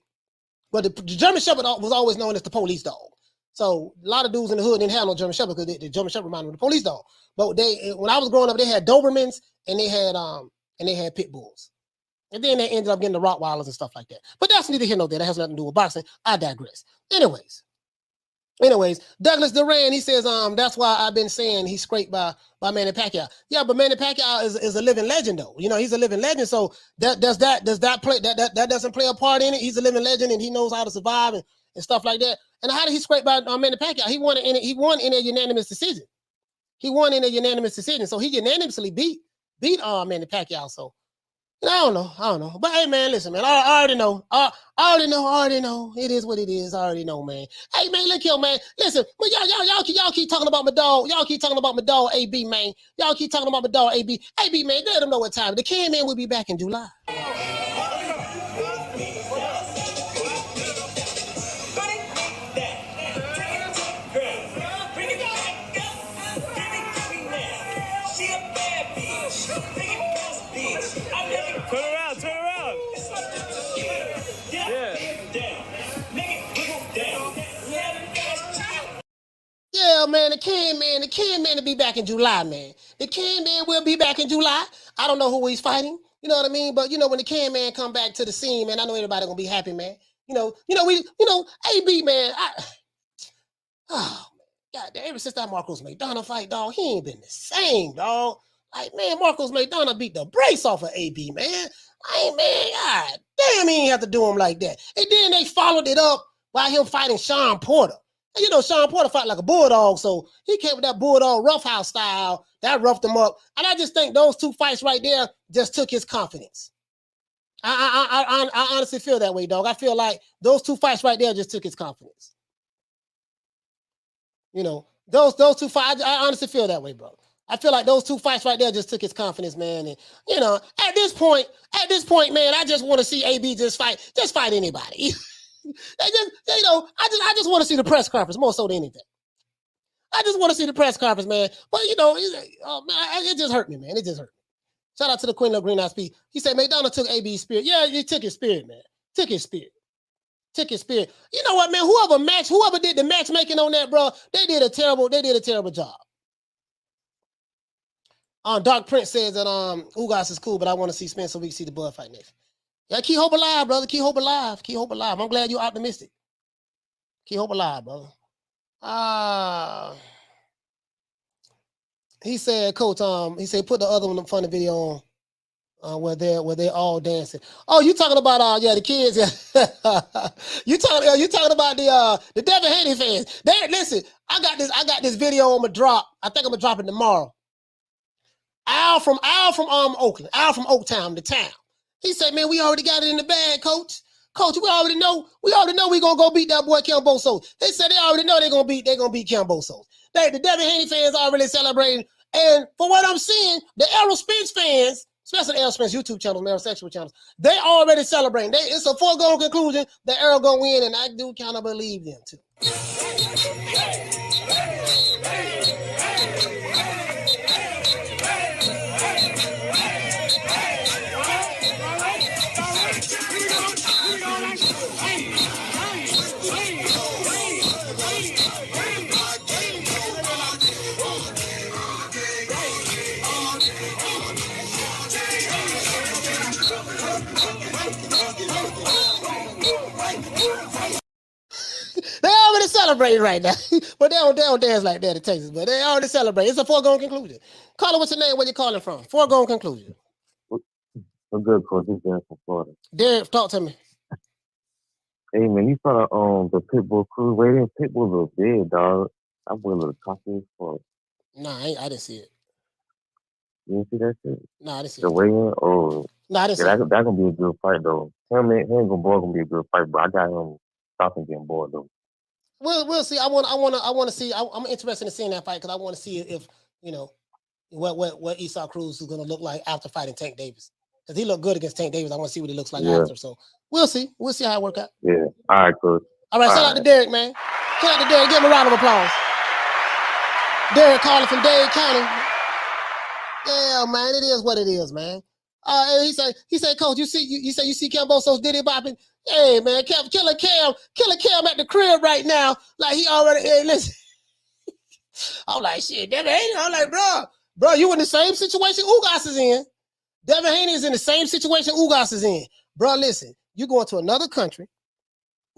German Shepherd was always known as the police dog. So a lot of dudes in the hood didn't have no German Shepherd because the German Shepherd reminded them of the police dog. But when I was growing up, they had Dobermans and they had Pit Bulls. And then they ended up getting the Rottweilers and stuff like that. But that's neither here nor there. That has nothing to do with boxing. I digress. Anyways, Douglas Duran, he says, that's why I've been saying he's scraped by Manny Pacquiao. Yeah, but Manny Pacquiao is a living legend though. He's a living legend. So that doesn't play a part in it. He's a living legend and he knows how to survive and stuff like that. And how did he scrape by Manny Pacquiao? He won in a unanimous decision. So he unanimously beat Manny Pacquiao. So I don't know. But hey, man, listen, man. I already know. I already know. It is what it is. I already know, man. Hey, man, look here, man. Listen, but y'all keep talking about my dog. Y'all keep talking about my dog, AB, man. Y'all keep talking about my dog, AB. AB, man, let them know what time. The Can Man will be back in July. Turn around. Yeah, man, the Can Man will be back in July, man. The Can Man will be back in July. I don't know who he's fighting. You know what I mean? But when the Can Man come back to the scene, man, I know everybody gonna be happy, man. AB, man. God damn, ever since that Marcos McDonough fight, dog, he ain't been the same, dog. Like, man, Marcos McDonough beat the brakes off of AB, man. God damn, he ain't have to do him like that. And then they followed it up by him fighting Sean Porter. And Sean Porter fight like a bulldog, so he came with that bulldog roughhouse style. That roughed him up. And I just think those two fights right there just took his confidence. I honestly feel that way, dog. I feel like those two fights right there just took his confidence. Those two fights, I honestly feel that way, bro. I feel like those two fights right there just took his confidence, man. And at this point, man, I just want to see AB just fight anybody. I just want to see the press conference more so than anything. I just want to see the press conference, man. But it just hurt me, man. It just hurt me. Shout out to the Queen of Green Eyes P. He said McDonough took AB's spirit. Yeah, he took his spirit, man. Took his spirit. You know what, man? Whoever did the matchmaking on that, bro, they did a terrible job. Dark Prince says that Ugas is cool, but I want to see Spence so we can see the Bud fight next. Yeah, keep hope alive, brother. Keep hope alive. I'm glad you're optimistic. Keep hope alive, brother. He said, Coach, he said put the other one funny video on where they're all dancing. Oh, you talking about the kids? Yeah. you talking about the Devin Haney fans. Listen, I got this video I'm gonna drop. I think I'm gonna drop it tomorrow. Al from Oakland, Al from Oaktown, the town. He said, man, we already got it in the bag, coach. Coach, we already know we're gonna go beat that boy Camboso. They said they already know they're gonna beat Camboso. The Devin Haney fans already celebrating. And for what I'm seeing, the Errol Spence fans, especially the Errol Spence YouTube channels, Errol sexual channels, they already celebrating. It's a foregone conclusion that Errol gonna win, and I do kind of believe them too. They already celebrating right now, but they don't dance like that in Texas. But they already celebrate. It's a foregone conclusion. Caller, what's your name? Where you calling from? Foregone conclusion. I'm good, Coach. This is Derek from Florida. Derek, talk to me. Hey, man, you saw the Pitbull crew rating? Pitbull's a big dog. I'm willing to talk to you for it. Nah, I didn't see it. You didn't see that shit? Nah, I didn't see the weigh-in. Oh, nah, I didn't see that gonna be a good fight though. Him and gonna be a good fight, but I got him stopping getting bored though. We'll see. I want to see. I'm interested in seeing that fight because I want to see if what Esau Cruz is going to look like after fighting Tank Davis, because he looked good against Tank Davis. I want to see what he looks like after. So we'll see. We'll see how it works out. Yeah. All right, coach. All right. Shout out to Derek, man. Shout out to Derek. Give him a round of applause. Derek calling from Dade County. Yeah, man. It is what it is, man. He said, Coach, you see Camboso's Diddy bopping. Hey, man, Killer Cam at the crib right now. Like he already. Hey, listen. I'm like, shit, Devin Haney. I'm like, bro, you in the same situation Ugas is in. Devin Haney is in the same situation Ugas is in. Bro, listen, you going to another country.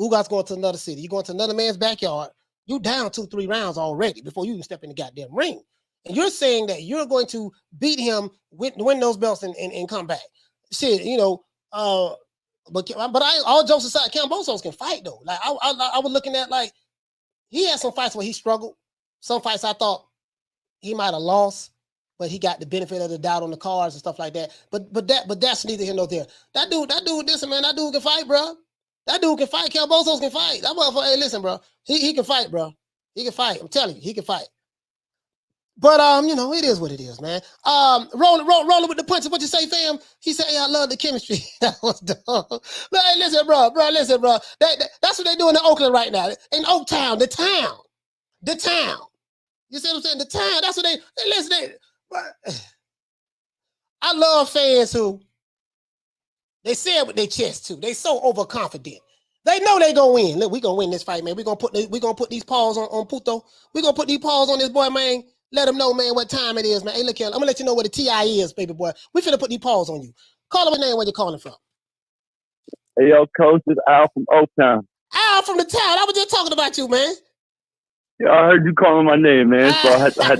Ugas going to another city. You going to another man's backyard. You down 2-3 rounds already before you even step in the goddamn ring. And you're saying that you're going to beat him, win those belts, and come back. Shit, but all jokes aside, Cambosos can fight though. Like I was looking at, like, he had some fights where he struggled. Some fights I thought he might have lost, but he got the benefit of the doubt on the cards and stuff like that. But that's neither here nor there. That dude, listen, man, that dude can fight, bro. That dude can fight. Cambosos can fight. That motherfucker, hey, listen, bro. He can fight, bro. He can fight. I'm telling you, he can fight. But it is what it is, man. Rolling with the punches. What you say, fam? He said, "Hey, I love the chemistry." That was dumb. But hey, listen, bro. Listen, bro. That's what they're doing in Oakland right now. In Oaktown, the town. You see what I'm saying? The town. That's what they listen. I love fans who they say it with their chest too. They so overconfident. They know they gonna win. Look, we gonna win this fight, man. We gonna put these paws on Puto. We gonna put these paws on this boy, man. Let him know, man, what time it is, man. Hey, look here. I'm gonna let you know what the TI is, baby boy. We finna put these paws on you. Call him a name where you're calling from. Hey, yo, Coach, it's Al from Oaktown. Al from the town. I was just talking about you, man. Yeah, I heard you calling my name, man. So I had to Al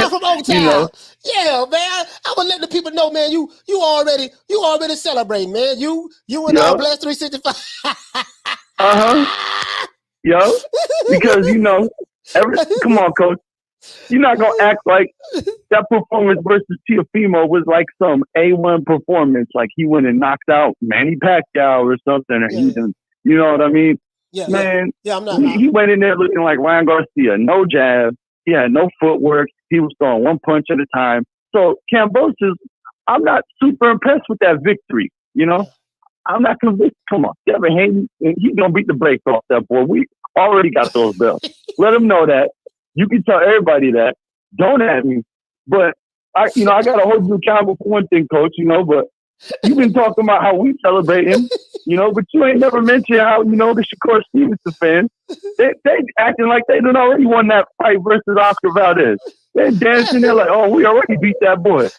from Oaktown. Yeah, man. I would let the people know, man. You already celebrating, man. You and Blast 365. Yo, because come on, Coach. You're not gonna act like that performance versus Teofimo was like some A1 performance, like he went and knocked out Manny Pacquiao or something, or he didn't. You know what I mean? Yeah, man. Yeah, I'm not. He went in there looking like Ryan Garcia, no jab. He had no footwork. He was throwing one punch at a time. So Cambosos, I'm not super impressed with that victory. I'm not convinced. Come on, Devin Haney, he's gonna beat the brakes off that boy. We already got those belts. Let him know that. You can tell everybody that. Don't at me. But I gotta hold you accountable for one thing, Coach. But you've been talking about how we celebrate him. But you ain't never mentioned how the Shakur Stevenson fans they acting like they done already won that fight versus Oscar Valdez. They're dancing there like, oh, we already beat that boy.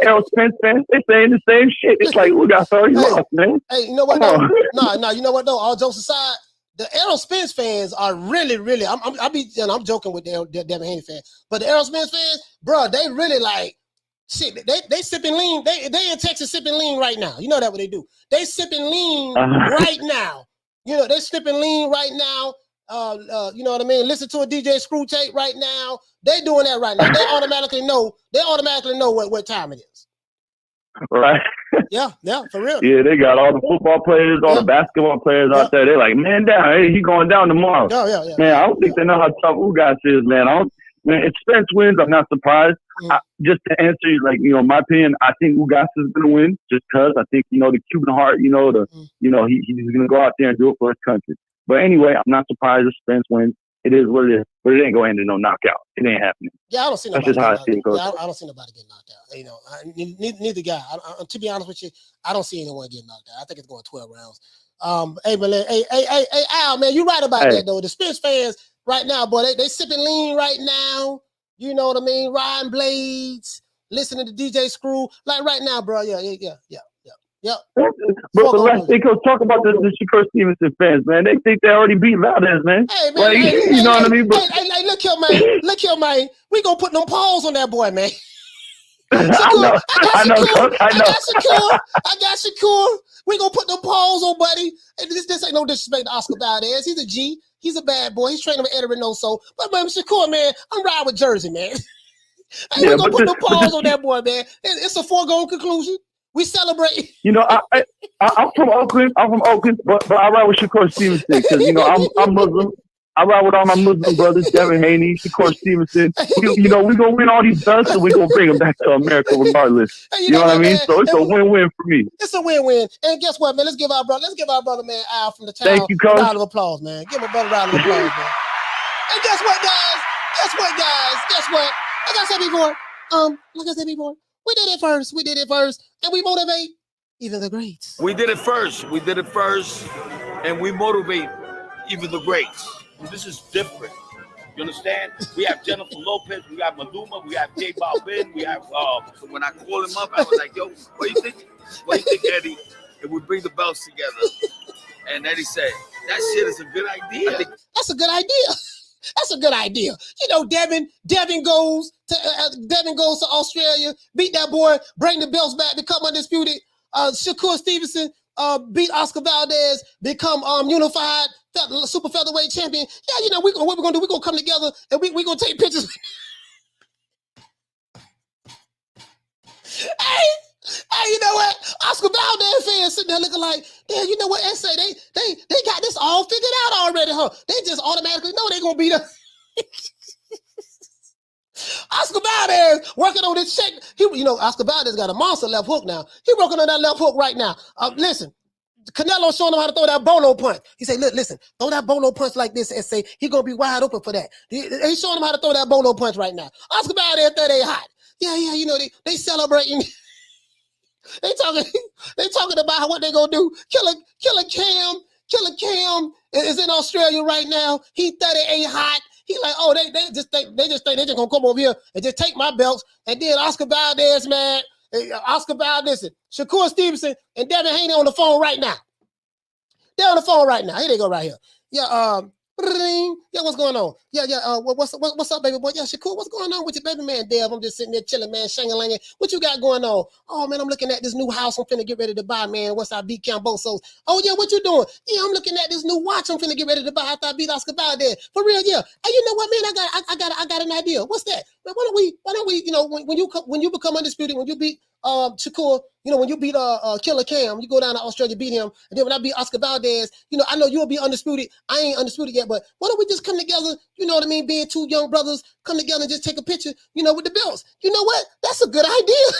Errol Spence fans, they saying the same shit. It's like, we got already lost, man. Hey, you know what? No, you know what though? All jokes aside, the Errol Spence fans are really, really. I'm joking with the Devin Haney fans, but the Errol Spence fans, bro, they really like shit. They sipping lean. They in Texas sipping lean right now. You know that what they do? They sipping lean right now. They sipping lean right now. You know what I mean? Listen to a DJ Screw tape right now. They doing that right now. They automatically know. What time it is. Right. Yeah, for real. Yeah, they got all the football players, all the basketball players out there. They're like, man down. Hey, he going down tomorrow. Yeah. Man, I don't think they know how tough Ugas is, man. If Spence wins, I'm not surprised. Just to answer you, my opinion, I think Ugas is going to win just because I think, the Cuban heart, he's going to go out there and do it for his country. But anyway, I'm not surprised if Spence wins. It is what it is, but it ain't going to end in no knockout. It ain't happening. Yeah, I don't see nobody. That's just how I see it goes. Yeah, I don't see nobody getting knocked out. Neither guy. To be honest with you, I don't see anyone getting knocked out. I think it's going 12 rounds. Hey, Al, man, you right about that though. The Spence fans right now, boy, they sipping lean right now. You know what I mean? Riding blades, listening to DJ Screw, like right now, bro. Yeah. But let's talk about the Shakur Stevenson fans, man. They think they already beat Valdez, man. Hey, man, you know what I mean? But hey, look here, man. We gonna put them paws on that boy, man. I know. I got Shakur. We gonna put them paws on, buddy. And this ain't no disrespect to Oscar Valdez. He's a G. He's a bad boy. He's training with Eddie Reynoso. But man, Shakur, man, I'm riding with Jersey, man. Hey, we're gonna put no pause on that boy, man. It's a foregone conclusion. We celebrate. You know, I'm from Oakland. But I ride with Shakur Stevenson because I'm Muslim. I ride with all my Muslim brothers, Devin Haney, Shakur Stevenson. We're gonna win all these belts, and we're gonna bring them back to America regardless. Hey, you know what I mean? Man? So it's a win-win for me. It's a win-win. And guess what, man? Let's give our brother, man, Al from the town. Thank you, Coach. A round of applause, man. Give my brother a round of applause, man. And guess what, guys? Guess what? Like I said before, we did it first, and we motivate even the greats. We did it first, and we motivate even the greats. This is different. You understand? We have Jennifer Lopez, we have Maluma, we have J Balvin, we have. So when I called him up, I was like, "Yo, what do you think? Eddie? If we bring the belts together?" And Eddie said, "That shit is a good idea." That's a good idea. That's a good idea. You know, Devin goes to Australia, beat that boy, bring the belts back, become undisputed. Shakur Stevenson beat Oscar Valdez, become unified super featherweight champion. Yeah, you know, what we're gonna do? We're gonna come together and we're gonna take pictures. Hey, you know what? Oscar Valdez fans sitting there looking like, damn, you know what? SA, they got this all figured out already, huh? They just automatically know they're gonna beat us. Oscar Valdez working on this check. Oscar Valdez got a monster left hook now. He working on that left hook right now. Listen, Canelo showing him how to throw that bolo punch. He said, look, listen, throw that bolo punch like this and say he gonna be wide open for that. He's showing him how to throw that bolo punch right now. Oscar Valdez thought they hot. Yeah, you know, they celebrating. They talking about what they gonna do. Killer Cam is in Australia right now. He 38 hot. He like, oh, they just think they just gonna come over here and just take my belts. And then Oscar Valdez, man, listen, Shakur Stevenson and Devin Haney on the phone right now. They're on the phone right now. Here they go right here. Yeah, yeah, what's going on? Yeah, what's up, baby boy? Yeah, Shakur, what's going on with your baby man, Dev? I'm just sitting there chilling, man, shang-a-lang. What you got going on? Oh, man, I'm looking at this new house I'm finna get ready to buy, man. Once I beat Cambosos. Oh, yeah, what you doing? Yeah, I'm looking at this new watch I'm finna get ready to buy after I beat Oscar Valdez. For real, yeah. Hey, you know what, man? I got an idea. What's that? Man, why don't we, you know, when you become undisputed, when you beat Shakur, you know, when you beat Killer Cam, you go down to Australia, beat him, and then when I beat Oscar Valdez, you know, I know you'll be undisputed. I ain't undisputed yet, but why don't we just come together, you know what I mean, being two young brothers, come together and just take a picture, you know, with the belts. You know what? That's a good idea.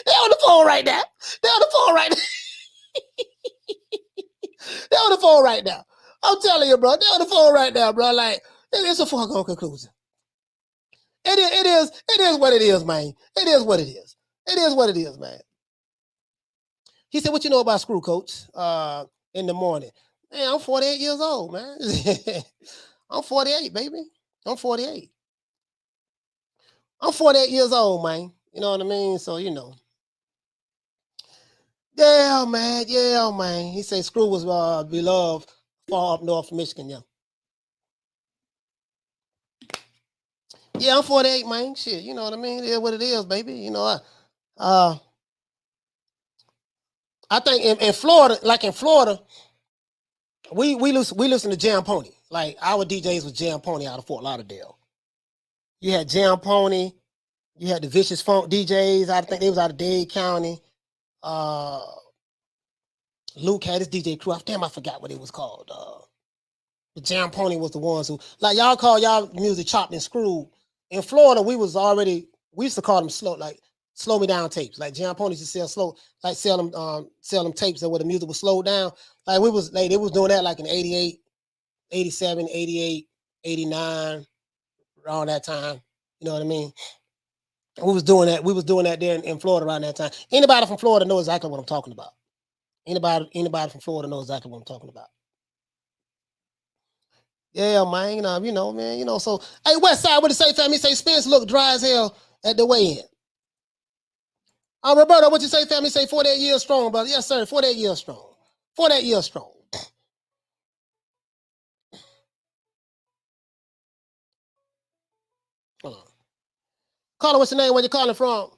They're on the phone right now. They're on the phone right now. I'm telling you, bro, they're on the phone right now, bro. Like, it's a foregone conclusion. It is what it is, man. It is what it is. It is what it is, man. He said, what you know about Screw, Coach? In the morning. Man, I'm 48 years old, man. I'm 48, baby. I'm 48. I'm 48 years old, man. You know what I mean? So, you know. Yeah, man. He said Screw was beloved far up north from Michigan, yeah. Yeah, I'm 48, man. Shit, you know what I mean? It is what it is, baby. You know, I think in Florida, we listen to Jam Pony. Like our DJs was Jam Pony out of Fort Lauderdale. You had Jam Pony, you had the Vicious Funk DJs. I think they was out of Dade County. Luke had his DJ crew. Damn, I forgot what it was called. The Jam Pony was the ones who, like, y'all call y'all music chopped and screwed. In Florida, we used to call them slow me down tapes. Like Jam Pony used to sell them tapes that where the music was slowed down. Like they was doing that like in 88, 87, 88, 89, around that time. You know what I mean? We was doing that there in Florida around that time. Anybody from Florida knows exactly what I'm talking about. Anybody from Florida knows exactly what I'm talking about. Yeah, man, you know, man, you know. So, hey, Westside, what to say, family? Say Spence look dry as hell at the weigh-in. Roberto, what you say, family? Say 48 years strong, brother. Yes, sir, 48 years strong. 48 years strong. Hold on. Caller, what's your name? Where you calling from?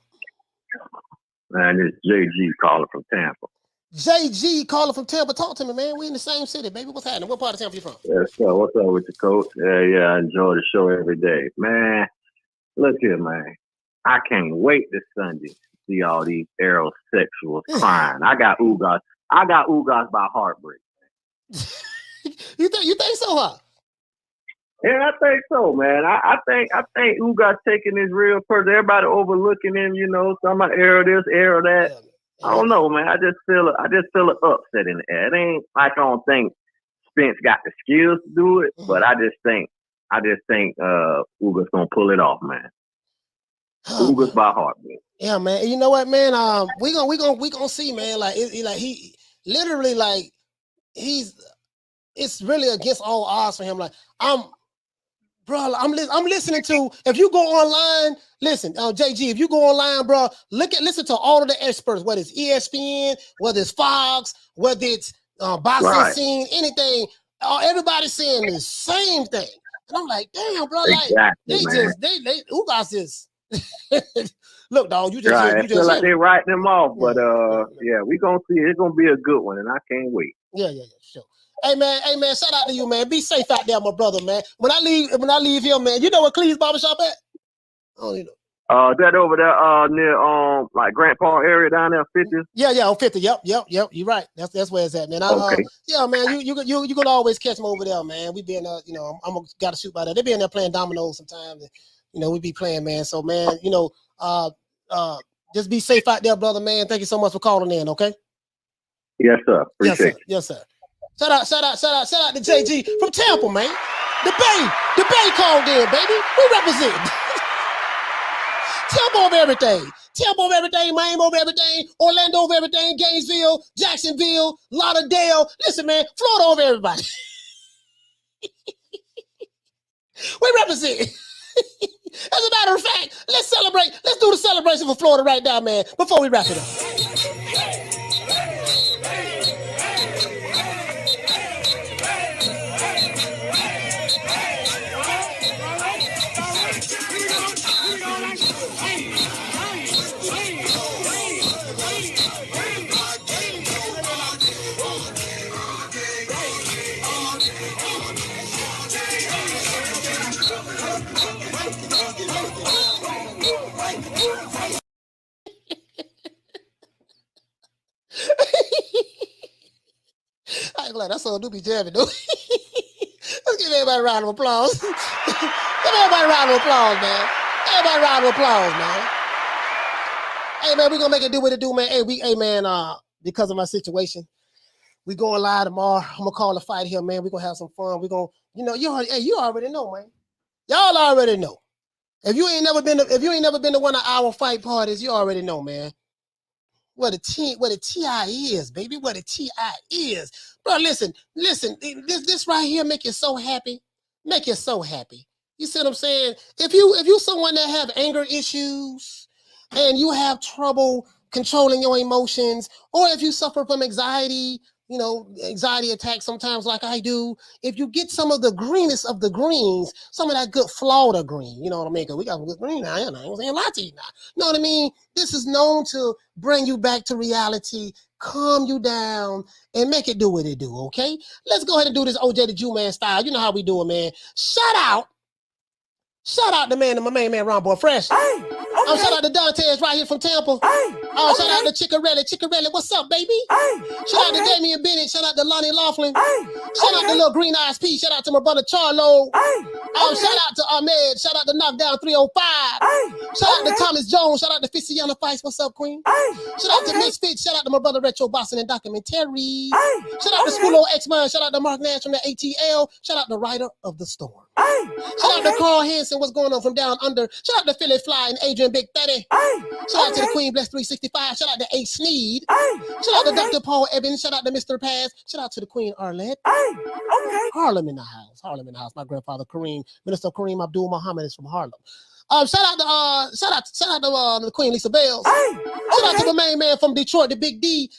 Man, it's JG calling from Tampa. JG calling from Tampa. Talk to me, man. We in the same city, baby. What's happening? What part of Tampa you from? Yes, sir. What's up with you, Coach? Yeah, I enjoy the show every day. Man, Look here, man. I can't wait this Sunday to see all these aerosexuals crying. I got Ugas. I got Ugas by heartbreak. You think so, huh? Yeah, I think so, man. I think Ugas taking this real person. Everybody overlooking him, you know, some arrow this, arrow that. Yeah. I don't know, man. I just feel an upset in the air. It ain't like I don't think Spence got the skills to do it, but I just think Ugas gonna pull it off, man. Ugas by heart, man. Yeah, man. You know what, man? We gonna see, man. Like he literally like it's really against all odds for him. Like I'm listening to, if you go online, listen, JG, if you go online, bro, listen to all of the experts, whether it's ESPN, whether it's Fox, whether it's boxing scene, anything, everybody's saying the same thing. And I'm like, damn, bro, exactly, they Ugas is look, dog, you just feel like they're writing them off, but yeah, we gonna see. It's gonna be a good one, and I can't wait. Yeah, sure. Hey man, shout out to you, man. Be safe out there, my brother, man. When I leave here, man, you know where Cleve's barbershop at? I don't even know. That over there near like Grant Park area down there, 50th. Yeah, on 50. Yep. You're right. That's where it's at, man. Okay. Yeah, man. You gonna always catch me over there, man. We be in you know, I'm gotta shoot by there. They be in there playing dominoes sometimes. And, you know, we be playing, man. So, man, you know, just be safe out there, brother, man. Thank you so much for calling in. Okay. Yes, sir. Appreciate it. Yes, sir. Shout out to JG from Tampa, man. The Bay called in, baby. We represent. Tampa over everything. Miami over everything. Orlando over everything. Gainesville, Jacksonville, Lauderdale. Listen, man, Florida over everybody. We represent. As a matter of fact, let's celebrate. Let's do the celebration for Florida right now, man, before we wrap it up. I ain't glad that song do be jamming, though. Let's give everybody a round of applause. Give everybody a round of applause, man. Everybody a round of applause, man. Hey, man, we gonna make it do what it do, man. Hey, man, because of my situation, we going live tomorrow. I'm gonna call a fight here, man. We gonna have some fun. We gonna, you know, you already know, man. Y'all already know. If you ain't never been to one of our fight parties, you already know, man. What a TI is, baby. What a TI is. Bro, listen. This right here make you so happy. Make you so happy. You see what I'm saying? If you someone that have anger issues and you have trouble controlling your emotions, or if you suffer from anxiety, you know, anxiety attacks sometimes like I do, if you get some of the greenest of the greens, some of that good Florida green, you know what I mean? Because we got some good green now, you know, I'm saying a lot to you now. You know what I mean? This is known to bring you back to reality, calm you down, and make it do what it do, okay? Let's go ahead and do this OJ the Jew Man style. You know how we do it, man. Shout out to my main man, Ron Boy Fresh. Hey, okay. Shout out to Dantes right here from Tampa. Hey, shout out to Chickarelli. What's up, baby? Hey, shout out to Damian Bennett. Shout out to Lonnie Laughlin. Hey, shout out to Little Green Eyes P. Shout out to my brother Charlo. Hey, shout out to Ahmed. Shout out to Knockdown 305. Hey, shout out to Thomas Jones. Shout out to Fissiana Fice. What's up, Queen? Hey, shout out to Misfit. Shout out to my brother Retro Boston and Documentary. Hey, shout out to Schoolo X-Man. Shout out to Mark Nash from the ATL. Shout out to Rider of the Storm. Hey, shout out to Carl Hansen. What's going on from down under? Shout out to Philly Fly and Adrian Big Fatty. Hey, shout out to the Queen Bless 365. Shout out to A Sneed. Hey, shout out to Dr. Paul Evans. Shout out to Mr. Paz. Shout out to the Queen Arlette. Hey, okay. Harlem in the house. My grandfather Kareem, Minister Kareem Abdul Muhammad is from Harlem. Shout out to the Queen Lisa Bells. Hey, shout out to the main man from Detroit, the Big D,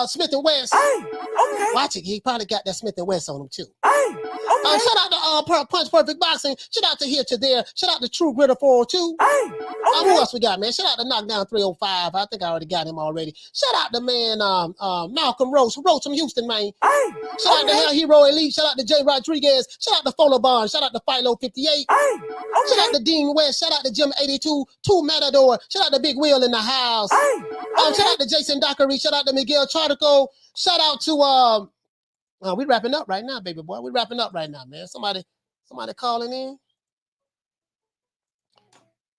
Smith and West. Hey, okay. Watch it. He probably got that Smith and West on him too. Hey, Shout out to Punch Perfect Boxing. Shout out to Here to There. Shout out to True Gritter 402. Who else we got, man? Shout out to Knockdown 305. I think I already got him already. Shout out to man Malcolm Rose from Houston, man. Shout out to Hell Hero Elite. Shout out to Jay Rodriguez. Shout out to Fola Bond. Shout out to Philo 58. Shout out to Dean West. Shout out to Jim 82. Two Matador. Shout out to Big Wheel in the house. Shout out to Jason Dockery. Shout out to Miguel Chartico. Shout out to we wrapping up right now, baby boy. We wrapping up right now, man. Somebody calling in.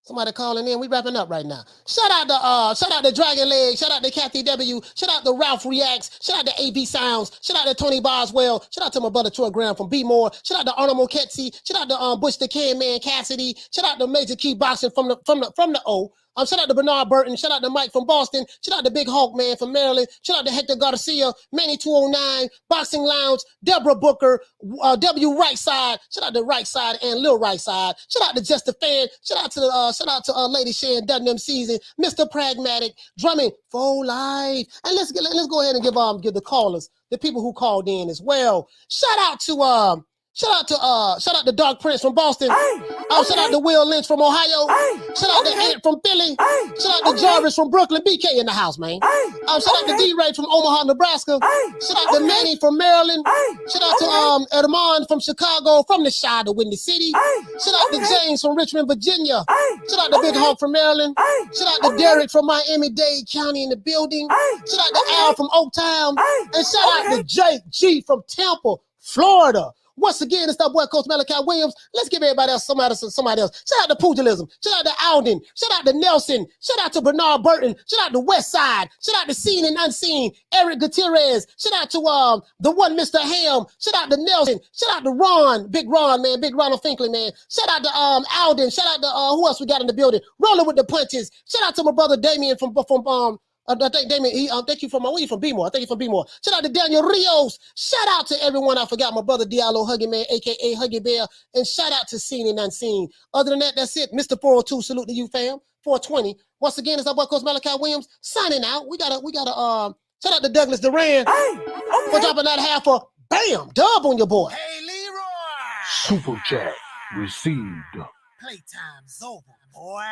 Somebody calling in. We wrapping up right now. Shout out to Dragon Leg. Shout out to Kathy W. Shout out to Ralph Reacts. Shout out to AB Sounds. Shout out to Tony Boswell. Shout out to my brother Troy Graham from B More. Shout out to Arnold Moketsi. Shout out to Bush the Can Man Cassidy. Shout out to Major Key Boxing from the O. Shout out to Bernard Burton. Shout out to Mike from Boston. Shout out to Big Hulk Man from Maryland. Shout out to Hector Garcia, Manny 209, Boxing Lounge, Deborah Booker, W Right Side. Shout out to Right Side and Lil Right Side. Shout out to Just a Fan. Shout out to Lady Shan Dutton them season, Mr. Pragmatic, drumming for life. And let's go ahead and give the callers, the people who called in as well. Shout out to Dark Prince from Boston. Shout out to Will Lynch from Ohio. Shout out to Ant from Philly. Shout out to Jarvis from Brooklyn. BK in the house, man. Shout out to D-Ray from Omaha, Nebraska. Shout out to Manny from Maryland. Shout out to Edmond from Chicago, from the Shire to Windy City. Shout out to James from Richmond, Virginia. Shout out to Big Hawk from Maryland. Shout out to Derek from Miami-Dade County in the building. Shout out to Al from Oaktown. And shout out to Jake G from Tampa, Florida. Once again, it's that boy Coach Malachi Williams. Let's give everybody else somebody else. Shout out to Pugilism. Shout out to Alden. Shout out to Nelson. Shout out to Bernard Burton. Shout out to West Side. Shout out to Seen and Unseen. Eric Gutierrez. Shout out to the one Mr. Ham. Shout out to Nelson. Shout out to Ron. Big Ron, man. Big Ronald Finkley, man. Shout out to Alden. Shout out to who else we got in the building? Rolling with the Punches. Shout out to my brother Damien from I think Damien, thank you from where you from B-More. I think you from B-More. Shout out to Daniel Rios. Shout out to everyone. I forgot my brother Diallo Huggy Man, aka Huggy Bear. And shout out to Seen and Unseen. Other than that, that's it. Mr. 402, salute to you, fam. 420. Once again, it's our boy Coach Malachi Williams signing out. We gotta shout out to Douglas Duran for dropping that half a bam dub on your boy. Hey, Leroy. Super chat received. Playtime's over, boy.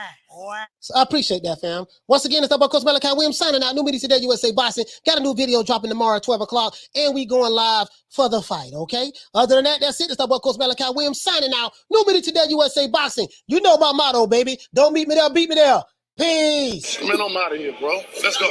So I appreciate that, fam. Once again, it's about Coach Malachi Williams signing out. New Media Today USA Boxing. Got a new video dropping tomorrow at 12 o'clock, and we going live for the fight, okay? Other than that, that's it. It's about Coach Malachi Williams signing out. New Media Today USA Boxing. You know my motto, baby. Don't meet me there, beat me there. Peace. Man, I'm out of here, bro. Let's go.